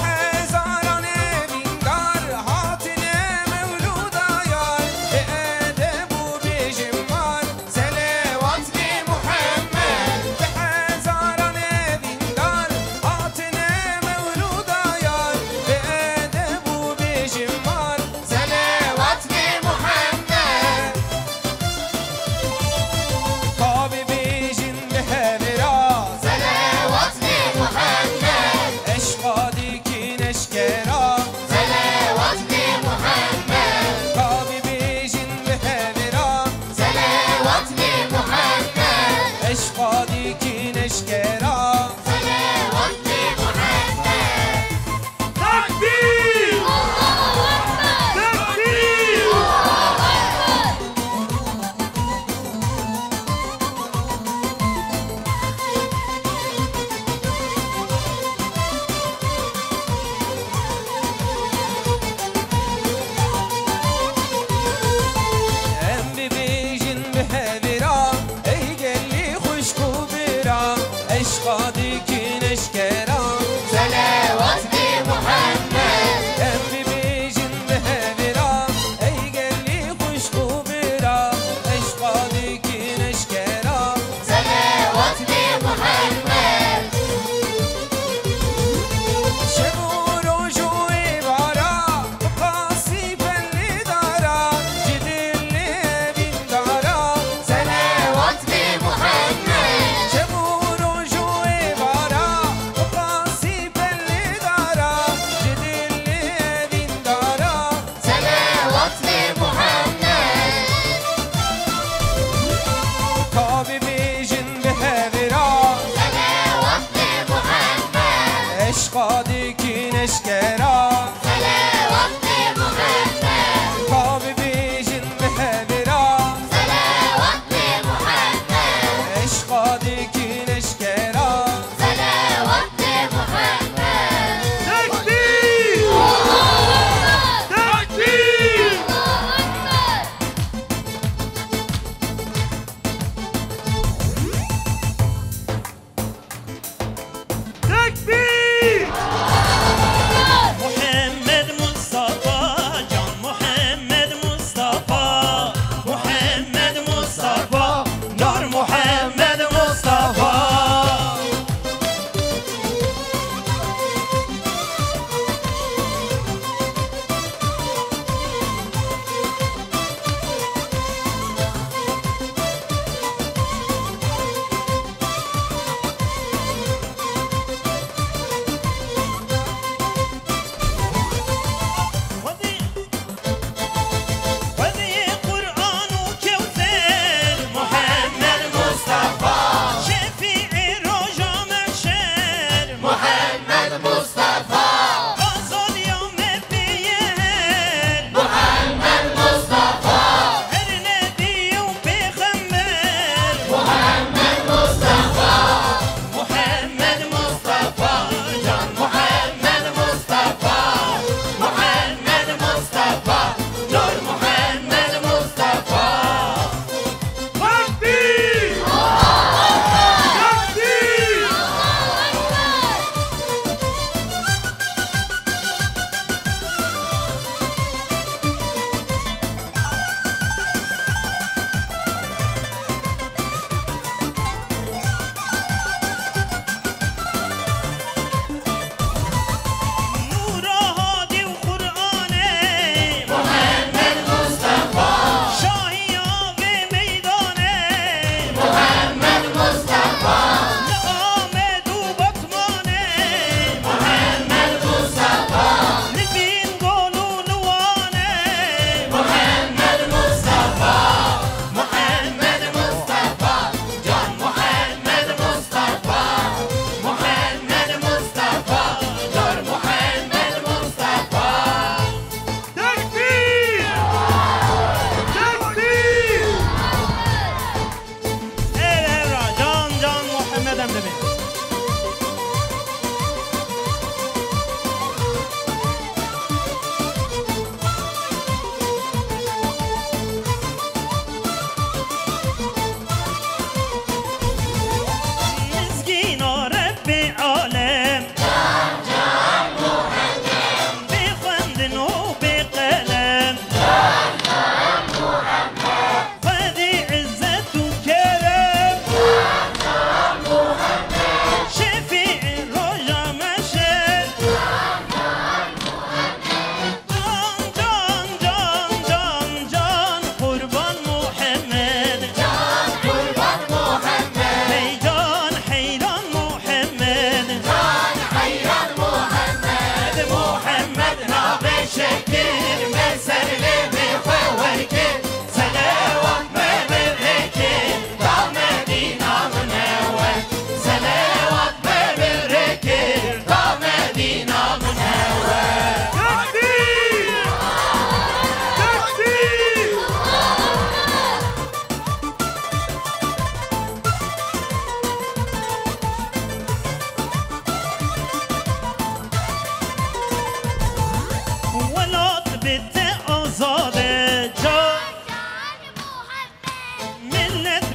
هزاران بیندار هاتنه مولودا یار به ادب و بجمار صلوات لمحمد به هزاران بیندار هاتنه مولودا یار به ادب و بجمار صلوات لمحمد کابی بیجن به هورا صلوات لمحمد اشقادی کی نشکرا صلوات لمحمد کابی بیجن به هورا صلوات لمحمد اشقادی کی نشکرا صلوات لمحمد تکبیر تکبیر ام ببیجن به هورا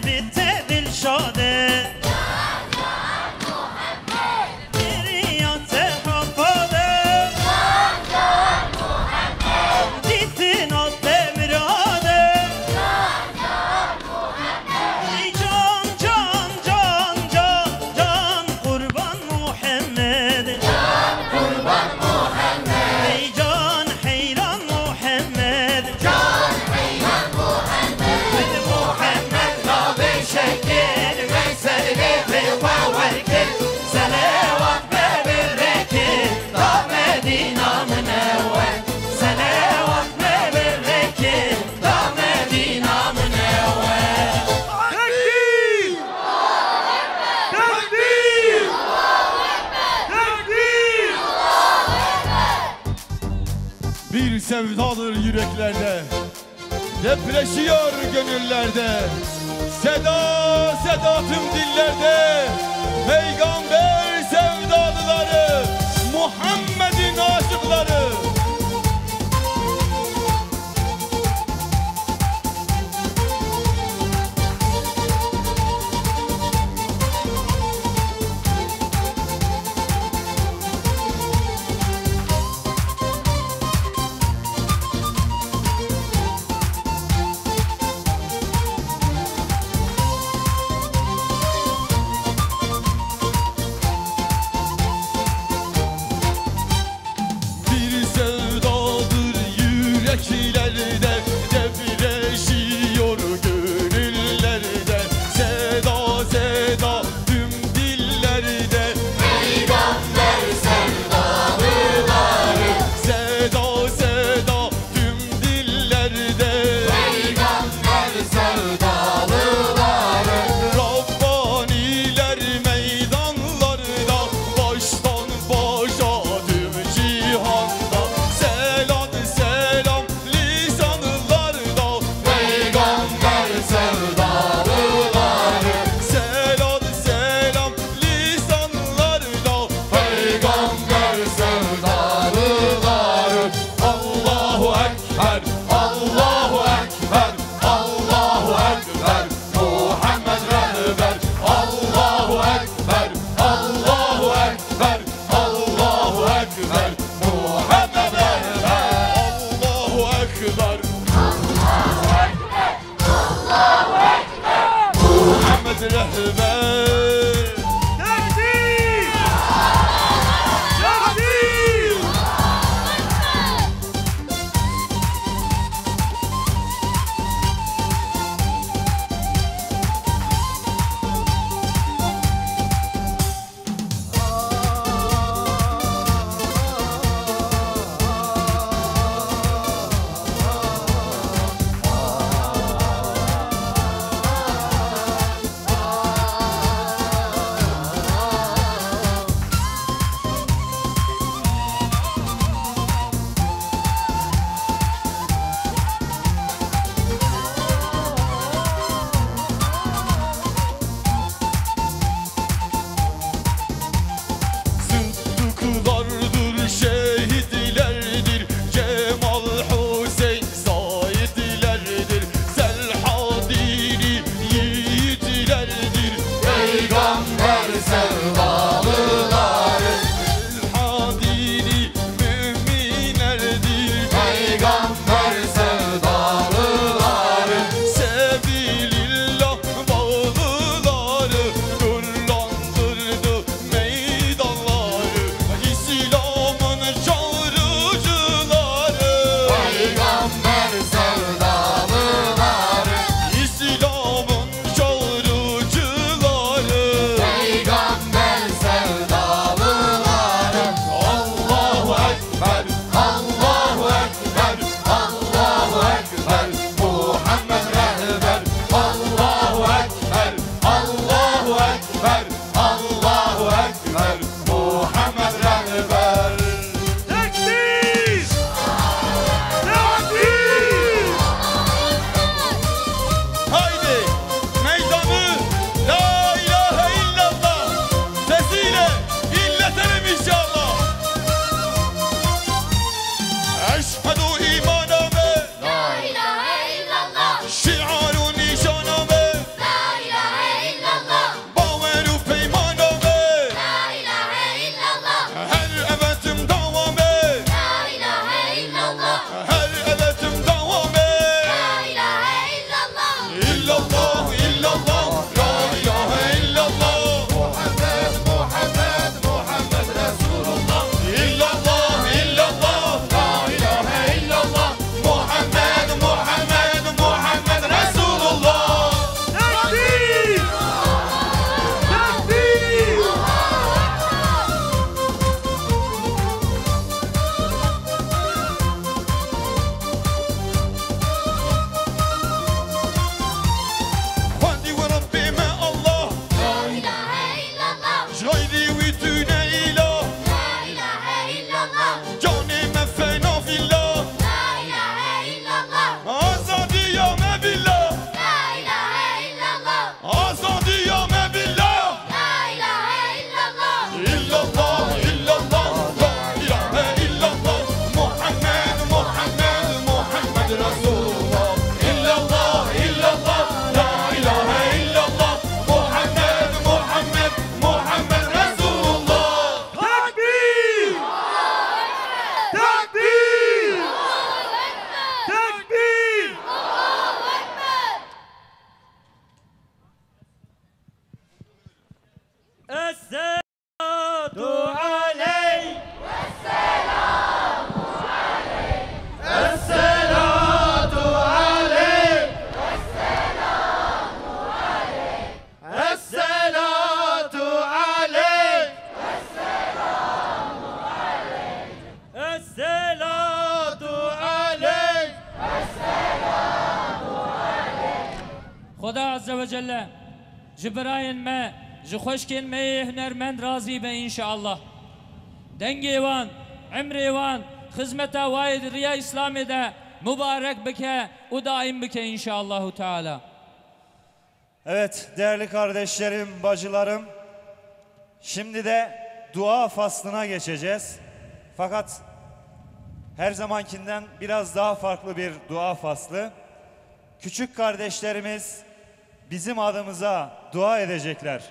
bitti Dilşade Miriyate Habbade Dittin Adde Mirade Ey can can can can can kurban Muhammed Kurban Muhammed Ey can heyran Muhammed Can heyran Muhammed Muhammed Rabi şekil Veyselini fevvaverkil Selavat bebirrekil Da Medina münevver Selavat bebirrekil Da Medina münevver Tekbir! Tekbir! Tekbir! Bir sevdadır yüreklerde, depreşiyor gönüllerde. Seda seda tüm dillerde, peygamber sevdalıları, Muhammed'in aşıkları. Bir sevdadır yüreklerde, depreşiyor gönüllerde. Seda seda tüm dillerde, Peygamber sevdalıları seda seda tüm dillerde. Peygamber sevdalıları Rabbaniler meydanlarda, baştan başa tüm cihanda. Selam selam lisanlarda, Peygamber sevdalıları selam selam lisanlarda. Peygamber sevdalıları Allahu Ekber, Allahu Ekber, Allahu Ekber, Muhammed rehber. Allahu Ekber, Allahu Ekber, Allahu Ekber, Muhammed rehber. Allahu Ekber, Muhammed rehber. Tekbir! Tekbir! الصلاة عليك الصلاة عليك الصلاة عليك الصلاة عليك الصلاة عليك خدا عز وجل جبراين ما جخوشكين ما هنرمند راضي به إن شاء الله دنگيوان عمريوان خدمتا وايد ريا إسلامي ده mübarek bike udaim bike inşallahu teala. Evet değerli kardeşlerim, bacılarım. Şimdi de dua faslına geçeceğiz. Fakat her zamankinden biraz daha farklı bir dua faslı. Küçük kardeşlerimiz bizim adımıza dua edecekler.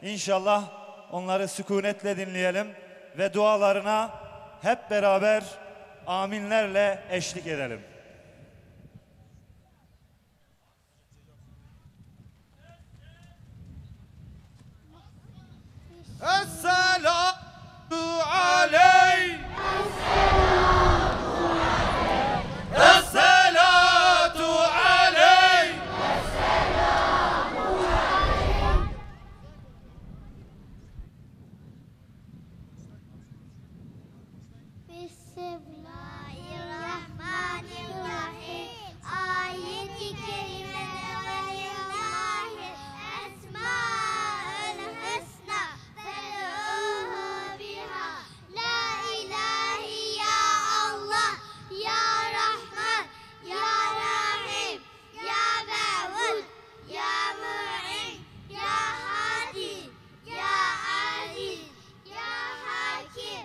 İnşallah onları sükunetle dinleyelim ve dualarına hep beraber aminlerle eşlik edelim. الصلاة عليك الصلاة عليك Bismillahirrahmanirrahim. Ayet-i kerimede velillahi esmaül husna fed'uhu biha. La ilahe ya Allah, ya Rahman, ya Rahim, ya Mevud, ya Mu'in, ya Hadi, ya Aziz, ya Hakim,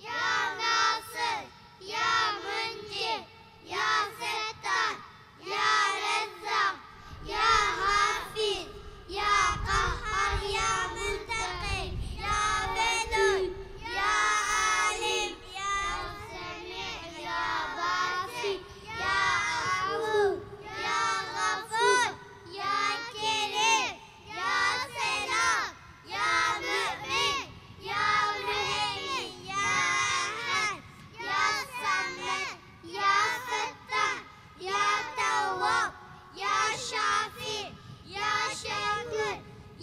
ya Nasır, ya Munci, ya Settar, ya Rezzak, ya Hafiz, ya Kahhar, ya Muntakim, ya Velud, ya Alim, ya Semi', ya Basir, ya Afu, ya Gafur, ya Kerim, ya Selam, ya Mü'min, ya Müheymin, ya Ahad, ya Samet, ya Fettah, ya Tevvab, ya Şafi, ya Şekur,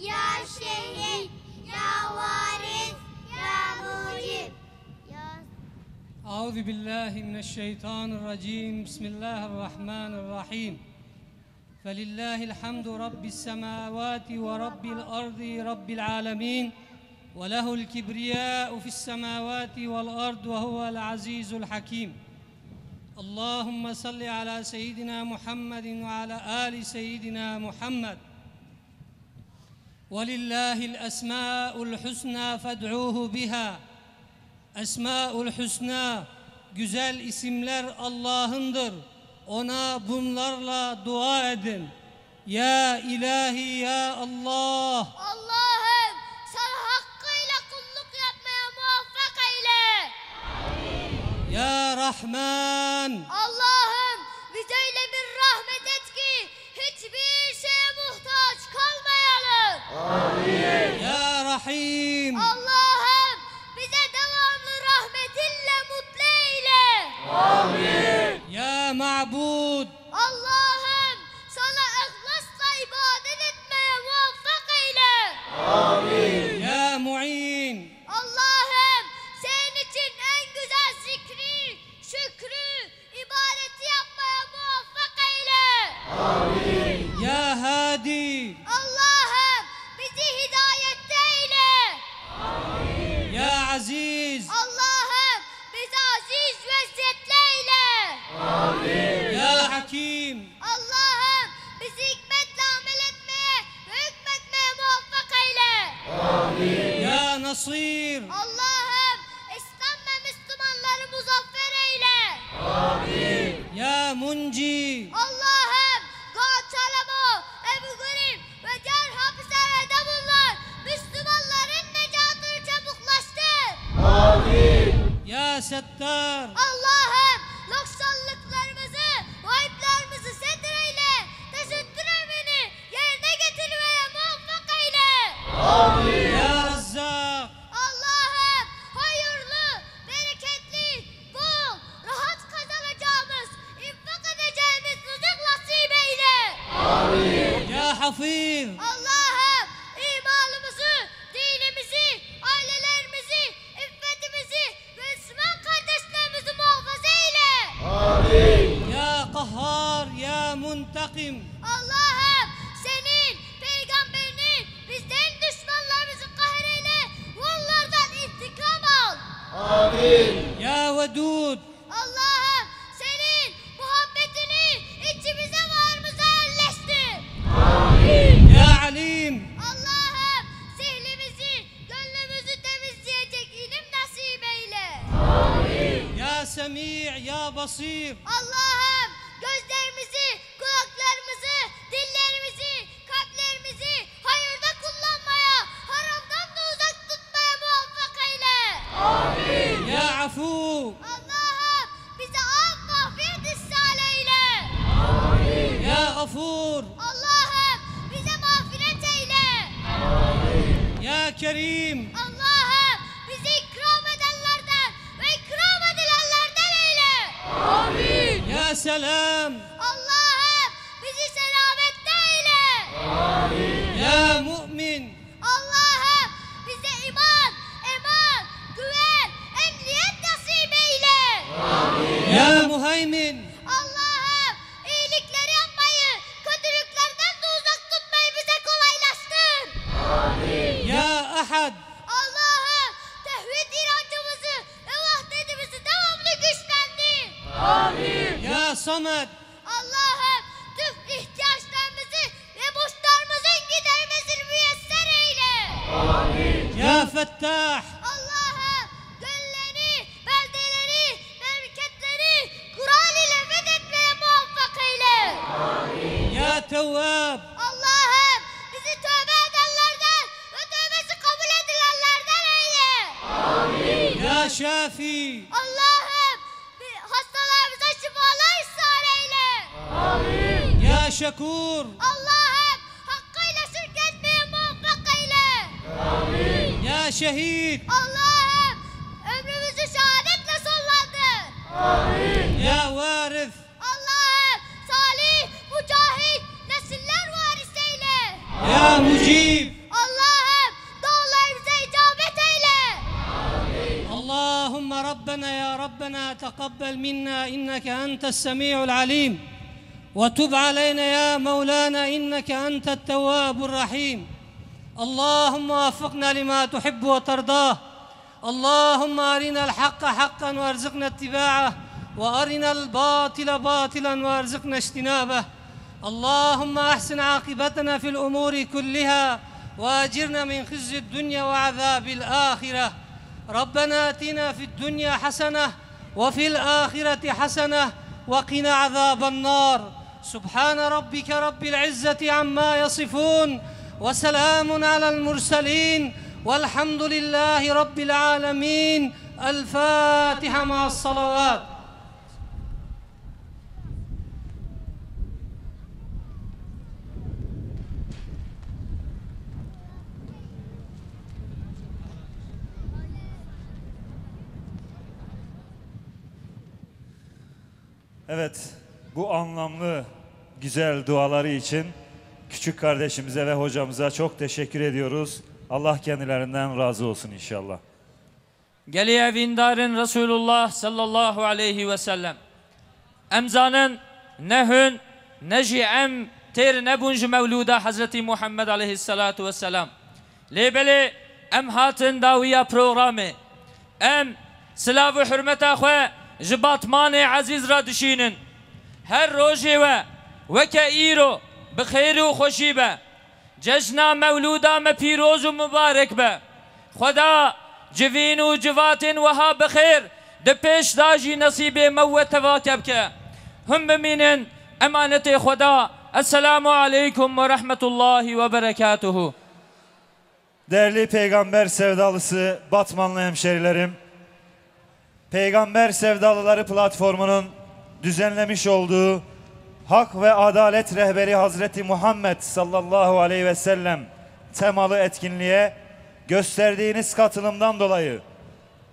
ya Şehid, ya Varis, ya Mucib, ya أعوذ بالله من الشيطان الرجيم بسم الله الرحمن الرحيم فلله الحمد رب السماوات ورب الأرض رب العالمين وله الكبرياء في السماوات والأرض وهو العزيز الحكيم اللهم صل على سيدنا محمد وعلى آل سيدنا محمد ولله الأسماء الحسنى فادعوه بها Esmaül Hüsna, güzel isimler Allah'ındır. Ona bunlarla dua edin. Ya ilahi ya Allah. Allah'ım sana hakkıyla kulluk yapmaya muvaffak eyle. Ya Rahman. Allah'ım bize öyle bir rahmet et ki hiçbir şeye muhtaç kalmayalım. Ya Rahim. Allah'ım bize devamlı rahmetinle mutlu eyle. Ya Ma'bud. Allah'ım sana ihlasla ibadet etmeye muvaffak eyle. Ya Mu'in. Allah'ım senin için en güzel zikri, şükrü, ibadeti yapmaya muvaffak eyle. Ya Hadi. Allah'ım bizi hidayette eyle. Ya Aziz. Allah'ım bizi aziz ve izzetli eyle. Ya Hakim. Allah'ım bizi hikmetle amel etmeye ve hükmetmeye muvaffak eyle. Ya Nasir. Allah'ım İslam ve Müslümanları muzaffer eyle. Ya Munci. Allah'ım Guantanamo, Ebu Ghraib ve diğer hapishanede bulunan Müslümanların necatını çabuklaştır. Ya Settar. Allah'ım noksanlıklarımızı, ayıplarımızı setir eyle. Tesettür emrini yerine getirmeye muvaffak eyle. Ya Razzak. حفيظ Allah'ım imanımızı, dinimizi, ailelerimizi, iffetimizi ve Müslüman kardeşlerimizi muhafaza eyle. يا قهار يا منتقم Allah'ım senin peygamberinin bizden düşmanlarımızı kahreyle ve onlardan intikam al. يا ودود Allah'ım senin muhabbetini içimize varımıza yerleştir. يا عليم Allah'ım zihnimizi, gönlümüzü temizleyecek ilim nasip eyle. يا سميع يا بصير Allah'ım gözlerimizi, kulaklarımızı, dillerimizi, kalplerimizi hayırda kullanmaya, haramdan da uzak tutmaya muvaffak eyle. يا عفو Allah'ım bize af mağfiret ihsan eyle. يا غفور Allah'ım bize mağfiret eyle. يا كريم Allah'ım bizi ikram edenlerden ve ikram edilenlerden eyle. يا سلام Allah'ım bizi selamette eyle. يا مؤمن Allah'ım bize iman, eman, güven, emniyet nasip eyle. يا مهيمن Allah'ım iyilikleri yapmayı, kötülüklerden de uzak tutmayı bize kolaylaştır. يا أحد Allah'ım tevhid inancımızı ve vahdetimizi devamlı güçlendir. يا صمد Allah'ım tüm ihtiyaçlarımızı ve borçlarımızın gidermesini müyesser eyle. يا فتاح Allah'ım gönülleri, beldeleri, memleketleri Kur'an ile fethetmeye muvaffak eyle. يا تواب Allah'ım bizi tövbe edenlerden ve tövbesi kabul edilenlerden eyle. يا شافي Allah'ım hastalarımıza şifalar ihsan eyle. يا شكور Allah'ım hakkıyla şirk etmeye muvaffak eyle. يا شهيد Allah'ım ömrümüzü şehadetle sonlandır. يا وارث Allah'ım salih, mücahit nesiller varis eyle. يا مجيب Allah'ım dualarımıza icabet eyle. اللهم ربنا يا ربنا تقبل منا إنك أنت السميع العليم وتب علينا يا مولانا إنك أنت التواب الرحيم اللهم وفقنا لما تحب وترضاه اللهم أرنا الحق حقا وارزقنا اتباعه وأرنا الباطل باطلا وارزقنا اجتنابه اللهم أحسن عاقبتنا في الأمور كلها وأجرنا من خزي الدنيا وعذاب الآخرة ربنا آتنا في الدنيا حسنة وفي الآخرة حسنة وقنا عذاب النار سبحان ربك رب العزة عما يصفون وسلام على المرسلين والحمد لله رب العالمين الفاتحة مع الصلوات Evet, bu anlamlı, güzel duaları için küçük kardeşimize ve hocamıza çok teşekkür ediyoruz. Allah kendilerinden razı olsun inşallah. Geliye vindarın Resulullah sallallahu aleyhi ve sellem. Emzanın nehün neji em ter nebunj mevluda Hazreti Muhammed aleyhissalatu vesselam. Lebeli em hatın daviya programı. Em silahı hürmeta xwe ji batmanê aziz ra dişînin. Her rojê we weke îro bi xêrî û xweşî be. Cejna mevluda me pîroz û mübarek be. Xweda civîn û civatên wiha bi xêr di pêş da jî nesîbê me we tevake bike. Hûn bimînin emanetê Xweda. Esselamu aleyküm ve rahmetullahi ve berekatuhu. Değerli peygamber sevdalısı Batmanlı hemşerilerim, Peygamber Sevdalıları platformunun düzenlemiş olduğu Hak ve Adalet Rehberi Hazreti Muhammed sallallahu aleyhi ve sellem temalı etkinliğe gösterdiğiniz katılımdan dolayı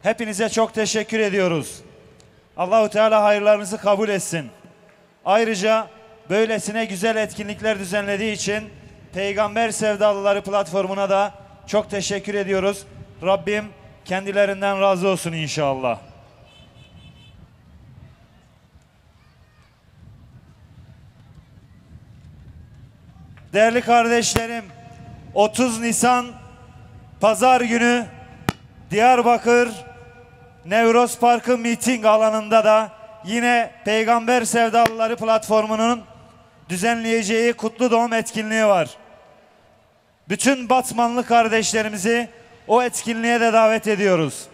hepinize çok teşekkür ediyoruz. Allahu Teala hayırlarınızı kabul etsin. Ayrıca böylesine güzel etkinlikler düzenlediği için Peygamber Sevdalıları platformuna da çok teşekkür ediyoruz. Rabbim kendilerinden razı olsun inşallah. Değerli kardeşlerim, 30 Nisan Pazar günü Diyarbakır Nevroz Parkı miting alanında da yine Peygamber Sevdalıları platformunun düzenleyeceği kutlu doğum etkinliği var. Bütün Batmanlı kardeşlerimizi o etkinliğe de davet ediyoruz.